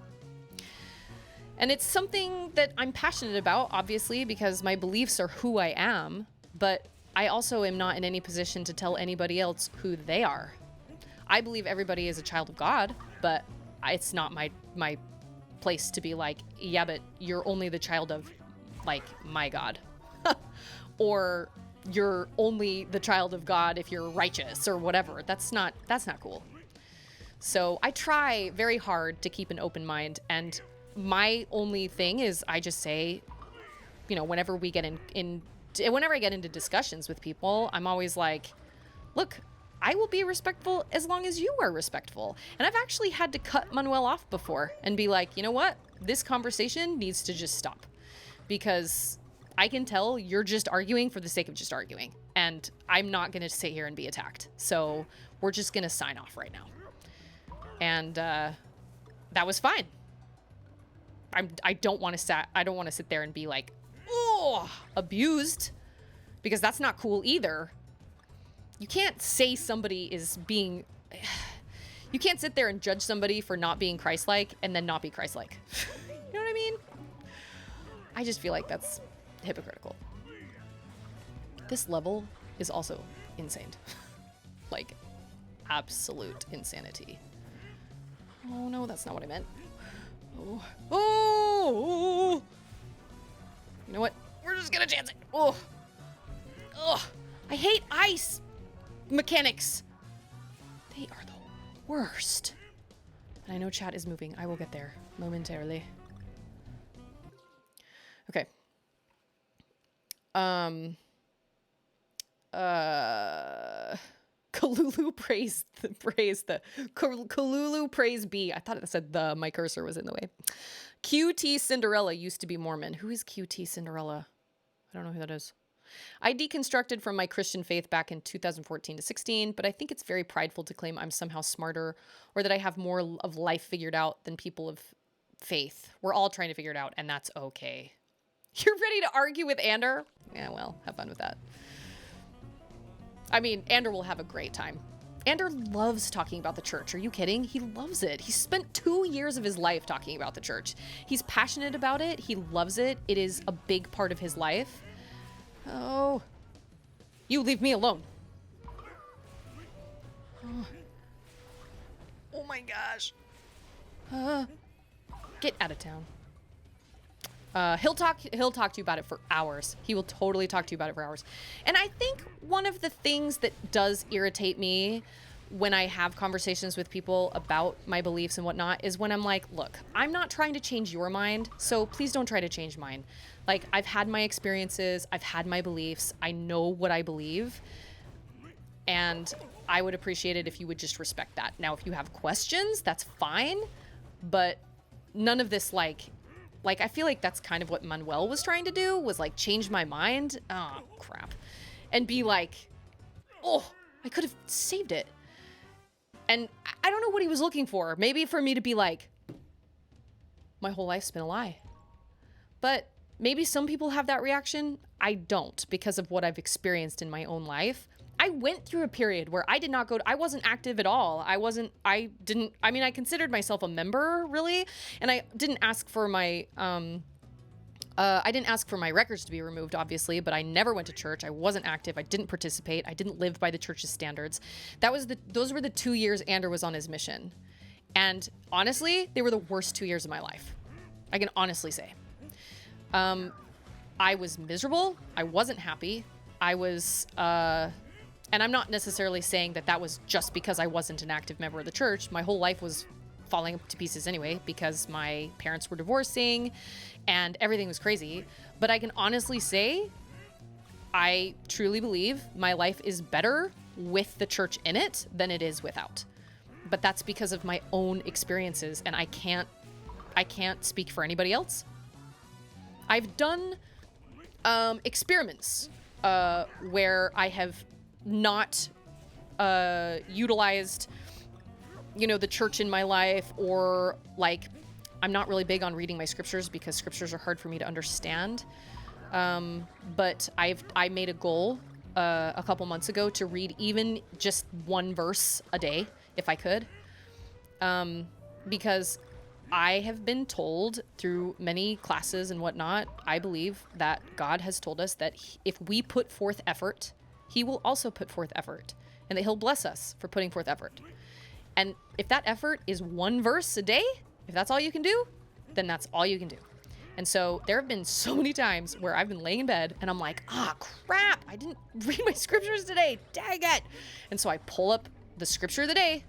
And it's something that I'm passionate about, obviously, because my beliefs are who I am, but I also am not in any position to tell anybody else who they are. I believe everybody is a child of God, but it's not my place to be like, yeah, but you're only the child of, like, my God. Or you're only the child of God if you're righteous or whatever. That's not cool. So I try very hard to keep an open mind, and my only thing is I just say, whenever we get whenever I get into discussions with people, I'm always like, look, I will be respectful as long as you are respectful. And I've actually had to cut Manuel off before and be like, you know what? This conversation needs to just stop, because I can tell you're just arguing for the sake of just arguing, and I'm not going to sit here and be attacked. So we're just going to sign off right now. And that was fine. I don't want to sit there and be like, oh, abused, because that's not cool either. You can't say somebody is being, you can't sit there and judge somebody for not being Christ-like and then not be Christ-like. You know what I mean? I just feel like that's hypocritical. This level is also insane. Like, absolute insanity. Oh no, that's not what I meant. Oh. You know what? We're just gonna chance it. Oh. Ugh. I hate ice mechanics. They are the worst. And I know chat is moving. I will get there momentarily. Okay. Kalulu praise Kalulu praise B. I thought it said the. My cursor was in the way. QT Cinderella used to be Mormon. Who is QT Cinderella? I don't know who that is. I deconstructed from my Christian faith back in 2014 to 16, but I think it's very prideful to claim I'm somehow smarter or that I have more of life figured out than people of faith. We're all trying to figure it out, and that's okay. You're ready to argue with Ander? Yeah, well, have fun with that. I mean, Ander will have a great time. Ander loves talking about the church. Are you kidding? He loves it. He spent 2 years of his life talking about the church. He's passionate about it. He loves it. It is a big part of his life. Oh. You leave me alone. Oh my gosh. Get out of town. He'll talk to you about it for hours. He will totally talk to you about it for hours. And I think one of the things that does irritate me when I have conversations with people about my beliefs and whatnot is when I'm like, look, I'm not trying to change your mind, so please don't try to change mine. Like, I've had my experiences, I've had my beliefs, I know what I believe. And I would appreciate it if you would just respect that. Now, if you have questions, that's fine. But none of this, like I feel like that's kind of what Manuel was trying to do, was like change my mind. Oh, crap. And be like, oh, I could have saved it. And I don't know what he was looking for. Maybe for me to be like, my whole life's been a lie. But maybe some people have that reaction. I don't, because of what I've experienced in my own life. I went through a period where I did not go I wasn't active at all. I considered myself a member, really, and I didn't ask for my records to be removed, obviously, but I never went to church. I wasn't active. I didn't participate. I didn't live by the church's standards. Those were the 2 years Andrew was on his mission. And honestly, they were the worst 2 years of my life. I can honestly say. I was miserable. I wasn't happy. I was, and I'm not necessarily saying that was just because I wasn't an active member of the church. My whole life was falling to pieces anyway, because my parents were divorcing and everything was crazy. But I can honestly say, I truly believe my life is better with the church in it than it is without. But that's because of my own experiences, and I can't speak for anybody else. I've done experiments where I have not utilized, the church in my life, or like, I'm not really big on reading my scriptures because scriptures are hard for me to understand. But I made a goal a couple months ago to read even just one verse a day, if I could. Because I have been told through many classes and whatnot, I believe that God has told us that if we put forth effort, he will also put forth effort, and that he'll bless us for putting forth effort. And if that effort is one verse a day, if that's all you can do, then that's all you can do. And so there have been so many times where I've been laying in bed and I'm like, crap, I didn't read my scriptures today. Dang it. And so I pull up the scripture of the day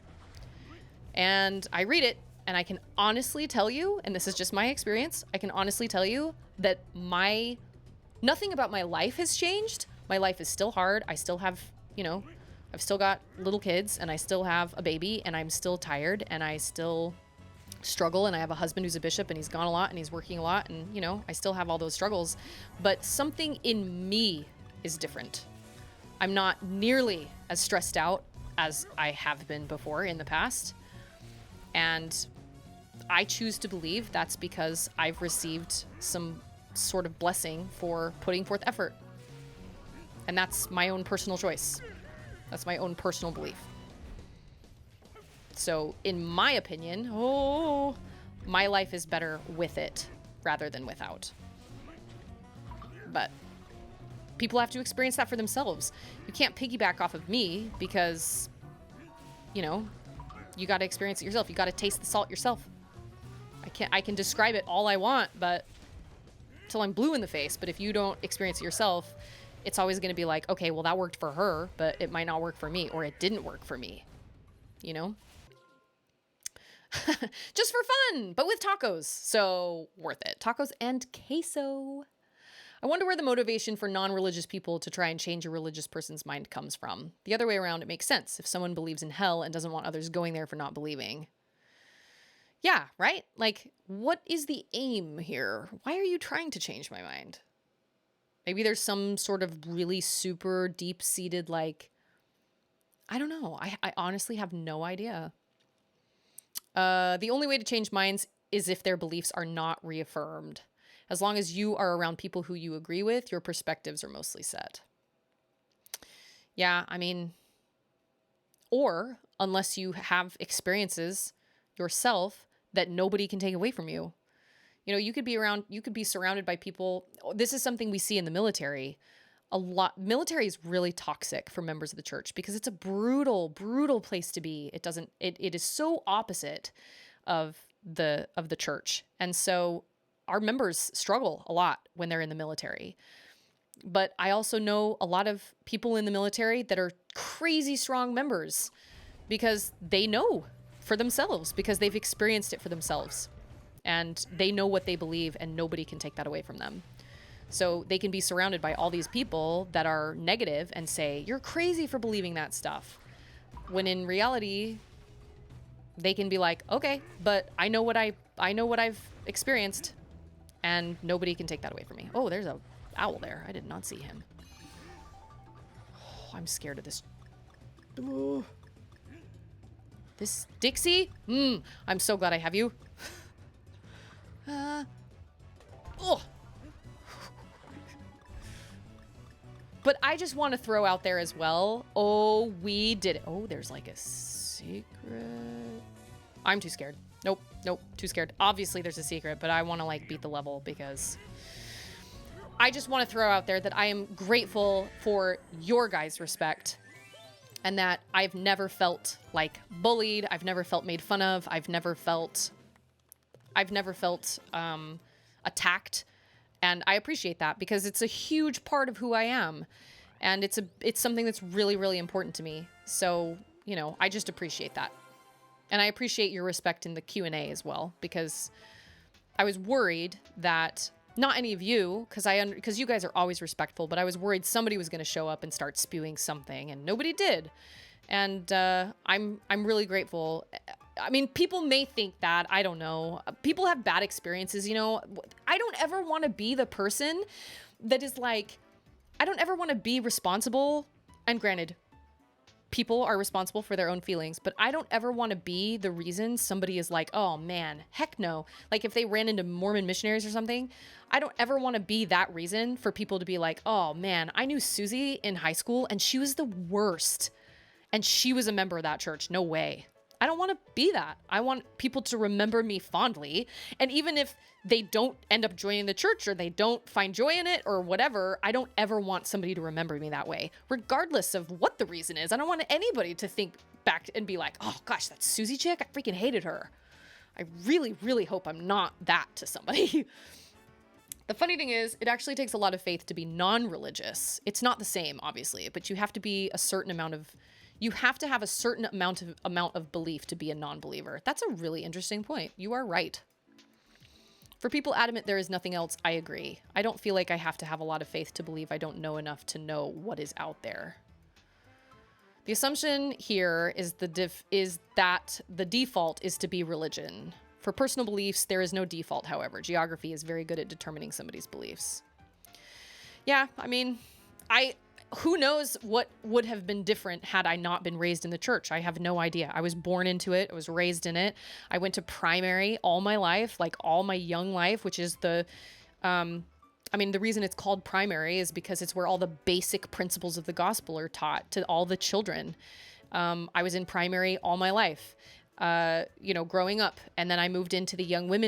and I read it, and I can honestly tell you, and this is just my experience, I can honestly tell you that nothing about my life has changed. My life is still hard. I still have, I've still got little kids, and I still have a baby, and I'm still tired, and I still struggle, and I have a husband who's a bishop, and he's gone a lot, and he's working a lot, and, I still have all those struggles. But something in me is different. I'm not nearly as stressed out as I have been before in the past. And I choose to believe that's because I've received some sort of blessing for putting forth effort. And that's my own personal choice. That's my own personal belief. So in my opinion, my life is better with it rather than without. But people have to experience that for themselves. You can't piggyback off of me because, you got to experience it yourself. You got to taste the salt yourself. I can describe it all I want, but till I'm blue in the face. But if you don't experience it yourself, it's always going to be like, okay, well, that worked for her, but it might not work for me, or it didn't work for me, just for fun, but with tacos. So worth it. Tacos and queso. I wonder where the motivation for non-religious people to try and change a religious person's mind comes from. The other way around, it makes sense. If someone believes in hell and doesn't want others going there for not believing. Yeah, right? Like, what is the aim here? Why are you trying to change my mind? Maybe there's some sort of really super deep-seated, I don't know. I honestly have no idea. The only way to change minds is if their beliefs are not reaffirmed. As long as you are around people who you agree with, your perspectives are mostly set. Yeah, or unless you have experiences yourself that nobody can take away from you. You could be surrounded by people. This is something we see in the military a lot. Military is really toxic for members of the church because it's a brutal, brutal place to be. It is so opposite of the church. And so our members struggle a lot when they're in the military. But I also know a lot of people in the military that are crazy strong members because they know for themselves, because they've experienced it for themselves. And they know what they believe, and nobody can take that away from them. So they can be surrounded by all these people that are negative and say, you're crazy for believing that stuff. When in reality, they can be like, okay, but I know what I've experienced, and nobody can take that away from me. Oh, there's a owl there. I did not see him. Oh, I'm scared of this. Ooh. This Dixie? I'm so glad I have you. Oh. But I just want to throw out there as well. Oh, we did it. Oh, there's like a secret. I'm too scared. Nope, too scared. Obviously there's a secret, but I want to like beat the level because I just want to throw out there that I am grateful for your guys' respect and that I've never felt like bullied. I've never felt made fun of. I've never felt attacked. And I appreciate that because it's a huge part of who I am. And it's something that's really, really important to me. So, you know, I just appreciate that. And I appreciate your respect in the Q&A as well, because I was worried that not any of you, because you guys are always respectful, but I was worried somebody was going to show up and start spewing something, and nobody did. And I'm really grateful. I mean, people may think that, I don't know. People have bad experiences, you know. I don't ever want to be the person that is like, I don't ever want to be responsible. And granted, people are responsible for their own feelings, but I don't ever want to be the reason somebody is like, oh man, heck no. Like if they ran into Mormon missionaries or something, I don't ever want to be that reason for people to be like, oh man, I knew Susie in high school and she was the worst. And she was a member of that church. No way. I don't want to be that. I want people to remember me fondly. And even if they don't end up joining the church or they don't find joy in it or whatever, I don't ever want somebody to remember me that way, regardless of what the reason is. I don't want anybody to think back and be like, oh gosh, that Susie chick, I freaking hated her. I really, really hope I'm not that to somebody. The funny thing is, it actually takes a lot of faith to be non-religious. It's not the same, obviously, but you have to be a certain amount of You have to have a certain amount of belief to be a non-believer. That's a really interesting point. You are right. For people adamant there is nothing else, I agree. I don't feel like I have to have a lot of faith to believe I don't know enough to know what is out there. The assumption here is that the default is to be religion. For personal beliefs, there is no default, however. Geography is very good at determining somebody's beliefs. Yeah, I mean, who knows what would have been different had I not been raised in the church? I have no idea. I was born into it. I was raised in it. I went to primary all my life, like all my young life, which is the reason it's called primary is because it's where all the basic principles of the gospel are taught to all the children. I was in primary all my life, growing up. And then I moved into the young men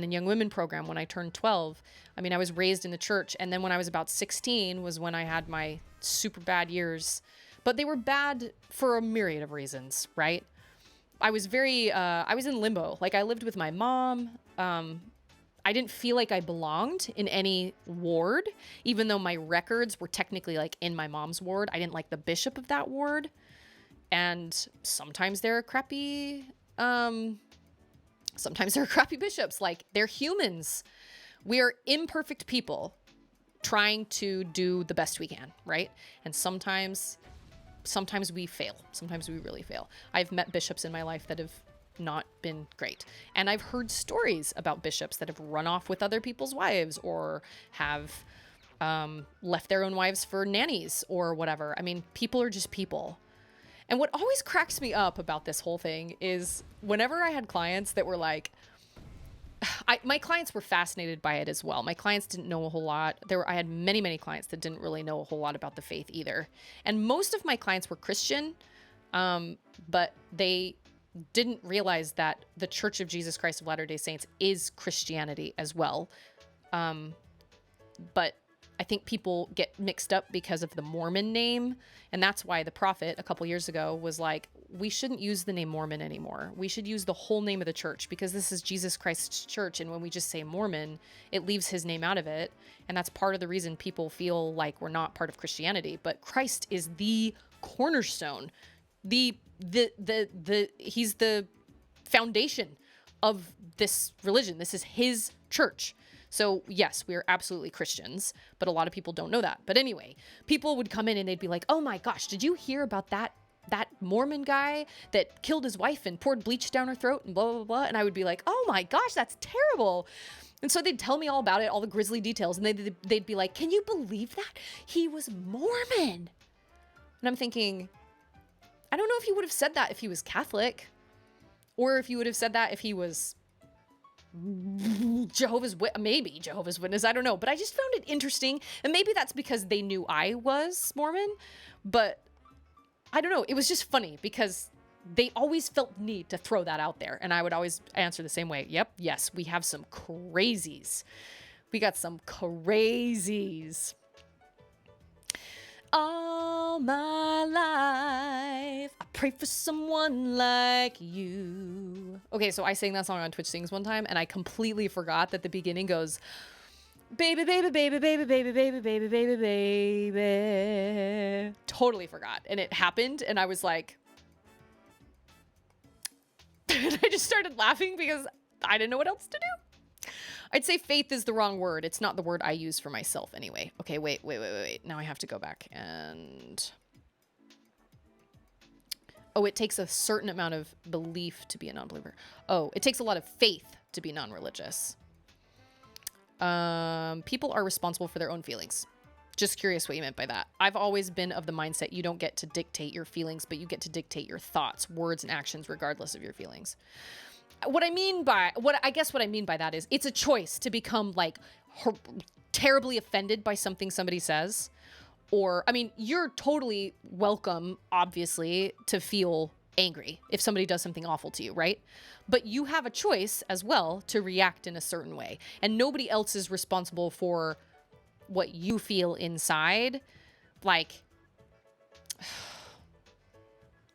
and young women program when I turned 12. I mean, I was raised in the church. And then when I was about 16 was when I had my super bad years, but they were bad for a myriad of reasons, right? I was in limbo. Like I lived with my mom. I didn't feel like I belonged in any ward, even though my records were technically like in my mom's ward. I didn't like the bishop of that ward. And sometimes there are crappy bishops. Like they're humans. We are imperfect people trying to do the best we can, right? And sometimes we fail. Sometimes we really fail. I've met bishops in my life that have not been great. And I've heard stories about bishops that have run off with other people's wives or have left their own wives for nannies or whatever. I mean, people are just people. And what always cracks me up about this whole thing is whenever I had clients that were like, my clients were fascinated by it as well. My clients didn't know a whole lot. I had many, many clients that didn't really know a whole lot about the faith either. And most of my clients were Christian, but they didn't realize that the Church of Jesus Christ of Latter-day Saints is Christianity as well. But I think people get mixed up because of the Mormon name. And that's why the prophet a couple years ago was like, we shouldn't use the name Mormon anymore. We should use the whole name of the church because this is Jesus Christ's church. And when we just say Mormon, it leaves his name out of it. And that's part of the reason people feel like we're not part of Christianity. But Christ is the cornerstone. He's the foundation of this religion. This is his church. So yes, we are absolutely Christians, but a lot of people don't know that. But anyway, people would come in and they'd be like, oh my gosh, did you hear about that Mormon guy that killed his wife and poured bleach down her throat and blah, blah, blah. And I would be like, oh my gosh, that's terrible. And so they'd tell me all about it, all the grisly details. And they'd be like, can you believe that? He was Mormon. And I'm thinking, I don't know if he would have said that if he was Catholic, or if he would have said that if he was maybe Jehovah's Witness. I don't know. But I just found it interesting. And maybe that's because they knew I was Mormon. But I don't know. It was just funny because they always felt the need to throw that out there. And I would always answer the same way. Yep. Yes. We have some crazies. We got some crazies. All my life, I pray for someone like you. Okay, so I sang that song on Twitch Sings one time, and I completely forgot that the beginning goes, baby, baby, baby, baby, baby, baby, baby, baby, baby. Totally forgot. And it happened, and I was like, and I just started laughing because I didn't know what else to do. I'd say faith is the wrong word. It's not the word I use for myself anyway. Okay, wait. Now I have to go back and... Oh, it takes a certain amount of belief to be a non-believer. Oh, it takes a lot of faith to be non-religious. People are responsible for their own feelings. Just curious what you meant by that. I've always been of the mindset you don't get to dictate your feelings, but you get to dictate your thoughts, words, and actions regardless of your feelings. What I mean by that is it's a choice to become like terribly offended by something somebody says. Or, I mean, you're totally welcome, obviously, to feel angry if somebody does something awful to you, right? But you have a choice as well to react in a certain way. And nobody else is responsible for what you feel inside. Like...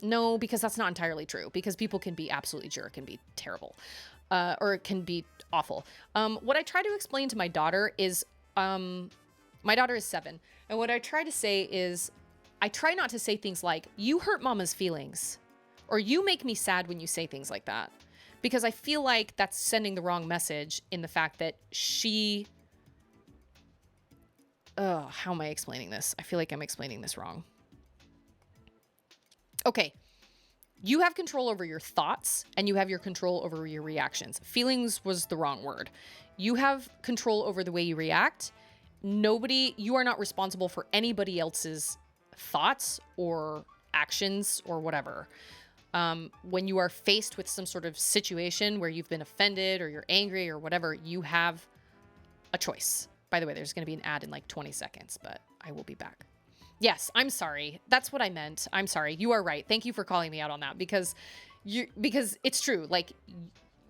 No, because that's not entirely true. Because people can be absolutely jerk and be terrible. Or it can be awful. What I try to explain to my daughter is... my daughter is 7. And what I try to say is... I try not to say things like, you hurt mama's feelings. Or you make me sad when you say things like that. Because I feel like that's sending the wrong message in the fact that she... Oh, how am I explaining this? I feel like I'm explaining this wrong. Okay, you have control over your thoughts and you have your control over your reactions. Feelings was the wrong word. You have control over the way you react. You are not responsible for anybody else's thoughts or actions or whatever. When you are faced with some sort of situation where you've been offended or you're angry or whatever, you have a choice. By the way, there's going to be an ad in like 20 seconds, but I will be back. Yes, I'm sorry. That's what I meant. I'm sorry. You are right. Thank you for calling me out on that because it's true. Like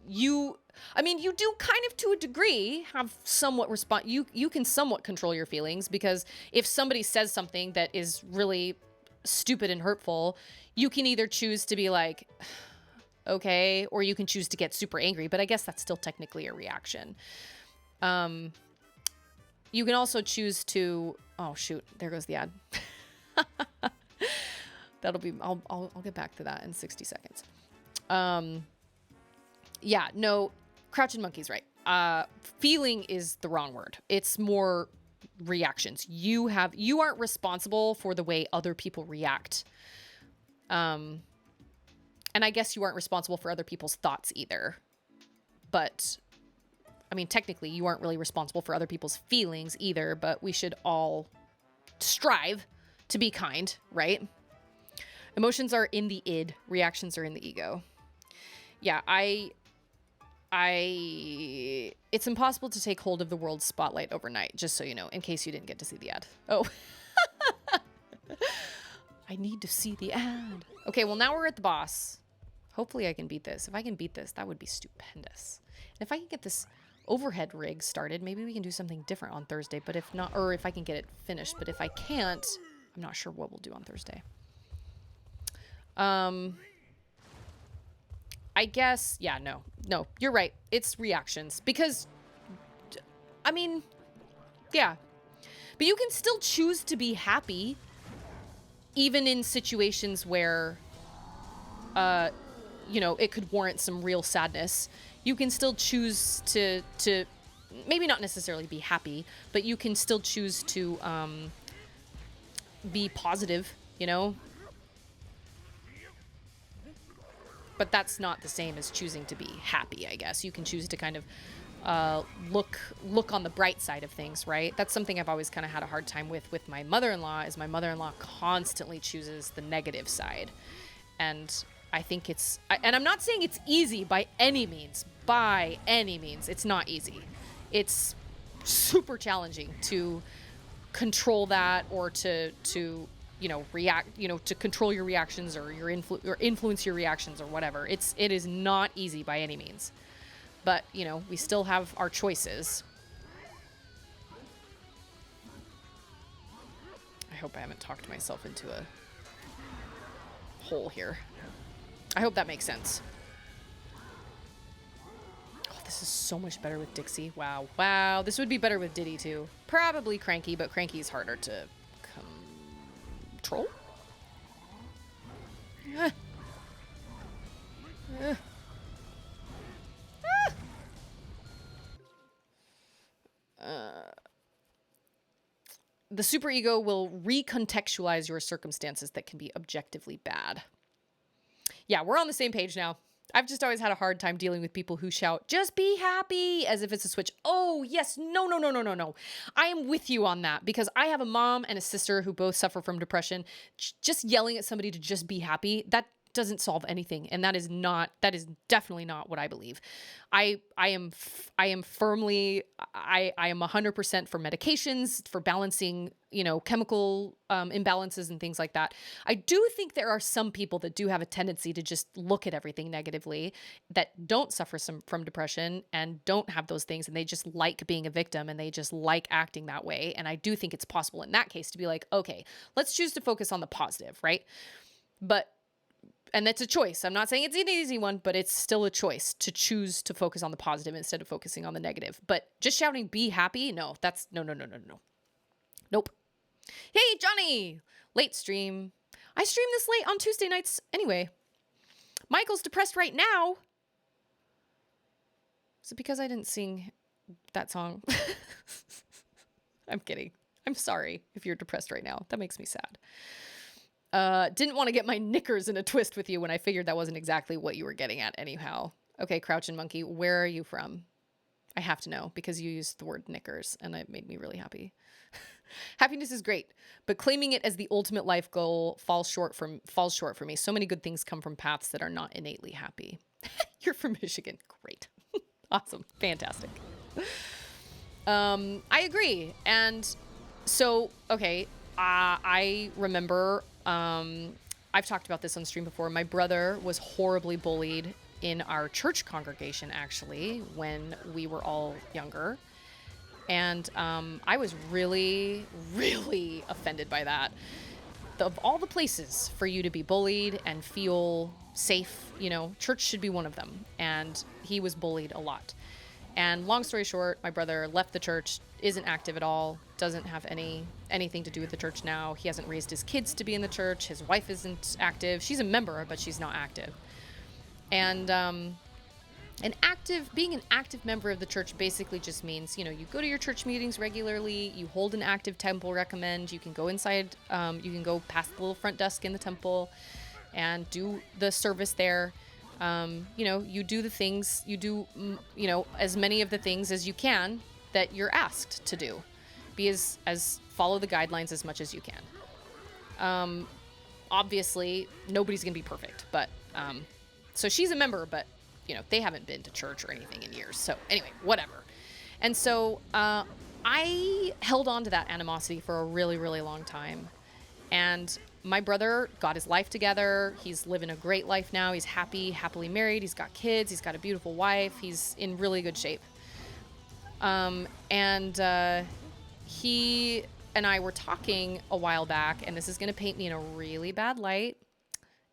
you do kind of to a degree have somewhat you can somewhat control your feelings because if somebody says something that is really stupid and hurtful, you can either choose to be like, okay, or you can choose to get super angry, but I guess that's still technically a reaction. You can also choose to... Oh, shoot. There goes the ad. That'll be... I'll get back to that in 60 seconds. Yeah, no. Crouching Monkey's right. Feeling is the wrong word. It's more reactions. You aren't responsible for the way other people react. And I guess you aren't responsible for other people's thoughts either. But... I mean, technically, you aren't really responsible for other people's feelings either, but we should all strive to be kind, right? Emotions are in the id, reactions are in the ego. Yeah, it's impossible to take hold of the world's spotlight overnight, just so you know, in case you didn't get to see the ad. Oh. I need to see the ad. Okay, well, now we're at the boss. Hopefully I can beat this. If I can beat this, that would be stupendous. And if I can get this overhead rig started, maybe we can do something different on Thursday, but if not, or if I can get it finished, but if I can't, I'm not sure what we'll do on Thursday. I guess, yeah, no, you're right. It's reactions because, I mean, yeah, but you can still choose to be happy even in situations where, it could warrant some real sadness. You can still choose to maybe not necessarily be happy, but you can still choose to be positive, you know? But that's not the same as choosing to be happy, I guess. You can choose to kind of look on the bright side of things, right? That's something I've always kind of had a hard time with my mother-in-law, is my mother-in-law constantly chooses the negative side. And I think and I'm not saying it's easy by any means. By any means. It's not easy. It's super challenging to control that, or to react, to control your reactions, or or influence your reactions, or whatever. It is not easy by any means. But, we still have our choices. I hope I haven't talked myself into a hole here. I hope that makes sense. Oh, this is so much better with Dixie. Wow. Wow. This would be better with Diddy, too. Probably Cranky, but Cranky's harder to control? The superego will recontextualize your circumstances that can be objectively bad. Yeah, we're on the same page now. I've just always had a hard time dealing with people who shout, just be happy, as if it's a switch. Oh, yes. No. I am with you on that, because I have a mom and a sister who both suffer from depression. Just yelling at somebody to just be happy, that doesn't solve anything. And that is definitely not what I believe. I am 100% for medications, for balancing, chemical imbalances and things like that. I do think there are some people that do have a tendency to just look at everything negatively, that don't suffer from depression and don't have those things, and they just like being a victim, and they just like acting that way. And I do think it's possible in that case to be like, okay, let's choose to focus on the positive, right? And that's a choice. I'm not saying it's an easy one, but it's still a choice to choose to focus on the positive instead of focusing on the negative. But just shouting, be happy? No, that's no. Nope. Hey, Johnny! Late stream. I stream this late on Tuesday nights anyway. Michael's depressed right now. Is it because I didn't sing that song? I'm kidding. I'm sorry if you're depressed right now. That makes me sad. Didn't want to get my knickers in a twist with you when I figured that wasn't exactly what you were getting at anyhow. Okay, Crouchin' Monkey, where are you from? I have to know, because you used the word knickers, and it made me really happy. Happiness is great, but claiming it as the ultimate life goal falls short for me. So many good things come from paths that are not innately happy. You're from Michigan. Great. Awesome. Fantastic. I agree. And so, okay, I remember... I've talked about this on stream before. My brother was horribly bullied in our church congregation, actually, when we were all younger. And I was really, really offended by that. Of all the places for you to be bullied and feel safe, church should be one of them. And he was bullied a lot. And long story short, my brother left the church, isn't active at all, doesn't have anything to do with the church now. He hasn't raised his kids to be in the church. His wife isn't active. She's a member, but she's not active. And being an active member of the church basically just means, you go to your church meetings regularly, you hold an active temple recommend, you can go inside, you can go past the little front desk in the temple and do the service there. You do the things, you do, as many of the things as you can that you're asked to do. Be as follow the guidelines as much as you can. Obviously, nobody's going to be perfect, but, so she's a member, but, they haven't been to church or anything in years. So anyway, whatever. And so, I held on to that animosity for a really, really long time. And my brother got his life together. He's living a great life now. He's happily married. He's got kids. He's got a beautiful wife. He's in really good shape. He and I were talking a while back, and this is going to paint me in a really bad light.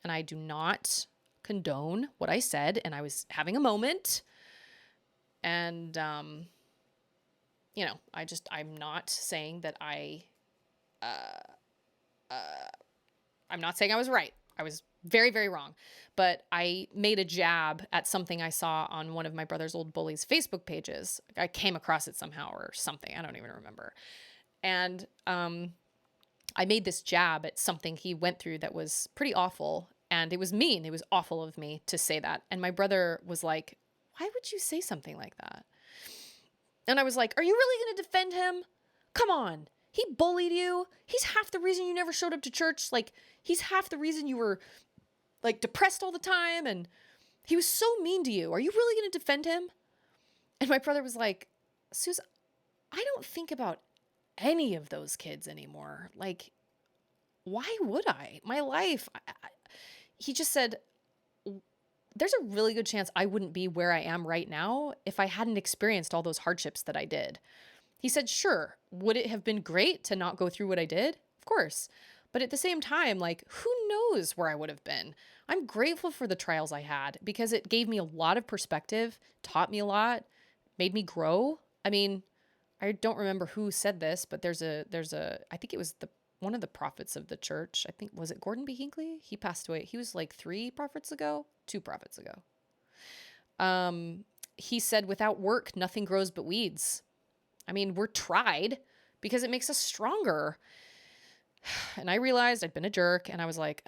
And I do not condone what I said. And I was having a moment. And, I'm not saying that I'm not saying I was right. I was very, very wrong. But I made a jab at something I saw on one of my brother's old bullies' Facebook pages. I came across it somehow or something. I don't even remember. And I made this jab at something he went through that was pretty awful. And it was mean. It was awful of me to say that. And my brother was like, why would you say something like that? And I was like, are you really going to defend him? Come on. He bullied you. He's half the reason you never showed up to church. Like, he's half the reason you were, like, depressed all the time. And he was so mean to you. Are you really going to defend him? And my brother was like, Suze, I don't think about any of those kids anymore. Like, why would I? My life. He just said, there's a really good chance I wouldn't be where I am right now if I hadn't experienced all those hardships that I did. He said, sure, would it have been great to not go through what I did? Of course. But at the same time, like, who knows where I would have been? I'm grateful for the trials I had because it gave me a lot of perspective, taught me a lot, made me grow. I mean, I don't remember who said this, but there's a, I think it was one of the prophets of the church. I think, was it Gordon B. Hinckley? He passed away. He was like 2 prophets ago. He said, without work, nothing grows but weeds. I mean, we're tried because it makes us stronger. And I realized I'd been a jerk and I was like,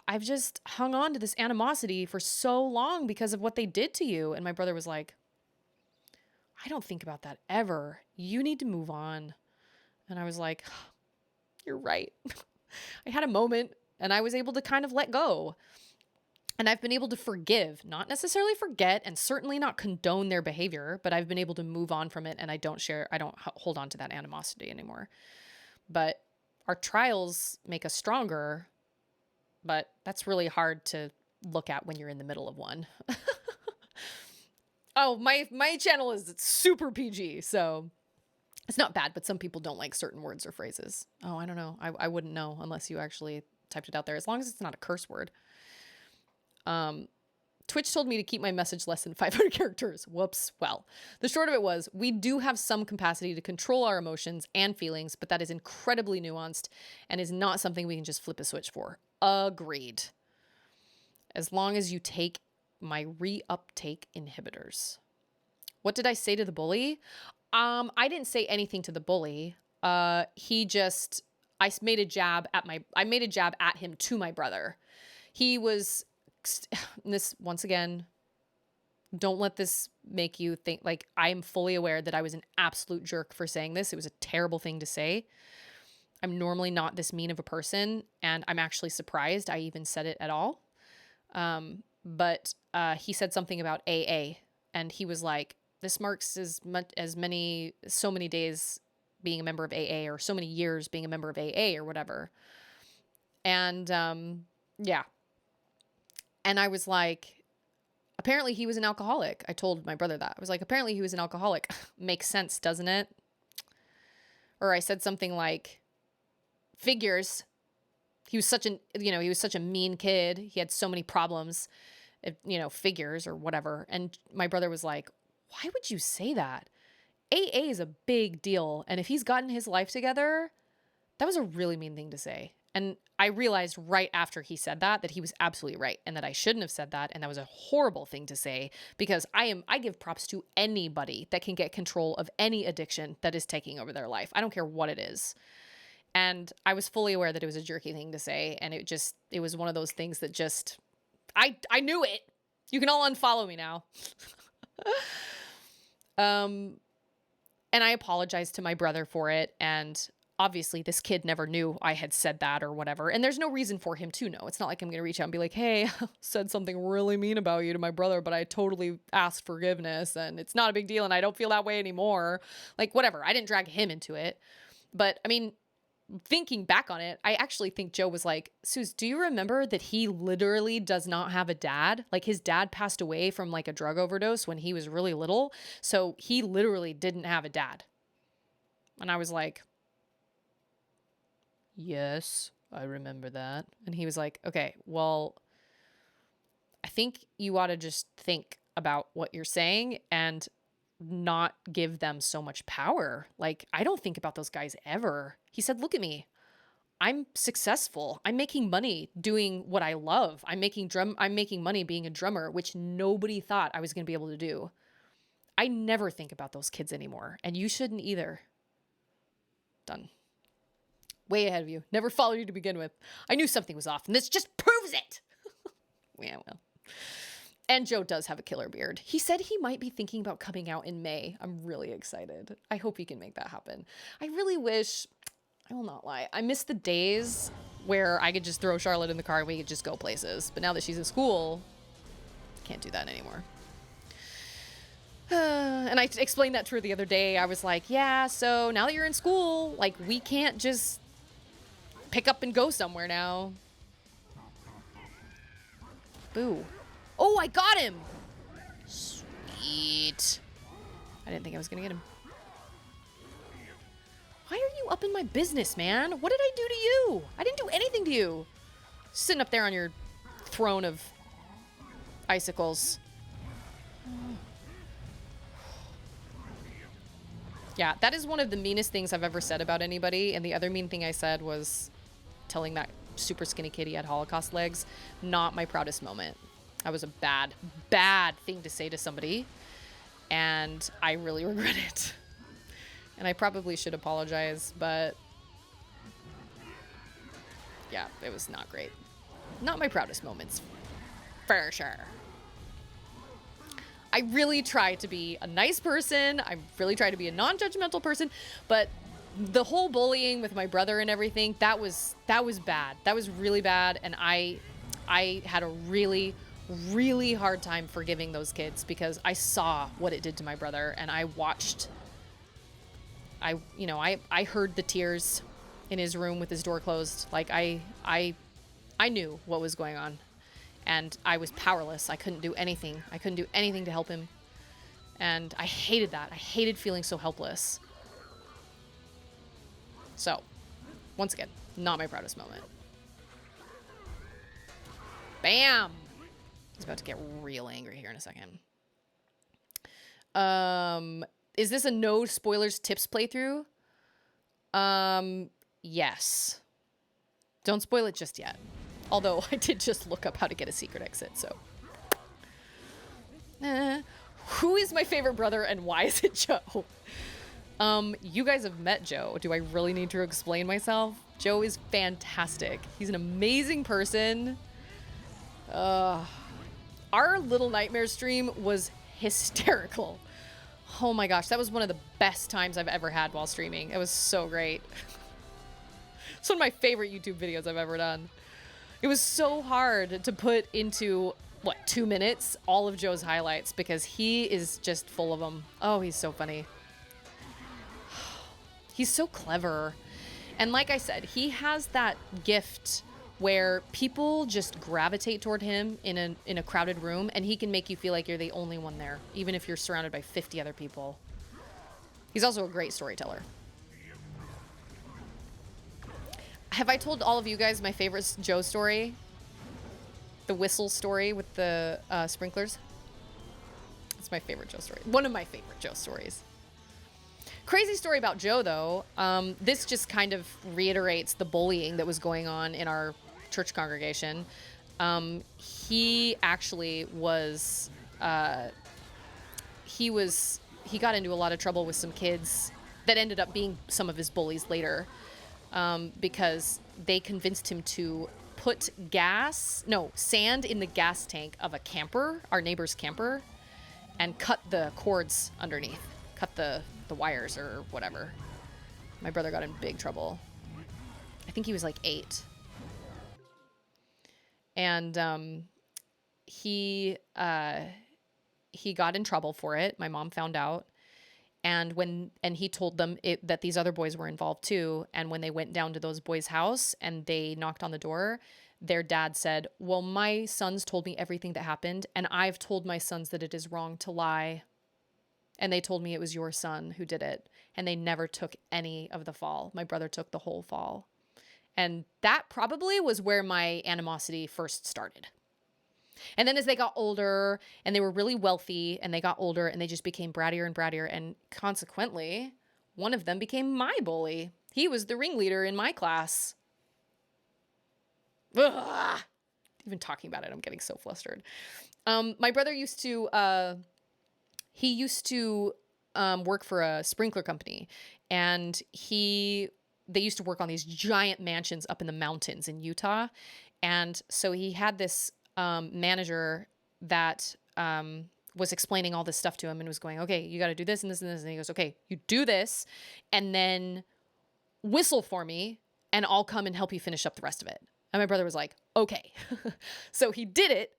I've just hung on to this animosity for so long because of what they did to you. And my brother was like, I don't think about that ever. You need to move on. And I was like, you're right. I had a moment and I was able to kind of let go. And I've been able to forgive, not necessarily forget, and certainly not condone their behavior, but I've been able to move on from it and I don't hold on to that animosity anymore. But our trials make us stronger, but that's really hard to look at when you're in the middle of one. Oh, my channel is super PG, so it's not bad, but some people don't like certain words or phrases. Oh, I don't know. I wouldn't know unless you actually typed it out there, as long as it's not a curse word. Twitch told me to keep my message less than 500 characters. Whoops. Well, the short of it was, we do have some capacity to control our emotions and feelings, but that is incredibly nuanced and is not something we can just flip a switch for. Agreed. As long as you take my reuptake inhibitors. What did I say to the bully? I didn't say anything to the bully. I made a jab at him to my brother. He was, this once again, don't let this make you think, like, I am fully aware that I was an absolute jerk for saying this. It was a terrible thing to say. I'm normally not this mean of a person, and I'm actually surprised I even said it at all. But he said something about AA, and he was like, this marks so many days being a member of AA, or so many years being a member of AA or whatever. And yeah. And I was like, apparently he was an alcoholic. I told my brother that. I was like, apparently he was an alcoholic. Makes sense, doesn't it? Or I said something like, figures. He was such a mean kid. He had so many problems, figures or whatever. And my brother was like, why would you say that? AA is a big deal. And if he's gotten his life together, that was a really mean thing to say. And I realized right after he said that he was absolutely right and that I shouldn't have said that. And that was a horrible thing to say, because I give props to anybody that can get control of any addiction that is taking over their life. I don't care what it is. And I was fully aware that it was a jerky thing to say. And it was one of those things that just, I knew it. You can all unfollow me now. And I apologized to my brother for it. And obviously this kid never knew I had said that or whatever. And there's no reason for him to know. It's not like I'm going to reach out and be like, hey, I said something really mean about you to my brother, but I totally asked forgiveness and it's not a big deal and I don't feel that way anymore. Like, whatever. I didn't drag him into it. But I mean, thinking back on it, I actually think Joe was like, Suze, do you remember that he literally does not have a dad? Like, his dad passed away from like a drug overdose when he was really little. So he literally didn't have a dad. And I was like, yes, I remember that. And he was like, okay, well, I think you ought to just think about what you're saying and not give them so much power. Like, I don't think about those guys ever. He said, look at me. I'm successful. I'm making money doing what I love. I'm making money being a drummer, which nobody thought I was going to be able to do. I never think about those kids anymore, and you shouldn't either. Done. Way ahead of you. Never followed you to begin with. I knew something was off, and this just proves it. Yeah, well. And Joe does have a killer beard. He said he might be thinking about coming out in May. I'm really excited. I hope he can make that happen. I really wish, I will not lie, I miss the days where I could just throw Charlotte in the car and we could just go places. But now that she's in school, can't do that anymore. And I explained that to her the other day. I was like, yeah, so now that you're in school, like, we can't just pick up and go somewhere now. Boo. Oh, I got him. Sweet. I didn't think I was going to get him. Why are you up in my business, man? What did I do to you? I didn't do anything to you. Sitting up there on your throne of icicles. Yeah, that is one of the meanest things I've ever said about anybody. And the other mean thing I said was telling that super skinny kid he had Holocaust legs. Not my proudest moment. That was a bad, bad thing to say to somebody. And I really regret it. And I probably should apologize, but yeah, it was not great. Not my proudest moments, for sure. I really try to be a nice person. I really try to be a non-judgmental person, but the whole bullying with my brother and everything, that was bad. That was really bad, and I had a really hard time forgiving those kids because I saw what it did to my brother, and I watched. I heard the tears in his room with his door closed. Like I knew what was going on, and I was powerless. I couldn't do anything. I couldn't do anything to help him, and I hated that. I hated feeling so helpless. So, once again, not my proudest moment. Bam! He's about to get real angry here in a second. Is this a no spoilers tips playthrough? Yes. Don't spoil it just yet. Although I did just look up how to get a secret exit, so. Who is my favorite brother and why is it Joe? You guys have met Joe. Do I really need to explain myself? Joe is fantastic. He's an amazing person. Our Little Nightmare stream was hysterical. Oh my gosh, that was one of the best times I've ever had while streaming. It was so great. It's one of my favorite YouTube videos I've ever done. It was so hard to put into, 2 minutes, all of Joe's highlights because he is just full of them. Oh, he's so funny. He's so clever. And like I said, he has that gift where people just gravitate toward him in a crowded room, and he can make you feel like you're the only one there, even if you're surrounded by 50 other people. He's also a great storyteller. Have I told all of you guys my favorite Joe story? The whistle story with the sprinklers? It's my favorite Joe story. One of my favorite Joe stories. Crazy story about Joe, though. This just kind of reiterates the bullying that was going on in our church congregation. He actually was, he got into a lot of trouble with some kids that ended up being some of his bullies later, because they convinced him to put sand in the gas tank of a camper, our neighbor's camper, and cut the cords underneath, cut the wires or whatever. My brother got in big trouble. I think he was like 8. And he got in trouble for it. My mom found out. And he told them that these other boys were involved too. And when they went down to those boys' house and they knocked on the door, their dad said, "Well, my sons told me everything that happened, and I've told my sons that it is wrong to lie. And they told me it was your son who did it." And they never took any of the fall. My brother took the whole fall. And that probably was where my animosity first started. And then as they got older and they were really wealthy and they got older and they just became brattier and brattier. And consequently, one of them became my bully. He was the ringleader in my class. Ugh. Even talking about it, I'm getting so flustered. My brother used to, work for a sprinkler company, and they used to work on these giant mansions up in the mountains in Utah. And so he had this manager that was explaining all this stuff to him and was going, okay, you got to do this and this and this. And he goes, okay, you do this and then whistle for me and I'll come and help you finish up the rest of it. And my brother was like, okay. So he did it.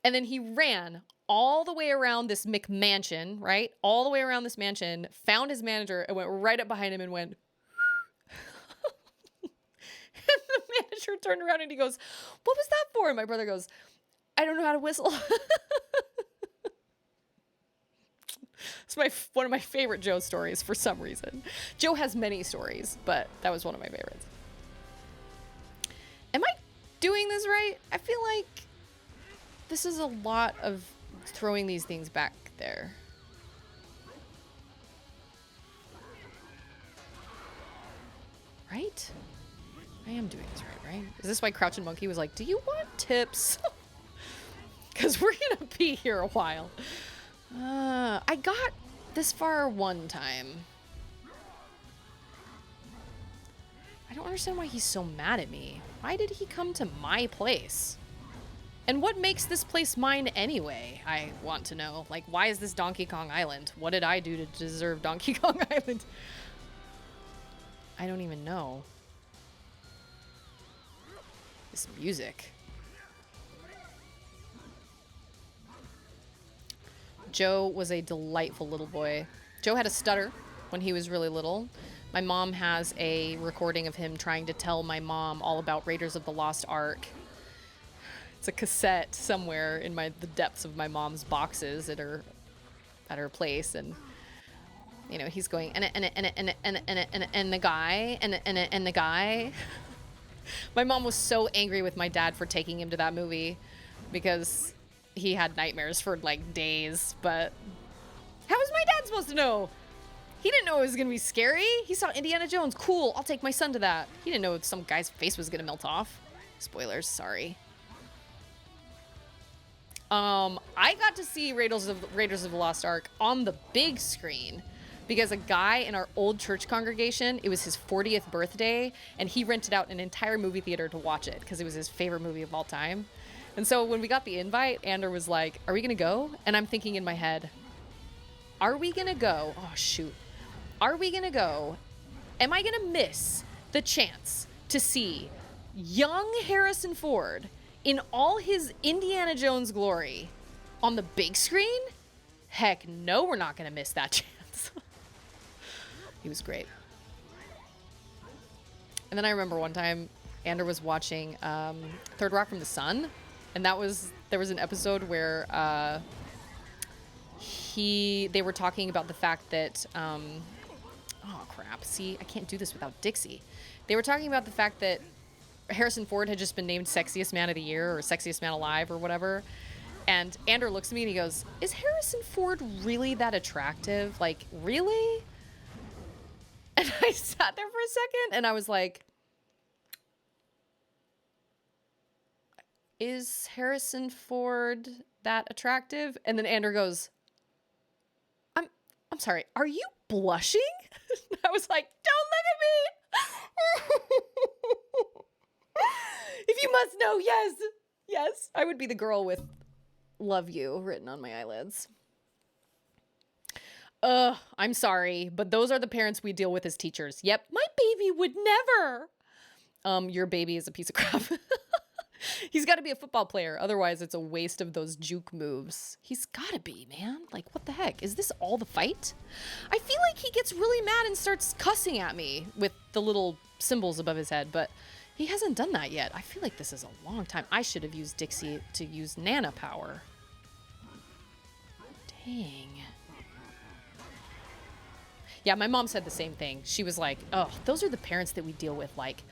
And then he ran all the way around this McMansion, right? All the way around this mansion, found his manager and went right up behind him and went, and the manager turned around and he goes, what was that for? And my brother goes, I don't know how to whistle. It's one of my favorite Joe stories for some reason. Joe has many stories, but that was one of my favorites. Am I doing this right? I feel like this is a lot of throwing these things back there. Right? I am doing this right? Is this why Crouch and Monkey was like, do you want tips? Because we're going to be here a while. I got this far one time. I don't understand why he's so mad at me. Why did he come to my place? And what makes this place mine anyway? I want to know. Like, why is this Donkey Kong Island? What did I do to deserve Donkey Kong Island? I don't even know. This music. Joe was a delightful little boy. Joe had a stutter when he was really little. My mom has a recording of him trying to tell my mom all about Raiders of the Lost Ark. It's a cassette somewhere in the depths of my mom's boxes at her place, and you know he's going and the guy. My mom was so angry with my dad for taking him to that movie because he had nightmares for like days. But how was my dad supposed to know? He didn't know it was gonna be scary. He saw Indiana Jones. Cool, I'll take my son to that. He didn't know some guy's face was gonna melt off. Spoilers, sorry. I got to see Raiders of the Lost Ark on the big screen because a guy in our old church congregation, it was his 40th birthday, and he rented out an entire movie theater to watch it because it was his favorite movie of all time. And so when we got the invite, Ander was like, are we gonna go? And I'm thinking in my head, are we gonna go? Oh, shoot. Are we gonna go? Am I gonna miss the chance to see young Harrison Ford in all his Indiana Jones glory on the big screen? Heck no, we're not gonna miss that chance. He was great. And then I remember one time Ander was watching Third Rock from the Sun, and there was an episode where they were talking about the fact that oh crap, see, I can't do this without Dixie. They were talking about the fact that Harrison Ford had just been named Sexiest Man of the Year or Sexiest Man Alive or whatever. And Ander looks at me and he goes, is Harrison Ford really that attractive? Like, really? And I sat there for a second and I was like, is Harrison Ford that attractive? And then Ander goes, I'm sorry, are you blushing? I was like, don't look at me. If you must know, yes. Yes. I would be the girl with love you written on my eyelids. I'm sorry, but those are the parents we deal with as teachers. Yep, my baby would never. Your baby is a piece of crap. He's got to be a football player. Otherwise, it's a waste of those juke moves. He's got to be, man. Like, what the heck? Is this all the fight? I feel like he gets really mad and starts cussing at me with the little symbols above his head, but he hasn't done that yet. I feel like this is a long time. I should have used Dixie to use Nana power. Dang. Yeah, my mom said the same thing. She was like, oh, those are the parents that we deal with, like,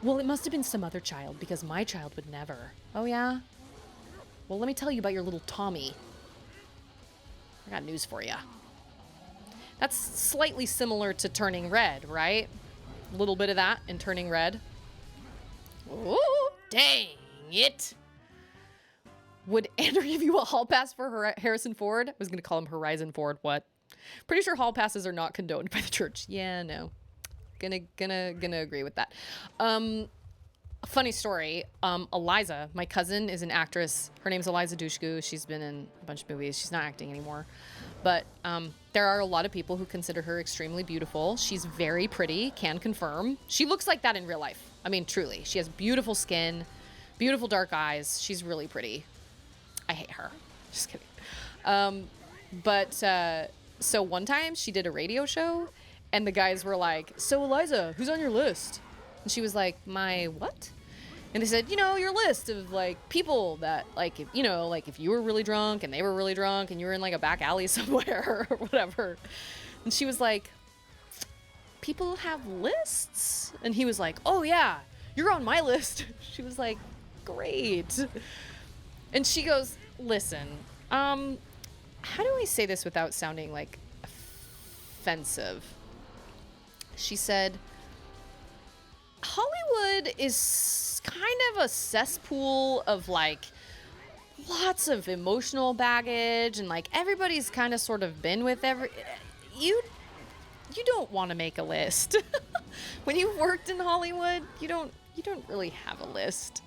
well, it must have been some other child because my child would never. Oh, yeah? Well, let me tell you about your little Tommy. I got news for you. That's slightly similar to Turning Red, right? A little bit of that in Turning Red. Ooh. Dang it. Would Andrew give you a hall pass for Harrison Ford? I was going to call him Horizon Ford. What? Pretty sure hall passes are not condoned by the church. Yeah, no. Gonna agree with that. Funny story. Eliza, my cousin, is an actress. Her name's Eliza Dushku. She's been in a bunch of movies. She's not acting anymore. But there are a lot of people who consider her extremely beautiful. She's very pretty, can confirm. She looks like that in real life. I mean, truly. She has beautiful skin, beautiful dark eyes. She's really pretty. I hate her. Just kidding. So one time she did a radio show and the guys were like, so Eliza, who's on your list? And she was like, my what? And they said, your list of like people that like, if you were really drunk and they were really drunk and you were in like a back alley somewhere or whatever. And she was like, people have lists? And he was like, oh yeah, you're on my list. She was like, great. And she goes, listen, how do I say this without sounding like offensive? She said, Hollywood is kind of a cesspool of like lots of emotional baggage and like everybody's kind of sort of been with you don't want to make a list. When you've worked in Hollywood, you don't really have a list.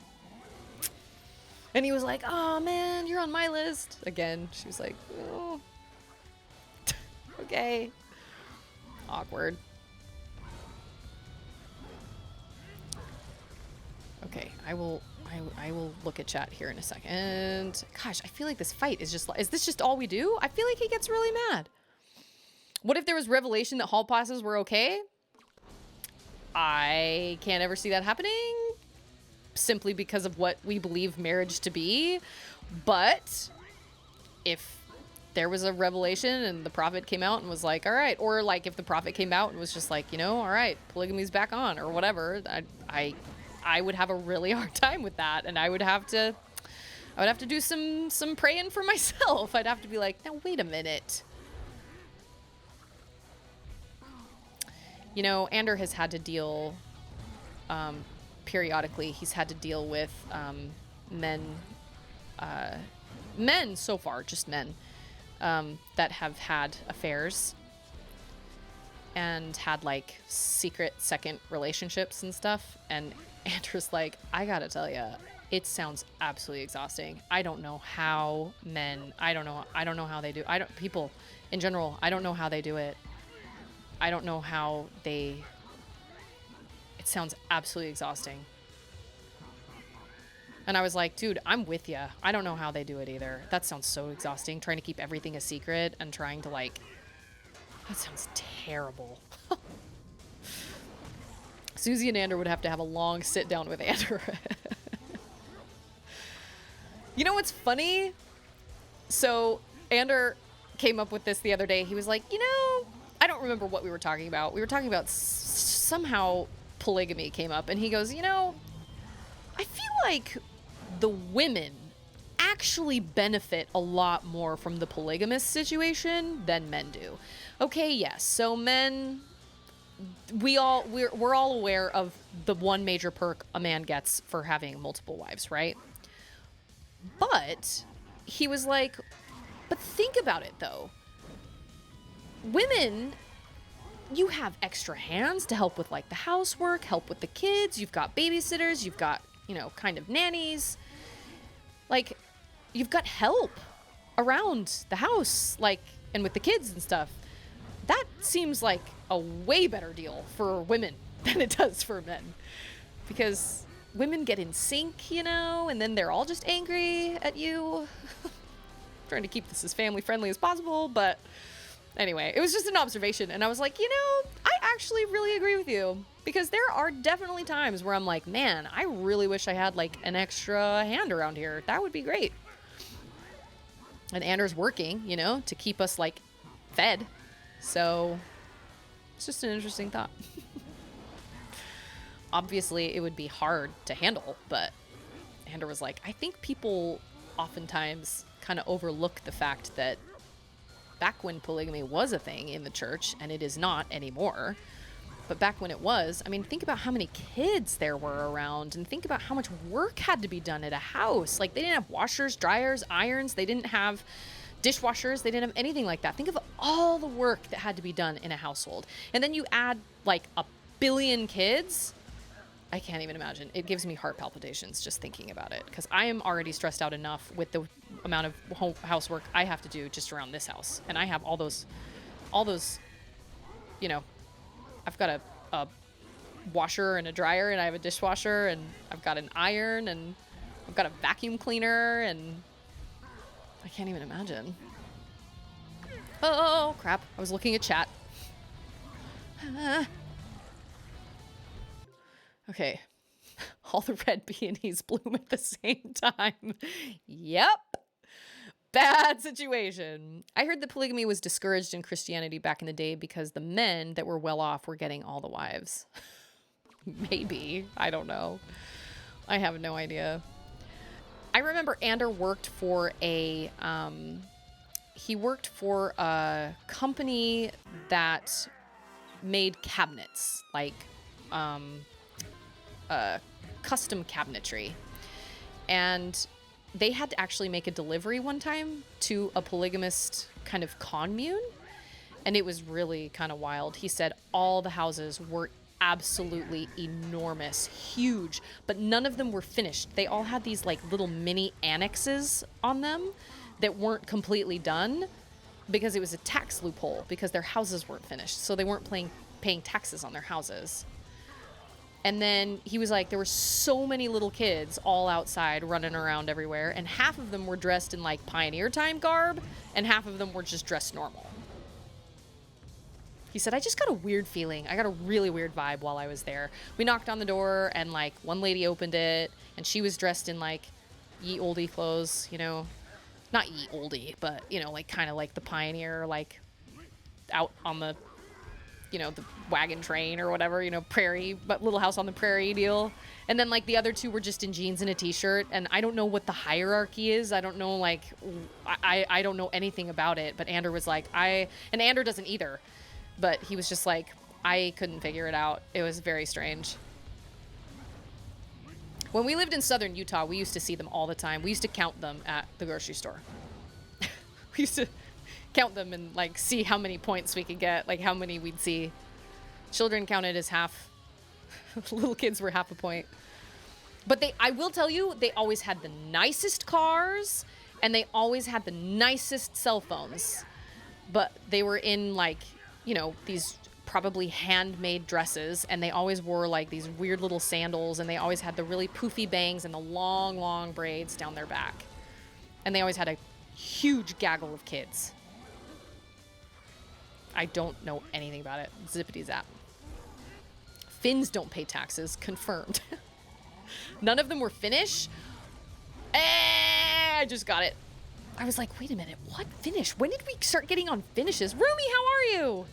And he was like, oh man, you're on my list. Again, she was like, oh, okay. Awkward. Okay, I will look at chat here in a second. Gosh, I feel like this fight is this just all we do? I feel like he gets really mad. What if there was revelation that hall passes were okay? I can't ever see that happening. Simply because of what we believe marriage to be. But if there was a revelation and the prophet came out and was like, all right, or like if the prophet came out and was just like, all right, polygamy's back on or whatever, I would have a really hard time with that. And I would have to do some praying for myself. I'd have to be like, now wait a minute. Ander has had to deal, periodically, he's had to deal with men so far, just men, that have had affairs and had like secret second relationships and stuff. And Andrew's like, I gotta tell you, it sounds absolutely exhausting. I don't know how I don't know how they do. People in general, I don't know how they do it. I don't know how it sounds absolutely exhausting. And I was like, dude, I'm with you. I don't know how they do it either. That sounds so exhausting. Trying to keep everything a secret and trying to that sounds terrible. Susie and Ander would have to have a long sit down with Ander. You know what's funny? So Ander came up with this the other day. He was like, I don't remember what we were talking about. We were talking about somehow polygamy came up. And he goes, I feel like the women actually benefit a lot more from the polygamous situation than men do. Okay, yes. So men, we're all aware of the one major perk a man gets for having multiple wives, right? But he was like, but think about it though. Women, you have extra hands to help with like the housework, help with the kids. You've got babysitters, you've got, kind of nannies. Like, you've got help around the house, like, and with the kids and stuff. That seems like a way better deal for women than it does for men. Because women get in sync, and then they're all just angry at you. Trying to keep this as family friendly as possible, but anyway, it was just an observation. And I was like, I actually really agree with you. Because there are definitely times where I'm like, man, I really wish I had like an extra hand around here. That would be great. And Anders working, to keep us like fed. So it's just an interesting thought. Obviously, it would be hard to handle, but Ander was like, I think people oftentimes kind of overlook the fact that back when polygamy was a thing in the church, and it is not anymore, but back when it was, I mean, think about how many kids there were around, and think about how much work had to be done at a house. Like, they didn't have washers, dryers, irons. They didn't have dishwashers. They didn't have anything like that. Think of all the work that had to be done in a household. And then you add like 1 billion kids. I can't even imagine. It gives me heart palpitations just thinking about it, because I am already stressed out enough with the amount of housework I have to do just around this house. And I have all those, you know, I've got a washer and a dryer, and I have a dishwasher, and I've got an iron, and I've got a vacuum cleaner, and I can't even imagine. Oh, crap. I was looking at chat. Okay. All the red peonies bloom at the same time. Yep. Bad situation. I heard that polygamy was discouraged in Christianity back in the day because the men that were well off were getting all the wives. Maybe. I don't know. I have no idea. I remember Ander worked for a company that made cabinets, like custom cabinetry. And they had to actually make a delivery one time to a polygamist kind of commune. And it was really kind of wild. He said all the houses were absolutely enormous, huge, but none of them were finished. They all had these like little mini annexes on them that weren't completely done because it was a tax loophole, because their houses weren't finished. So they weren't paying taxes on their houses. And then he was like, there were so many little kids all outside running around everywhere, and half of them were dressed in like pioneer time garb, and half of them were just dressed normal. He said, I just got a weird feeling. I got a really weird vibe while I was there. We knocked on the door, and like one lady opened it, and she was dressed in like ye olde clothes, you know, not ye olde, but you know, like kind of like the pioneer, like out on the, you know, the wagon train or whatever, you know, prairie, but Little House on the Prairie deal. And then like the other two were just in jeans and a t-shirt. And I don't know what the hierarchy is. I don't know, like, I don't know anything about it. But Ander was like, and Ander doesn't either. But he was just like, I couldn't figure it out. It was very strange. When we lived in southern Utah, we used to see them all the time. We used to count them at the grocery store. We used to count them and like see how many points we could get, like how many we'd see. Children counted as half. Little kids were half a point. But I will tell you, they always had the nicest cars, and they always had the nicest cell phones. But they were in like, you know, these probably handmade dresses, and they always wore like these weird little sandals, and they always had the really poofy bangs and the long, long braids down their back. And they always had a huge gaggle of kids. I don't know anything about it. Zippity zap. Finns don't pay taxes. Confirmed. None of them were Finnish. I just got it. I was like, wait a minute. What Finnish? When did we start getting on Finnishes? Rumi, how are you?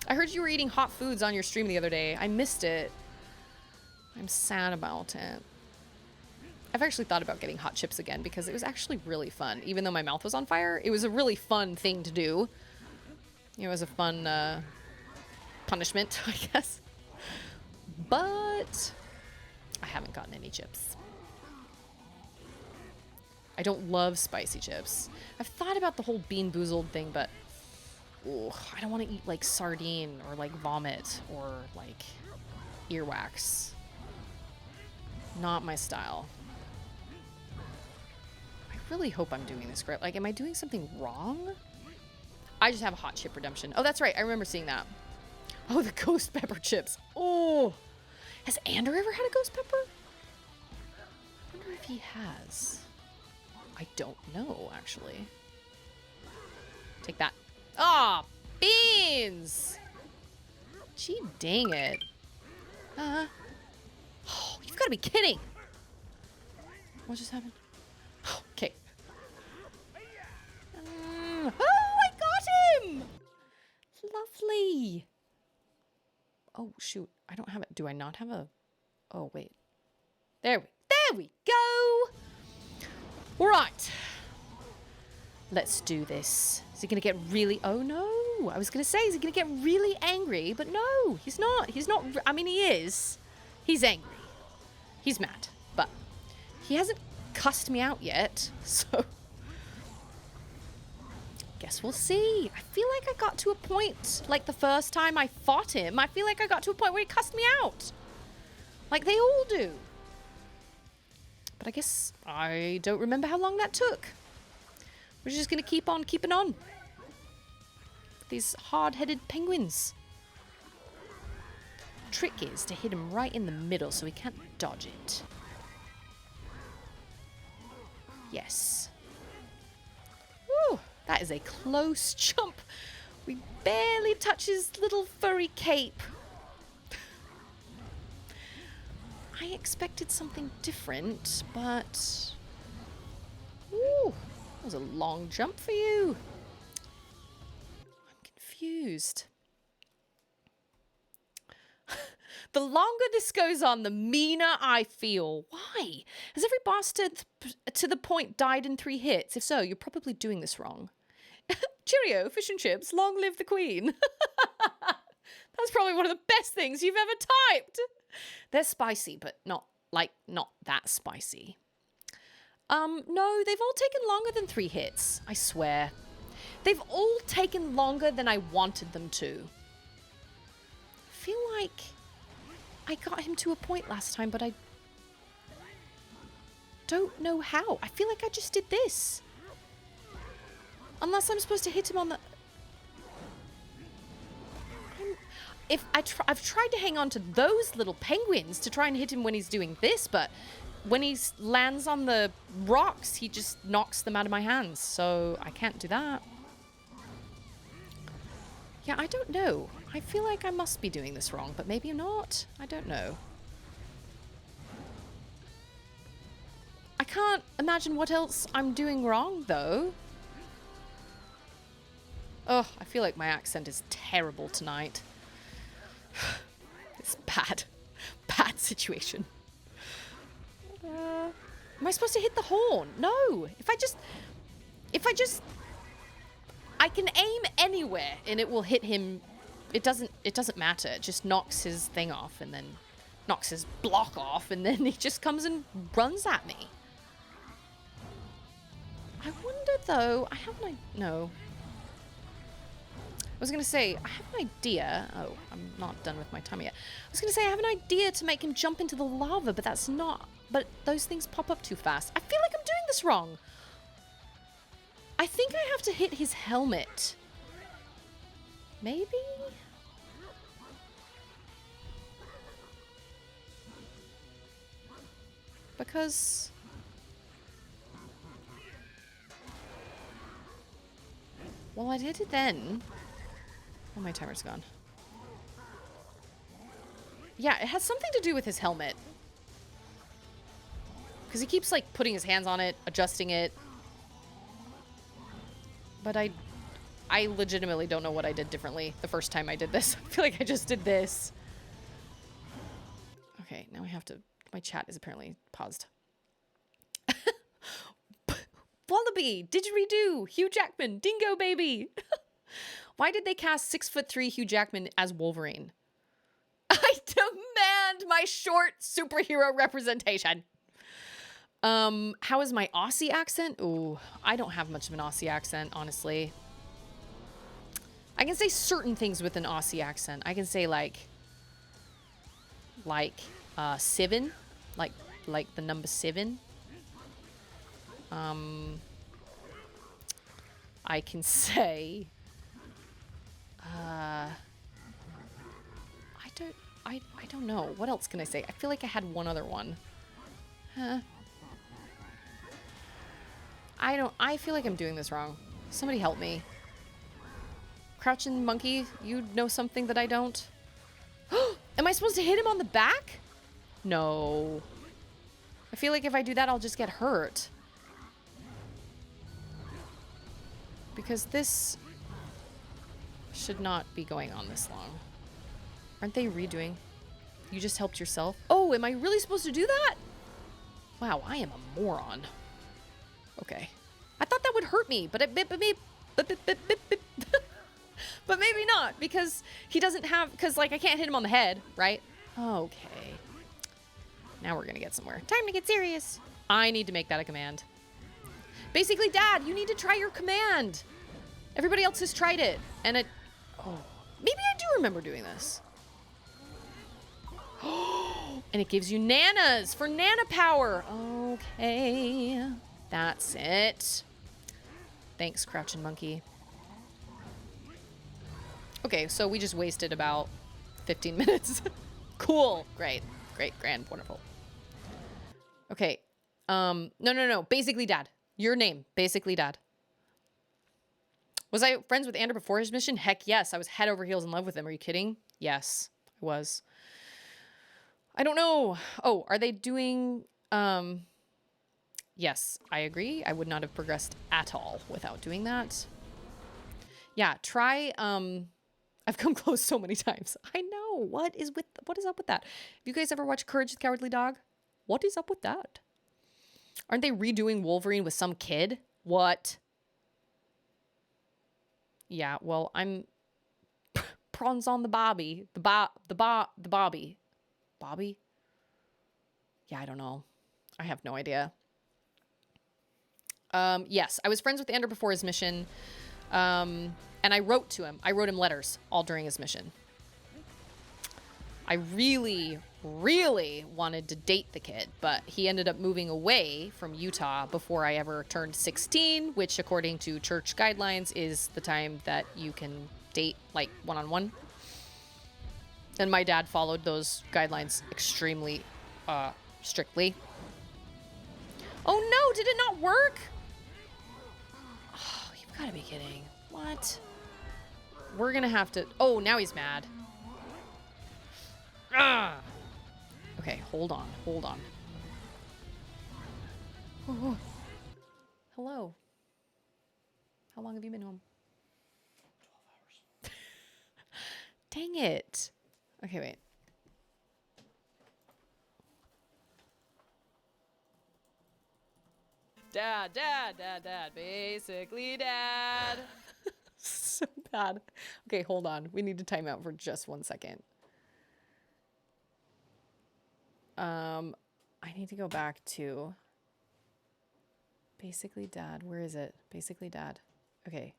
I heard you were eating hot foods on your stream the other day. I missed it. I'm sad about it. I've actually thought about getting hot chips again because it was actually really fun. Even though my mouth was on fire, it was a really fun thing to do. It was a fun punishment, I guess. But I haven't gotten any chips. I don't love spicy chips. I've thought about the whole Bean Boozled thing, but I don't want to eat like sardine or like vomit or like earwax. Not my style. I really hope I'm doing this right. Like, am I doing something wrong? I just have a hot chip redemption. Oh, that's right. I remember seeing that. Oh, the ghost pepper chips. Oh, has Ander ever had a ghost pepper? I wonder if he has. I don't know, actually. Take that. Ah, beans! Gee, dang it. Oh, you've got to be kidding. What just happened? Okay. Oh, I got him! Lovely. Oh, shoot. I don't have it. Do I not have a... Oh, wait. There we go! Right. Let's do this. Is it going to get really... Oh, no. No, I was going to say, is he going to get really angry? But no, he's not. He's not. I mean, he is. He's angry. He's mad. But he hasn't cussed me out yet. So guess we'll see. I feel like I got to a point, like the first time I fought him, I feel like I got to a point where he cussed me out. Like they all do. But I guess I don't remember how long that took. We're just going to keep on keeping on. These hard-headed penguins. Trick is to hit him right in the middle so he can't dodge it. Yes. Woo, that is a close jump. We barely touch his little furry cape. I expected something different, but... Ooh, that was a long jump for you. I'm confused. The longer this goes on, the meaner I feel. Why? Has every bastard to the point died in 3 hits? If so, you're probably doing this wrong. Cheerio, fish and chips, long live the queen. That's probably one of the best things you've ever typed. They're spicy, but not that spicy. No, they've all taken longer than 3 hits, I swear. They've all taken longer than I wanted them to. I feel like I got him to a point last time, but I don't know how. I feel like I just did this. Unless I'm supposed to hit him on the... I've tried to hang on to those little penguins to try and hit him when he's doing this, but when he lands on the rocks, he just knocks them out of my hands. So I can't do that. Yeah, I don't know. I feel like I must be doing this wrong, but maybe not. I don't know. I can't imagine what else I'm doing wrong, though. Oh, I feel like my accent is terrible tonight. It's bad. Bad situation. Am I supposed to hit the horn? No. If I just... I can aim anywhere and it will hit him. It doesn't matter. It just knocks his thing off and then knocks his block off and then he just comes and runs at me. I wonder though, no. I was going to say, I have an idea. Oh, I'm not done with my time yet. I was going to say, I have an idea to make him jump into the lava, but that's not... But those things pop up too fast. I feel like I'm doing this wrong. I think I have to hit his helmet. Maybe? Because... Well, I did it then. Oh, my timer's gone. Yeah, it has something to do with his helmet. Because he keeps, like, putting his hands on it, adjusting it. But I legitimately don't know what I did differently the first time I did this. I feel like I just did this. Okay, now I have to... My chat is apparently paused. Wallaby, didgeridoo, Hugh Jackman, Dingo Baby. Why did they cast 6'3" Hugh Jackman as Wolverine? I demand my short superhero representation. How is my Aussie accent? Ooh, I don't have much of an Aussie accent, honestly. I can say certain things with an Aussie accent. I can say like 7, like the number 7. I can say, I don't know. What else can I say? I feel like I had one other one. Huh. I feel like I'm doing this wrong. Somebody help me. Crouching monkey, you know something that I don't? Am I supposed to hit him on the back? No. I feel like if I do that, I'll just get hurt. Because this should not be going on this long. Aren't they redoing? You just helped yourself? Oh, am I really supposed to do that? Wow, I am a moron. Okay. I thought that would hurt me, but it... But maybe not, because he doesn't have, because like I can't hit him on the head, right? Okay. Now we're gonna get somewhere. Time to get serious. I need to make that a command. Basically, Dad, you need to try your command. Everybody else has tried it, and it, oh, maybe I do remember doing this. And it gives you nanas for nana power. Okay, that's it. Thanks, Crouching Monkey. Okay, so we just wasted about 15 minutes. Cool. Great. Great. Grand. Wonderful. Okay. No. Basically, Dad. Your name. Basically, Dad. Was I friends with Andrew before his mission? Heck yes. I was head over heels in love with him. Are you kidding? Yes, I was. I don't know. Oh, are they doing... Yes, I agree. I would not have progressed at all without doing that. Yeah, try... I've come close so many times. I know. What is up with that? Have you guys ever watched Courage the Cowardly Dog? What is up with that? Aren't they redoing Wolverine with some kid? What? Yeah, well, I'm prawns on the bobby. The bobby. Bobby? Yeah, I don't know. I have no idea. Yes, I was friends with Andrew before his mission. And I wrote to him. I wrote him letters all during his mission. I really, really wanted to date the kid, but he ended up moving away from Utah before I ever turned 16, which according to church guidelines is the time that you can date like one-on-one. And my dad followed those guidelines extremely strictly. Oh no, did it not work? Oh, you've got to be kidding. What? We're gonna have to... Oh, now he's mad. Ah! Okay, hold on. Oh. Hello. How long have you been home? 12 hours. Dang it. Okay, wait. Dad. Basically, Dad. So bad. Okay, hold on. We need to time out for just 1 second. I need to go back to Basically Dad. Where is it? Basically Dad. Okay.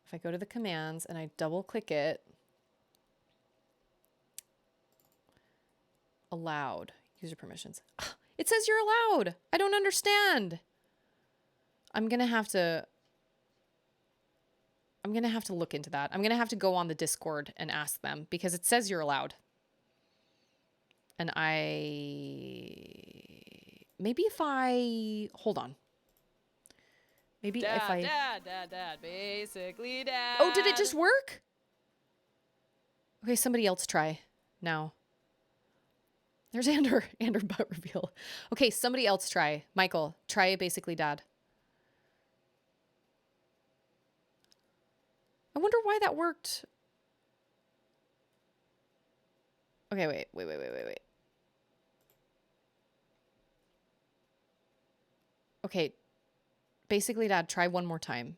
If I go to the commands and I double click it, allowed user permissions. It says you're allowed. I don't understand. I'm gonna have to look into that. I'm gonna have to go on the Discord and ask them because it says you're allowed. And maybe if I hold on. Maybe if I Dad, basically Dad. Oh, did it just work? Okay, somebody else try now. There's Andrew butt reveal. Okay, somebody else try. Michael, try Basically Dad. I wonder why that worked. Okay, wait. Okay, Basically Dad, try one more time.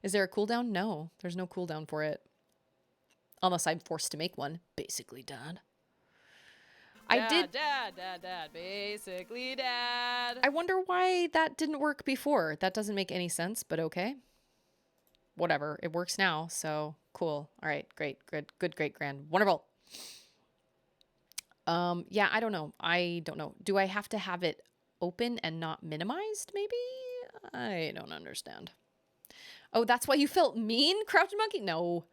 Is there a cooldown? No, there's no cooldown for it. Unless I'm forced to make one. Basically Dad. Dad, basically Dad. I wonder why that didn't work before. That doesn't make any sense, but okay. Whatever, it works now, so cool. All right, great, grand, wonderful. Yeah, I don't know. Do I have to have it open and not minimized, maybe? I don't understand. Oh, that's why you felt mean, Crouching Monkey? No.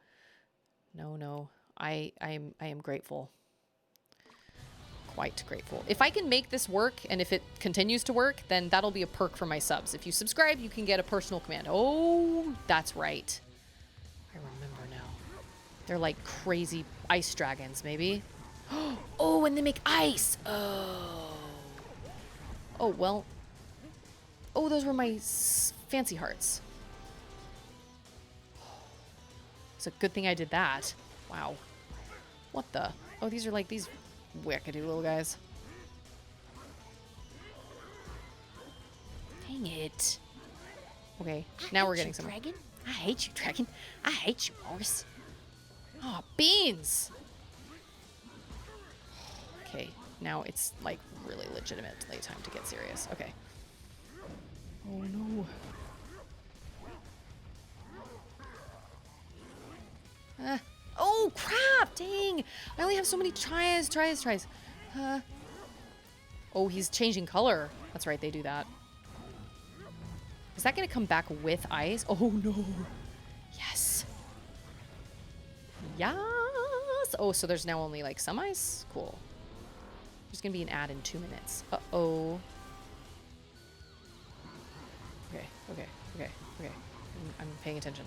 I am grateful. Quite grateful. If I can make this work and if it continues to work, then that'll be a perk for my subs. If you subscribe, you can get a personal command. Oh, that's right. I remember now. They're like crazy ice dragons, maybe. Oh, and they make ice. Oh, well. Oh, those were my fancy hearts. It's a good thing I did that. Wow. What the? Oh, these are like these wickedy little guys. Dang it. Okay, now we're getting somewhere. Dragon? I hate you, Dragon. I hate you, Morris. Oh, beans! Okay, now it's like really legitimately time to get serious. Okay. Oh no. Oh crap! Dang! I only have so many tries. Oh, he's changing color. That's right, they do that. Is that gonna come back with ice? Oh no. Yes. Yes! Oh, so there's now only like some ice? Cool. There's gonna be an ad in 2 minutes. Uh-oh. Okay. I'm paying attention.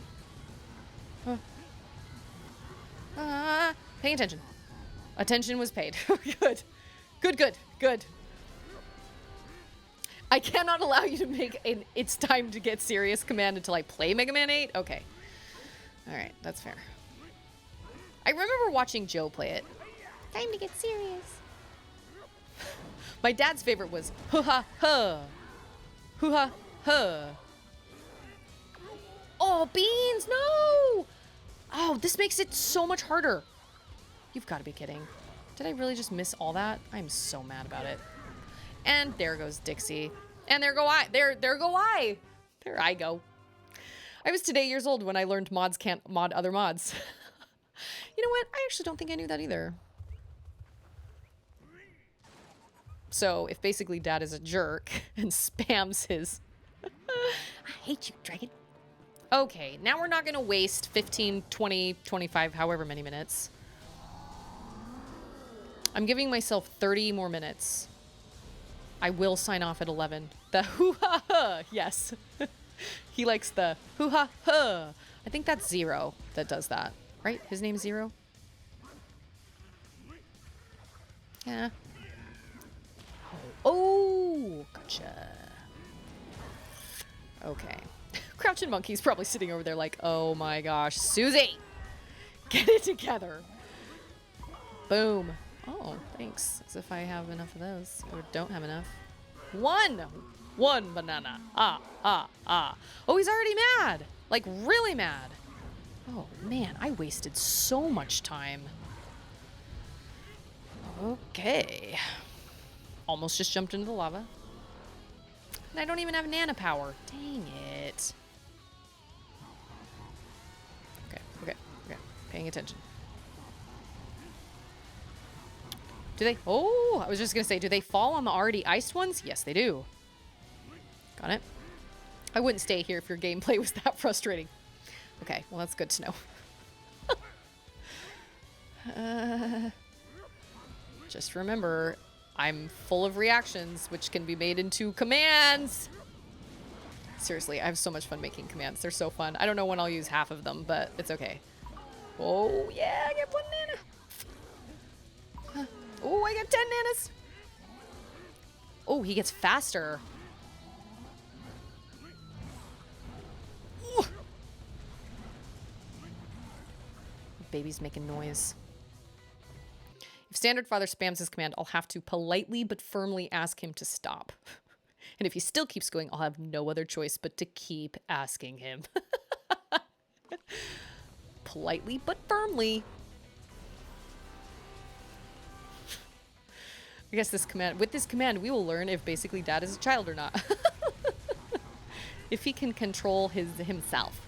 Paying attention. Attention was paid. Good. I cannot allow you to make an "it's time to get serious" command until I play Mega Man 8? Okay. Alright, that's fair. I remember watching Joe play it. Time to get serious. My dad's favorite was hoo-ha-ha. Hoo-ha-ha. Oh, beans, no! Oh, this makes it so much harder. You've got to be kidding. Did I really just miss all that? I'm so mad about it. And there goes Dixie. And there go I. There go I. There I go. I was today years old when I learned mods can't mod other mods. You know what? I actually don't think I knew that either. So if basically Dad is a jerk and spams his... I hate you, Dragon. Okay, now we're not going to waste 15, 20, 25, however many minutes. I'm giving myself 30 more minutes. I will sign off at 11. The hoo-ha-ha, yes. He likes the hoo-ha-ha. I think that's Zero that does that, right? His name's Zero? Yeah. Oh, gotcha. Okay. Crouching Monkey's probably sitting over there like, oh my gosh, Susie, get it together. Boom. Oh, thanks. As if I have enough of those, or don't have enough. One banana. Oh, he's already mad. Like, really mad. Oh, man, I wasted so much time. Okay. Almost just jumped into the lava. And I don't even have Nana power. Dang it. Okay. Paying attention. Do they? Oh, I was just going to say, do they fall on the already iced ones? Yes, they do. Got it. I wouldn't stay here if your gameplay was that frustrating. Okay, well, that's good to know. Just remember, I'm full of reactions, which can be made into commands. Seriously, I have so much fun making commands. They're so fun. I don't know when I'll use half of them, but it's okay. Oh, yeah, I get 1 nana. Oh, I got 10 nanas. Oh, he gets faster. Ooh. Baby's making noise. If Standard Father spams his command, I'll have to politely but firmly ask him to stop. And if he still keeps going, I'll have no other choice but to keep asking him. Politely but firmly. I guess with this command, we will learn if basically Dad is a child or not. If he can control himself.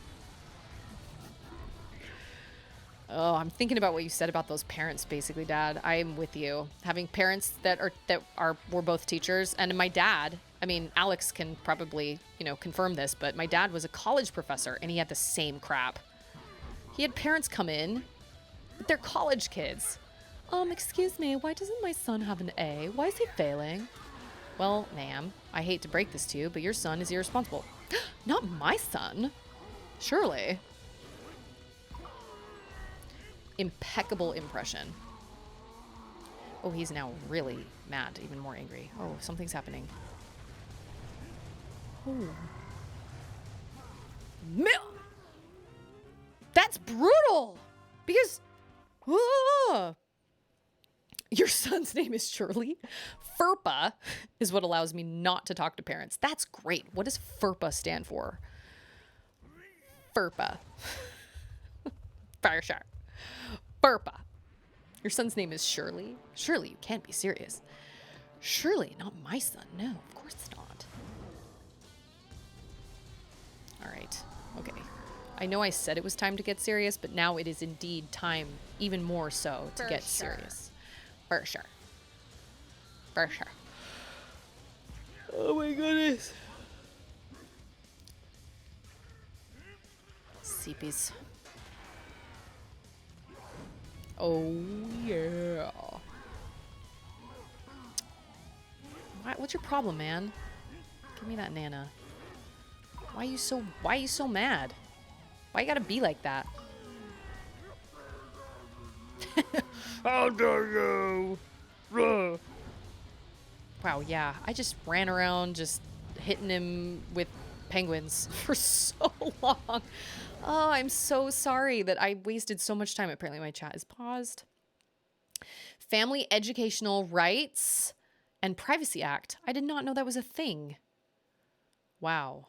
Oh, I'm thinking about what you said about those parents, basically, Dad. I'm with you. Having parents that were both teachers, and my dad, I mean, Alex can probably, confirm this, but my dad was a college professor, and he had the same crap. He had parents come in, but they're college kids. Excuse me, why doesn't my son have an A? Why is he failing? Well, ma'am, I hate to break this to you, but your son is irresponsible. Not my son. Surely. Impeccable impression. Oh, he's now really mad, even more angry. Oh, something's happening. Oh. That's brutal! Because... Your son's name is Shirley? FERPA is what allows me not to talk to parents. That's great. What does FERPA stand for? Furpa. For sure. Furpa. Your son's name is Shirley? Surely you can't be serious. Surely not my son. No, of course not. All right. Okay. I know I said it was time to get serious, but now it is indeed time, even more so, to get serious. For sure. For sure. Oh my goodness. Seepies. Oh yeah. What's your problem, man? Give me that Nana. Why are you so mad? Why you gotta be like that? How dare you? Wow, yeah. I just ran around just hitting him with penguins for so long. Oh, I'm so sorry that I wasted so much time. Apparently my chat is paused. Family Educational Rights and Privacy Act. I did not know that was a thing. Wow.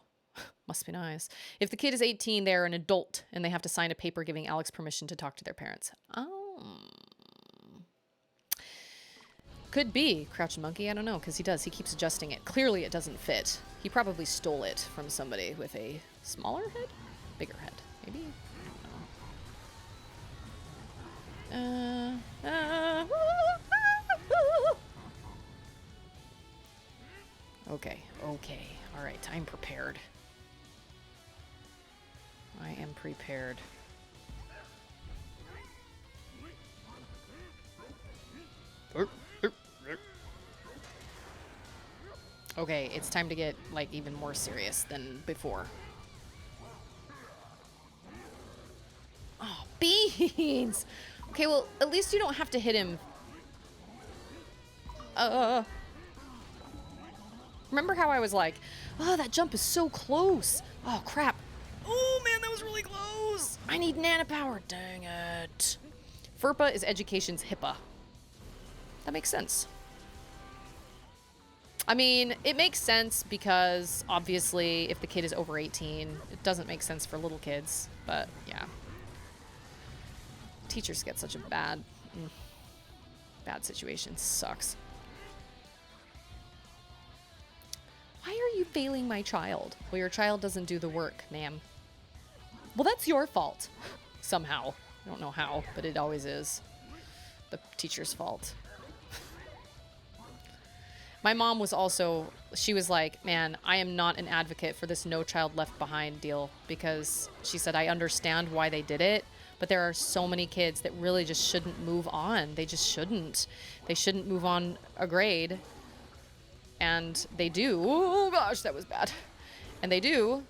Must be nice. If the kid is 18, they're an adult and they have to sign a paper giving Alex permission to talk to their parents. Oh. Could be. Crouching Monkey, I don't know, because he does. He keeps adjusting it. Clearly it doesn't fit. He probably stole it from somebody with a smaller head? Bigger head, maybe? I don't know. Okay. All right, I'm prepared. I am prepared. Okay, it's time to get, like, even more serious than before. Oh, beans! Okay, well, at least you don't have to hit him. Remember how I was like, oh, that jump is so close. Oh, crap. Oh, man, that was really close. I need nana power. Dang it. FERPA is education's HIPAA. That makes sense. I mean, it makes sense because, obviously, if the kid is over 18, it doesn't make sense for little kids. But, yeah. Teachers get such a bad situation. Sucks. Why are you failing my child? Well, your child doesn't do the work, ma'am. Well, that's your fault. Somehow. I don't know how, but it always is. The teacher's fault. My mom was also, she was like, man, I am not an advocate for this No Child Left Behind deal, because she said, I understand why they did it, but there are so many kids that really just shouldn't move on. They just shouldn't. They shouldn't move on a grade. And they do. Oh gosh, that was bad. And they do.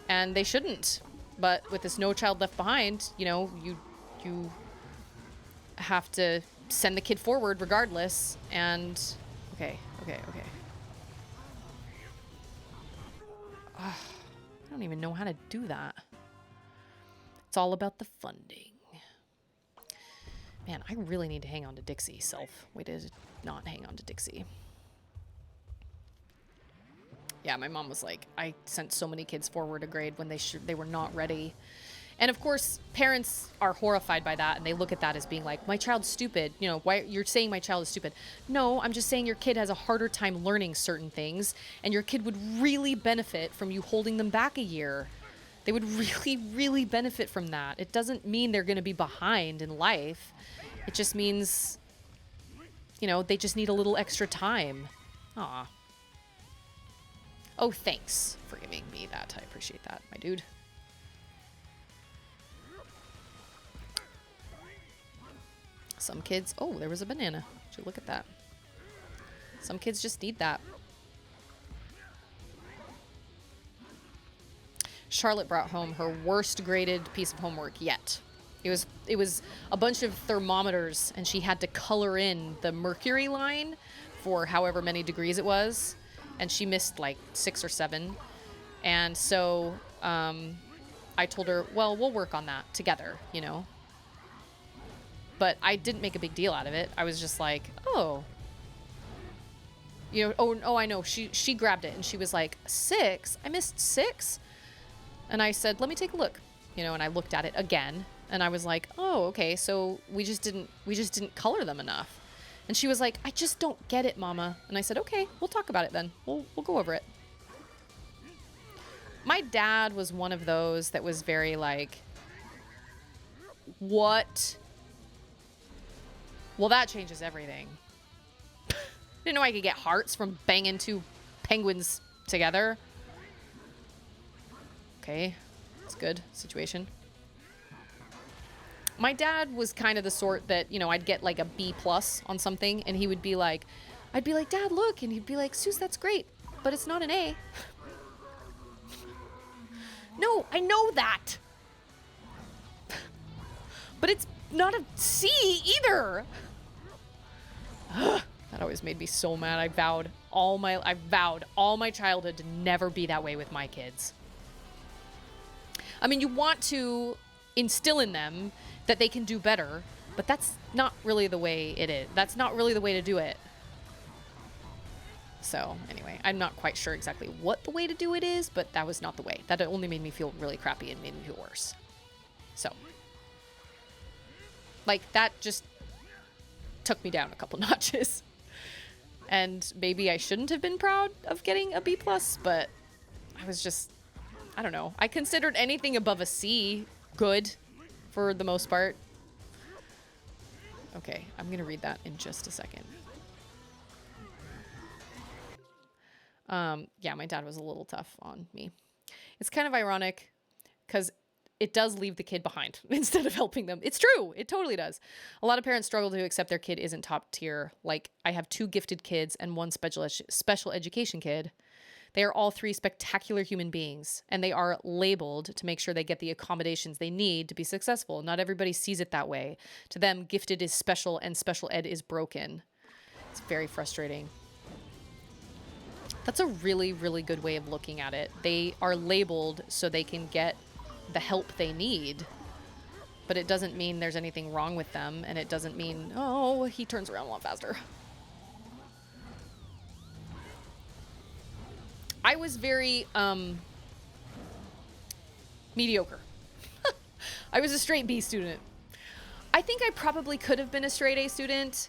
And they shouldn't. But with this No Child Left Behind, you know, you have to send the kid forward regardless. And okay. I don't even know how to do that. It's all about the funding. Man, I really need to hang on to Dixie. Way to not hang on to Dixie. Yeah, my mom was like, I sent so many kids forward a grade when they were not ready. And of course, parents are horrified by that, and they look at that as being like, my child's stupid. You know, why you're saying my child is stupid? No, I'm just saying your kid has a harder time learning certain things, and your kid would really benefit from you holding them back a year. They would really, really benefit from that. It doesn't mean they're going to be behind in life. It just means, you know, they just need a little extra time. Aw. Oh, thanks for giving me that. I appreciate that, my dude. Some kids... Oh, there was a banana. Would you look at that? Some kids just need that. Charlotte brought home her worst graded piece of homework yet. It was a bunch of thermometers, and she had to color in the mercury line for however many degrees it was. And she missed like 6 or 7. And so I told her, well, we'll work on that together, you know. But I didn't make a big deal out of it. I was just like, oh. You know, oh, I know. She grabbed it and she was like, 6? I missed 6? And I said, let me take a look, you know, and I looked at it again and I was like, oh, okay. So we just didn't color them enough. And she was like, I just don't get it, Mama. And I said, okay, we'll talk about it then. We'll go over it. My dad was one of those that was very like, what? Well, that changes everything. Didn't know I could get hearts from banging two penguins together. Okay, that's good situation. My dad was kind of the sort that, you know, I'd get like a B+ on something and he would be like, I'd be like, Dad, look. And he'd be like, Sus, that's great, but it's not an A. No, I know that. But it's not a C either. That always made me so mad. I vowed all my childhood to never be that way with my kids. I mean, you want to instill in them that they can do better, but that's not really the way it is. That's not really the way to do it. So anyway, I'm not quite sure exactly what the way to do it is, but that was not the way. That only made me feel really crappy and made me feel worse. So, like, that just took me down a couple notches. And maybe I shouldn't have been proud of getting a B+, but I was just, I don't know. I considered anything above a C good for the most part. Okay, I'm going to read that in just a second. Yeah, my dad was a little tough on me. It's kind of ironic because it does leave the kid behind instead of helping them. It's true. It totally does. A lot of parents struggle to accept their kid isn't top tier. Like, I have 2 gifted kids and 1 special education kid. They are all 3 spectacular human beings, and they are labeled to make sure they get the accommodations they need to be successful. Not everybody sees it that way. To them, gifted is special and special ed is broken. It's very frustrating. That's a really, really good way of looking at it. They are labeled so they can get the help they need, but it doesn't mean there's anything wrong with them, and it doesn't mean, oh, he turns around a lot faster. I was very mediocre. I was a straight B student. I think I probably could have been a straight A student.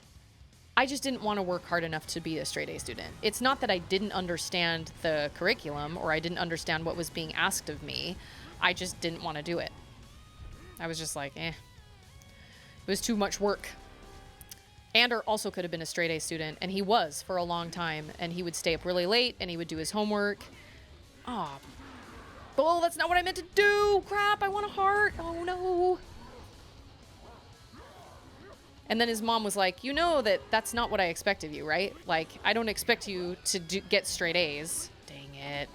I just didn't want to work hard enough to be a straight A student. It's not that I didn't understand the curriculum or I didn't understand what was being asked of me. I just didn't want to do it. I was just like, It was too much work. Ander also could have been a straight A student, and he was for a long time, and he would stay up really late, and he would do his homework. Oh, that's not what I meant to do. Crap, I want a heart. Oh, no. And then his mom was like, you know that's not what I expect of you, right? Like, I don't expect you to get straight A's. Dang it.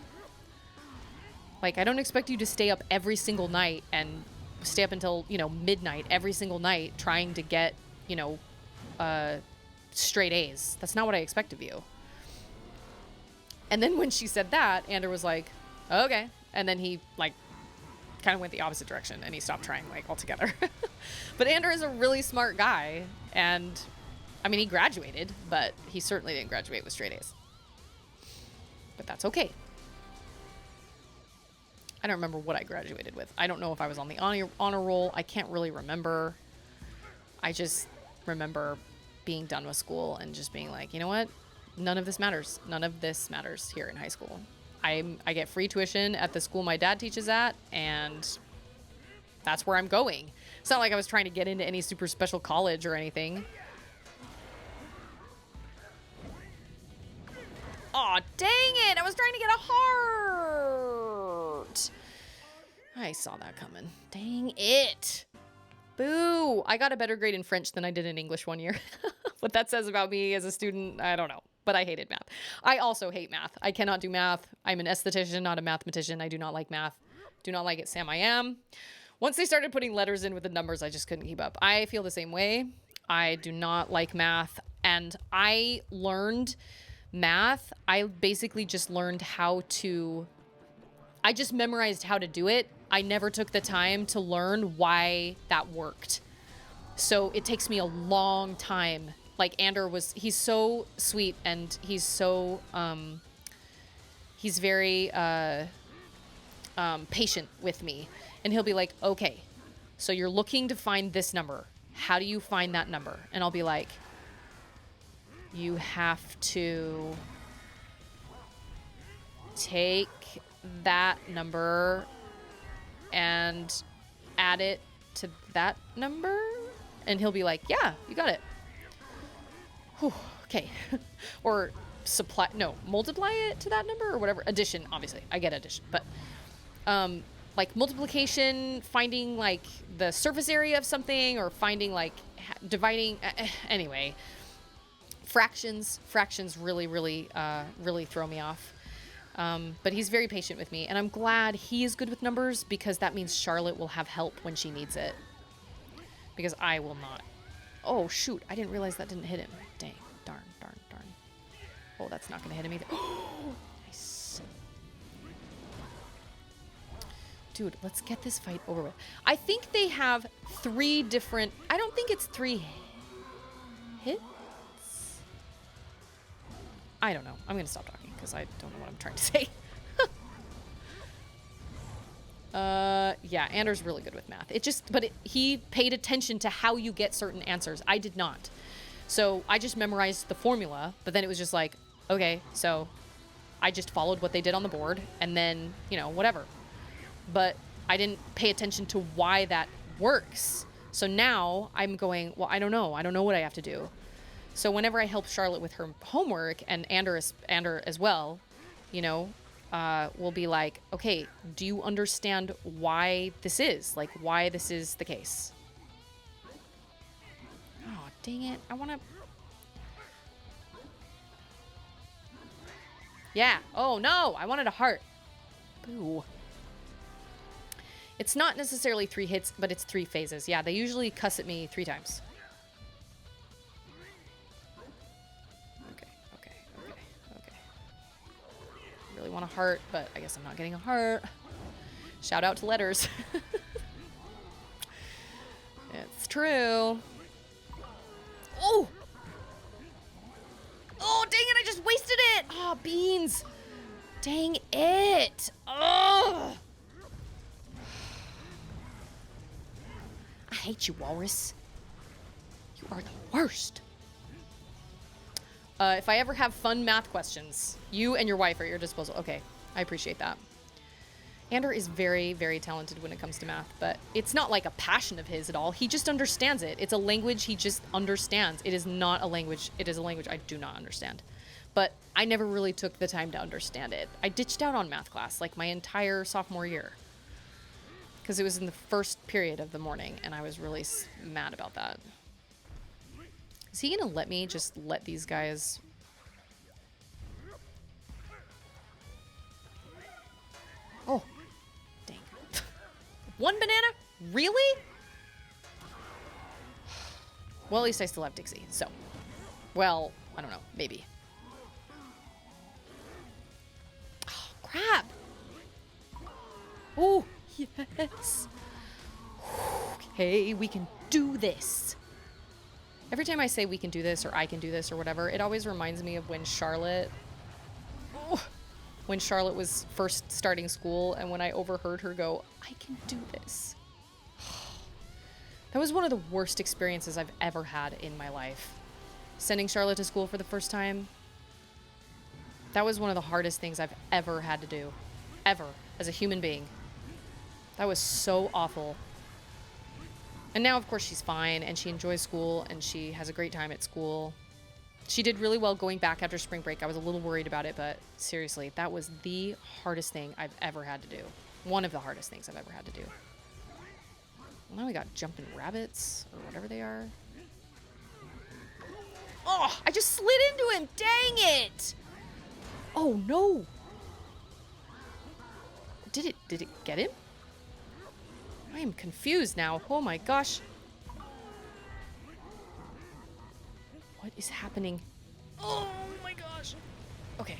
Like, I don't expect you to stay up every single night and stay up until, midnight every single night trying to get, straight A's. That's not what I expect of you. And then when she said that, Ander was like, okay. And then he, kind of went the opposite direction and he stopped trying, altogether. But Ander is a really smart guy. And, I mean, he graduated, but he certainly didn't graduate with straight A's. But that's okay. I don't remember what I graduated with. I don't know if I was on the honor roll. I can't really remember. I just remember being done with school and just being like, you know what? None of this matters. None of this matters here in high school. I get free tuition at the school my dad teaches at, and that's where I'm going. It's not like I was trying to get into any super special college or anything. Aw, dang it! I was trying to get a heart! I saw that coming. Dang it! Boo! I got a better grade in French than I did in English one year. What that says about me as a student, I don't know. But I hated math. I also hate math. I cannot do math. I'm an esthetician, not a mathematician. I do not like math. Do not like it, Sam. I am. Once they started putting letters in with the numbers, I just couldn't keep up. I feel the same way. I do not like math. And I learned math. I basically just learned I just memorized how to do it. I never took the time to learn why that worked. So it takes me a long time. Ander he's so sweet and he's so, he's very patient with me. And he'll be like, okay, so you're looking to find this number. How do you find that number? And I'll be like, you have to take that number and add it to that number. And he'll be like, yeah, you got it. Whew, okay. Or multiply it to that number or whatever. Addition, obviously. I get addition. But like multiplication, finding like the surface area of something, or finding like dividing. Anyway, fractions really throw me off. But he's very patient with me, and I'm glad he is good with numbers, because that means Charlotte will have help when she needs it. Because I will not. Oh, shoot. I didn't realize that didn't hit him. Dang. Darn. Oh, that's not going to hit him either. Oh, nice. Dude, let's get this fight over with. I think they have 3 different... I don't think it's 3 hits. I don't know. I'm going to stop talking because I don't know what I'm trying to say. Yeah, Anders really good with math. He paid attention to how you get certain answers. I did not. So I just memorized the formula, but then it was just like, okay, so I just followed what they did on the board, and then, whatever. But I didn't pay attention to why that works. So now I'm going, well, I don't know what I have to do. So whenever I help Charlotte with her homework, and Ander as well, we'll be like, okay, do you understand why this is? Like, why this is the case? Oh, dang it. I want to... Yeah. Oh, no. I wanted a heart. Boo. It's not necessarily 3 hits, but it's 3 phases. Yeah, they usually cuss at me 3 times. Okay. Really want a heart, but I guess I'm not getting a heart. Shout out to letters. It's true. Oh! Oh, dang it, I just wasted it! Oh, beans. Dang it. Oh! I hate you, Walrus. You are the worst. If I ever have fun math questions, you and your wife are at your disposal. Okay, I appreciate that. Ander is very, very talented when it comes to math, but it's not like a passion of his at all. He just understands it. It's a language he just understands. It is not a language. It is a language I do not understand. But I never really took the time to understand it. I ditched out on math class like my entire sophomore year, because it was in the first period of the morning, and I was really mad about that. Is he gonna let me just let these guys... Oh, dang. 1 banana? Really? Well, at least I still have Dixie, so. Well, I don't know, maybe. Oh, crap. Oh, yes. Okay, we can do this. Every time I say we can do this, or I can do this, or whatever, it always reminds me of when Charlotte was first starting school, and when I overheard her go, I can do this. That was one of the worst experiences I've ever had in my life. Sending Charlotte to school for the first time. That was one of the hardest things I've ever had to do. Ever. As a human being. That was so awful. And now, of course, she's fine, and she enjoys school, and she has a great time at school. She did really well going back after spring break. I was a little worried about it, but seriously, that was the hardest thing I've ever had to do. One of the hardest things I've ever had to do. Well, now we got jumping rabbits, or whatever they are. Oh, I just slid into him. Dang it. Oh, no. Did it get him? I am confused now. Oh my gosh. What is happening? Oh my gosh. Okay.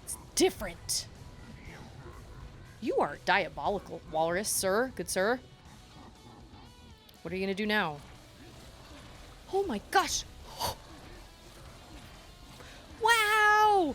It's different. You are diabolical, Walrus, sir. Good sir. What are you gonna do now? Oh my gosh. Wow.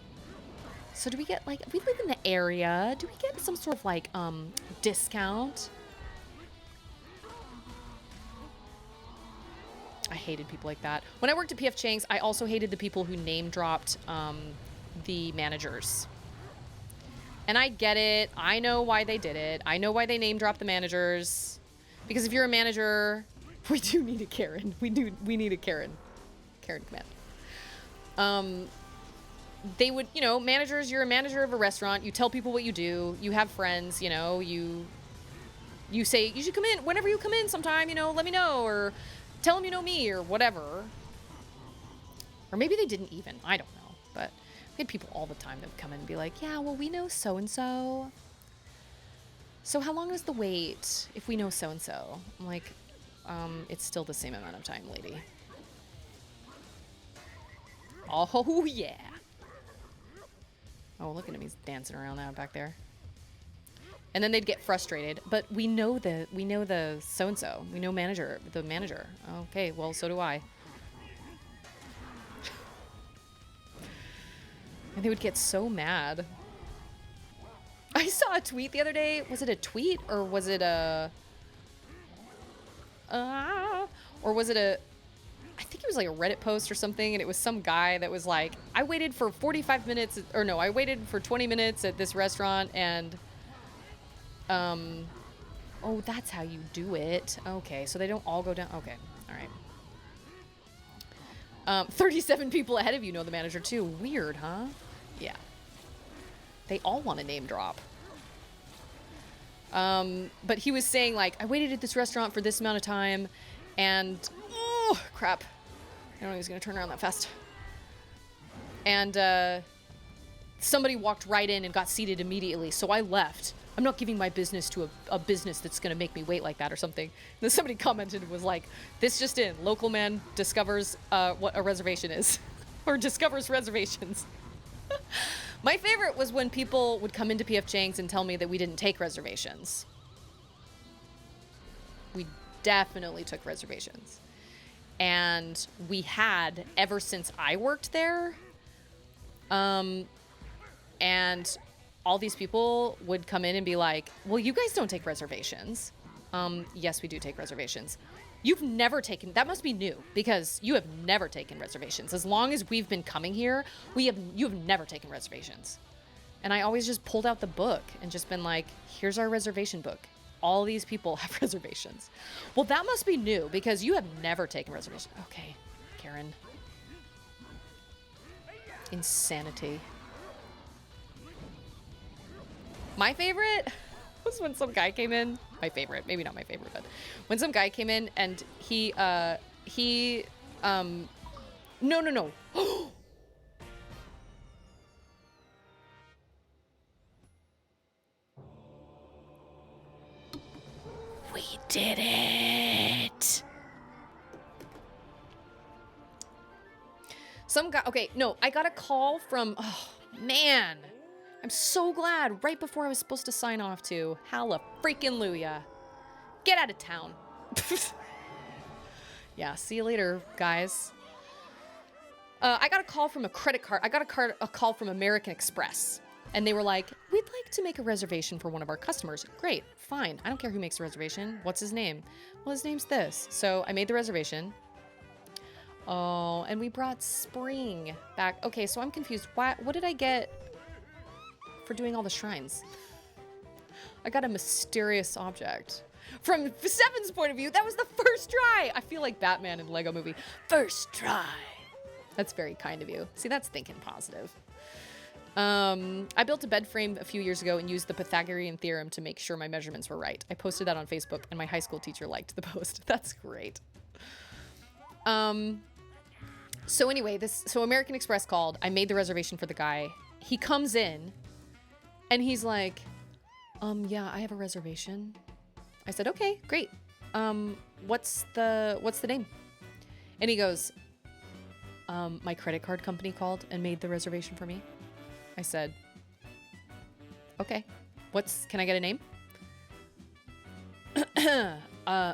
So do we get like, we live in the area, do we get some sort of like discount? I hated people like that. When I worked at PF Chang's, I also hated the people who name dropped the managers. And I get it. I know why they did it. I know why they name dropped the managers. Because if you're a manager, we do need a Karen. We need a Karen. Karen command. They would, you know, managers, you're a manager of a restaurant. You tell people what you do. You have friends, you know, you say, you should come in. Whenever you come in sometime, you know, let me know. Or tell them you know me or whatever. Or maybe they didn't even. I don't know. But we had people all the time that would come in and be like, yeah, well, we know so-and-so. So how long is the wait if we know so-and-so? I'm like, it's still the same amount of time, lady. Oh, yeah. Oh, look at him. He's dancing around now back there. And then they'd get frustrated. But we know the so-and-so. We know the manager. Okay, well, so do I. And they would get so mad. I saw a tweet the other day. Was it a tweet or was it a... or was it a... I think it was like a Reddit post or something, and it was some guy that was like, I waited for 45 minutes, or no, I waited for 20 minutes at this restaurant, and, oh, that's how you do it. Okay, so they don't all go down. Okay, all right. 37 people ahead of you know the manager, too. Weird, huh? Yeah. They all want to name drop. But he was saying, like, I waited at this restaurant for this amount of time, and... Oh, crap. I don't know he was going to turn around that fast. And somebody walked right in and got seated immediately, so I left. I'm not giving my business to a business that's going to make me wait like that or something. And then somebody commented and was like, this just in, local man discovers what a reservation is. Or discovers reservations. My favorite was when people would come into PF Chang's and tell me that we didn't take reservations. We definitely took reservations. And we had ever since I worked there. And all these people would come in and be like, well, you guys don't take reservations. Yes, we do take reservations. You've never taken, that must be new, because you have never taken reservations. As long as we've been coming here, you have never taken reservations. And I always just pulled out the book and just been like, here's our reservation book. All these people have reservations. Well, that must be new, because you have never taken reservations. Okay, Karen. Insanity. My favorite was when some guy came in. My favorite, maybe not my favorite, but when some guy came in and no. We did it. Some guy, okay, no, I got a call from, oh man. I'm so glad right before I was supposed to sign off to halla freaking Luya. Get out of town. Yeah, see you later, guys. I got a call from a credit card. I got a call from American Express. And they were like, we'd like to make a reservation for one of our customers. Great, fine. I don't care who makes the reservation. What's his name? Well, his name's this. So I made the reservation. Oh, and we brought Spring back. Okay, so I'm confused. What did I get for doing all the shrines? I got a mysterious object. From Seven's point of view, that was the first try. I feel like Batman in the Lego movie. First try. That's very kind of you. See, that's thinking positive. I built a bed frame a few years ago and used the Pythagorean theorem to make sure my measurements were right. I posted that on Facebook and my high school teacher liked the post. That's great. So anyway, so American Express called. I made the reservation for the guy. He comes in and he's like, yeah, I have a reservation. I said, okay, great. What's the name? And he goes, my credit card company called and made the reservation for me. I said, okay, can I get a name?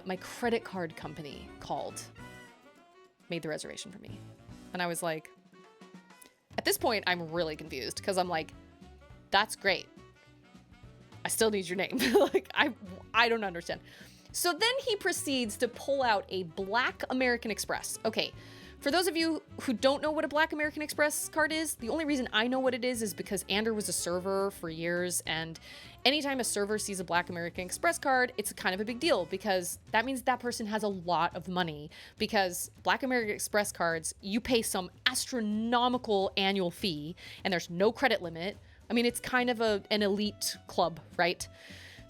My credit card company called, made the reservation for me. And I was like, at this point, I'm really confused because I'm like, That's great. I still need your name. Like, I don't understand. So then he proceeds to pull out a Black American Express. Okay, for those of you who don't know what a Black American Express card is, the only reason I know what it is because Ander was a server for years, and anytime a server sees a Black American Express card, it's kind of a big deal because that means that person has a lot of money, because Black American Express cards, you pay some astronomical annual fee and there's no credit limit. I mean, it's kind of an elite club, right?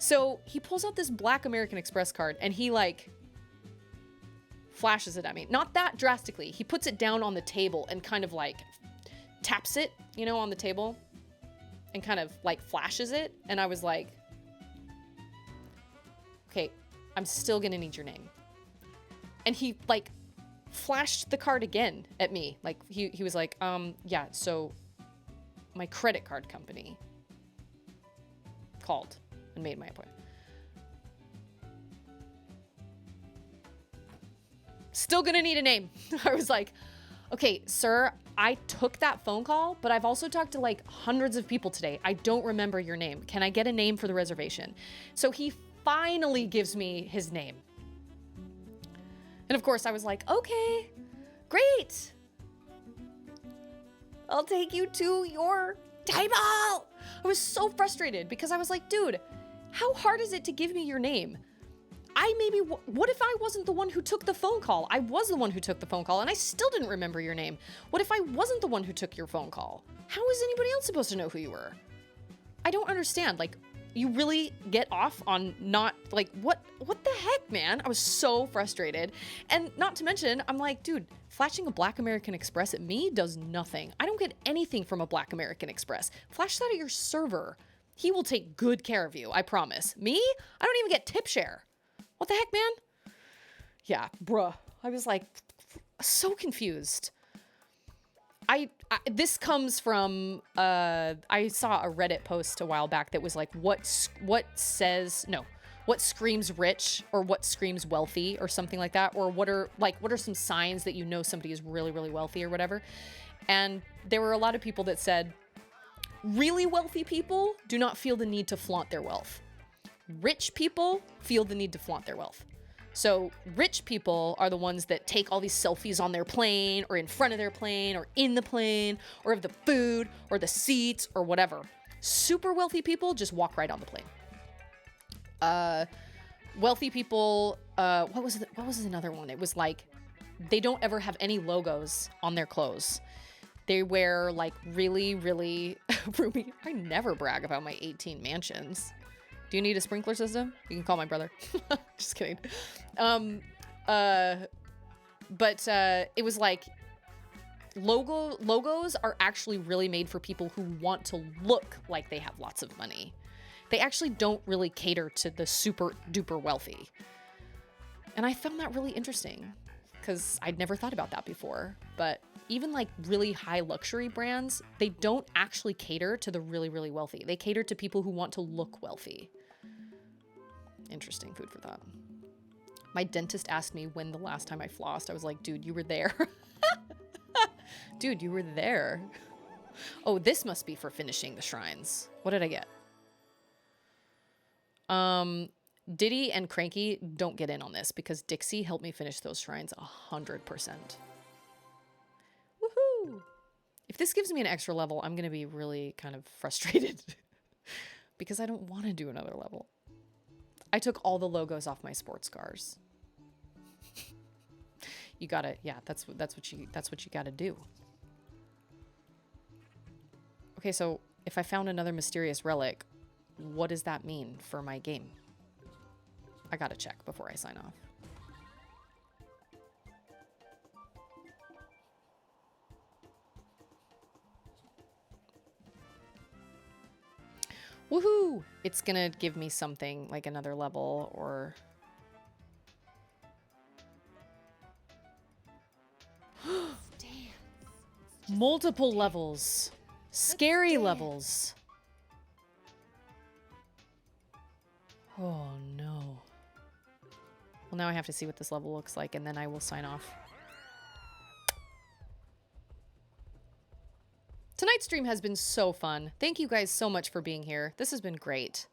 So he pulls out this Black American Express card and he like flashes it at me. Not that drastically. He puts it down on the table and kind of like taps it, you know, on the table and kind of like flashes it. And I was like, okay, I'm still gonna need your name. And he like flashed the card again at me. Like he was like, yeah, so my credit card company called and made my appointment. Still gonna need a name. I was like, okay, sir, I took that phone call, but I've also talked to like hundreds of people today. I don't remember your name. Can I get a name for the reservation? So he finally gives me his name. And of course I was like, okay, great. I'll take you to your table. I was so frustrated because I was like, dude, how hard is it to give me your name? What if I wasn't the one who took the phone call? I was the one who took the phone call and I still didn't remember your name. What if I wasn't the one who took your phone call? How is anybody else supposed to know who you were? I don't understand. Like, you really get off on not, like, what the heck, man? I was so frustrated. And not to mention, I'm like, dude, flashing a Black American Express at me does nothing. I don't get anything from a Black American Express. Flash that at your server. He will take good care of you, I promise. Me? I don't even get tip share. What the heck, man? Yeah, bruh. I was like, so confused. This comes from, I saw a Reddit post a while back that was like, what screams rich or what screams wealthy or something like that? Or what are some signs that you know somebody is really, really wealthy or whatever? And there were a lot of people that said, really wealthy people do not feel the need to flaunt their wealth. Rich people feel the need to flaunt their wealth. So rich people are the ones that take all these selfies on their plane or in front of their plane or in the plane or of the food or the seats or whatever. Super wealthy people just walk right on the plane. Wealthy people, what was another one? It was like, they don't ever have any logos on their clothes. They wear like really, really roomy. I never brag about my 18 mansions. Do you need a sprinkler system? You can call my brother. Just kidding. But it was like logos are actually really made for people who want to look like they have lots of money. They actually don't really cater to the super duper wealthy. And I found that really interesting because I'd never thought about that before. But even like really high luxury brands, they don't actually cater to the really, really wealthy. They cater to people who want to look wealthy. Interesting, food for thought. My dentist asked me when the last time I flossed. I was like, dude, you were there. Dude, you were there. Oh, this must be for finishing the shrines. What did I get? Diddy and Cranky don't get in on this because Dixie helped me finish those shrines 100%. Woohoo! If this gives me an extra level, I'm going to be really kind of frustrated because I don't want to do another level. I took all the logos off my sports cars. You gotta, yeah, that's what you gotta do. Okay, so if I found another mysterious relic, what does that mean for my game? I gotta check before I sign off. Woohoo! It's gonna give me something like another level or... Damn. Multiple levels. Scary levels. Oh no. Well, now I have to see what this level looks like and then I will sign off. Tonight's stream has been so fun. Thank you guys so much for being here. This has been great.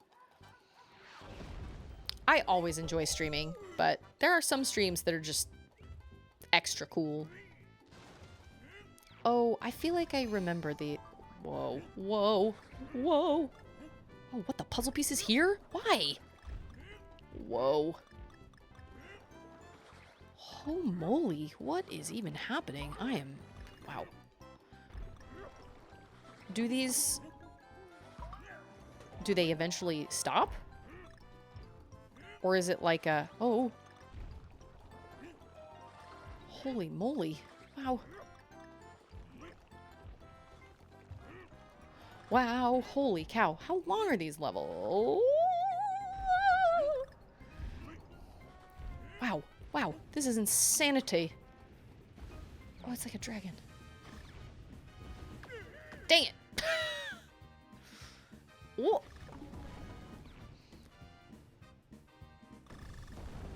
I always enjoy streaming, but there are some streams that are just extra cool. Oh, I feel like I remember the... Whoa, whoa, whoa. Oh, what, the puzzle piece is here? Why? Whoa. Oh, moly. What is even happening? I am... Wow. Do these... Do they eventually stop? Or is it like a... Oh. Holy moly. Wow. Wow. Holy cow. How long are these levels? Wow. Wow. This is insanity. Oh, it's like a dragon. Dang it. Whoa.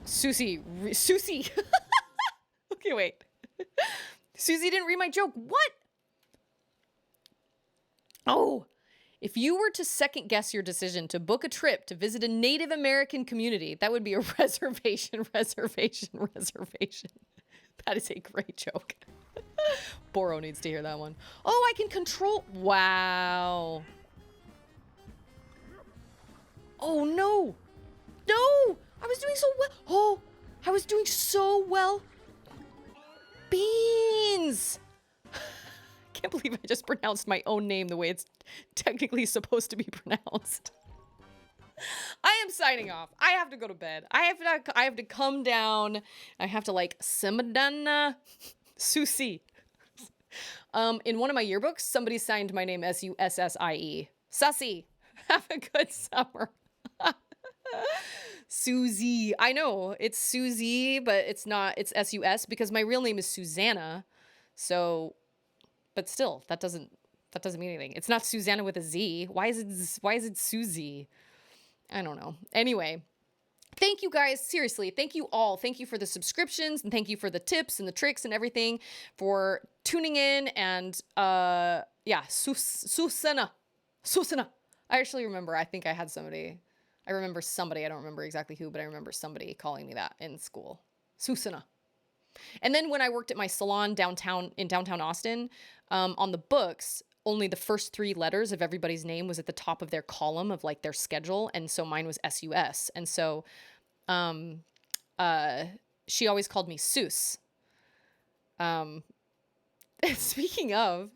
Susie. Susie. Okay, wait. Susie didn't read my joke. What? Oh. If you were to second guess your decision to book a trip to visit a Native American community, that would be a reservation. That is a great joke. Boro needs to hear that one. Oh, I can control. Wow. Oh, no. No. I was doing so well. Oh, I was doing so well. Beans. Can't believe I just pronounced my own name the way it's technically supposed to be pronounced. I am signing off. I have to go to bed. I have to come down. I have to like Simadana Susie. In one of my yearbooks, somebody signed my name S-U-S-S-I-E. Sussy. Have a good summer. Susie. I know it's Susie, but it's not. It's S-U-S because my real name is Susanna. So, but still, that doesn't mean anything. It's not Susanna with a Z. Why is it Susie? I don't know. Anyway, thank you guys. Seriously, thank you all. Thank you for the subscriptions and thank you for the tips and the tricks and everything for tuning in and yeah, Susanna. I actually remember. I think I had somebody. I remember somebody. I don't remember exactly who, but I remember somebody calling me that in school. Susanna. And then when I worked at my salon downtown Austin, on the books, only the first 3 letters of everybody's name was at the top of their column of like their schedule. And so mine was S-U-S. And so she always called me Seuss. Speaking of,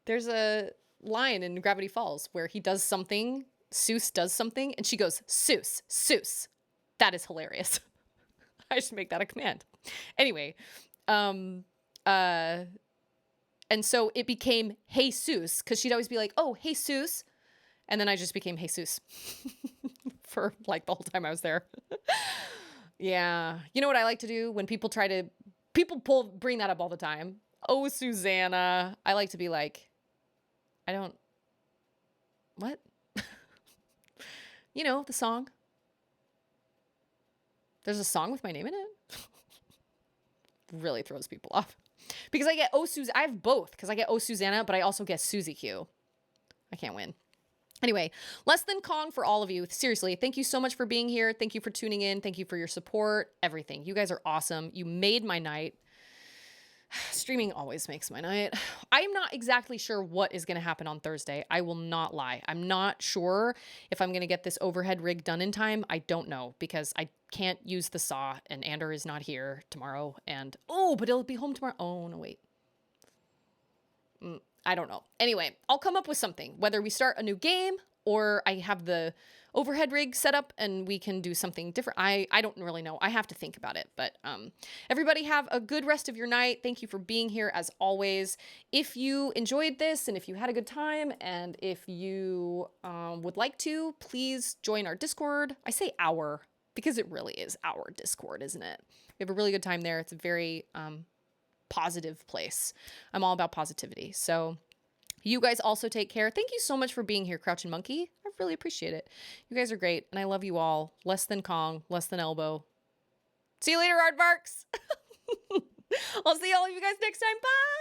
there's a line in Gravity Falls where he does something, Seuss does something, and she goes, Seuss, Seuss. That is hilarious. I should make that a command. Anyway, and so it became Hey Seuss, because she'd always be like, oh, Hey Seuss. And then I just became Hey Seuss for like the whole time I was there. Yeah. You know what I like to do when people bring that up all the time? Oh, Susanna. I like to be like, what? You know, the song. There's a song with my name in it. Really throws people off. Because I get I have both. Because I get Susanna, but I also get Susie Q. I can't win. Anyway, less than Kong for all of you. Seriously, thank you so much for being here. Thank you for tuning in. Thank you for your support. Everything. You guys are awesome. You made my night. Streaming always makes my night. I'm not exactly sure what is going to happen on Thursday. I will not lie. I'm not sure if I'm going to get this overhead rig done in time. I don't know because I can't use the saw and Ander is not here tomorrow. And, but he'll be home tomorrow. Oh, no, wait. I don't know. Anyway, I'll come up with something, whether we start a new game or I have the overhead rig set up and we can do something different. I don't really know. I have to think about it. But everybody have a good rest of your night. Thank you for being here as always. If you enjoyed this and if you had a good time and if you would like to, please join our Discord. I say our because it really is our Discord, isn't it? We have a really good time there. It's a very positive place. I'm all about positivity. So you guys also take care. Thank you so much for being here, Crouching Monkey. I really appreciate it. You guys are great, and I love you all. Less than Kong, less than Elbow. See you later, Aardvarks. I'll see all of you guys next time. Bye!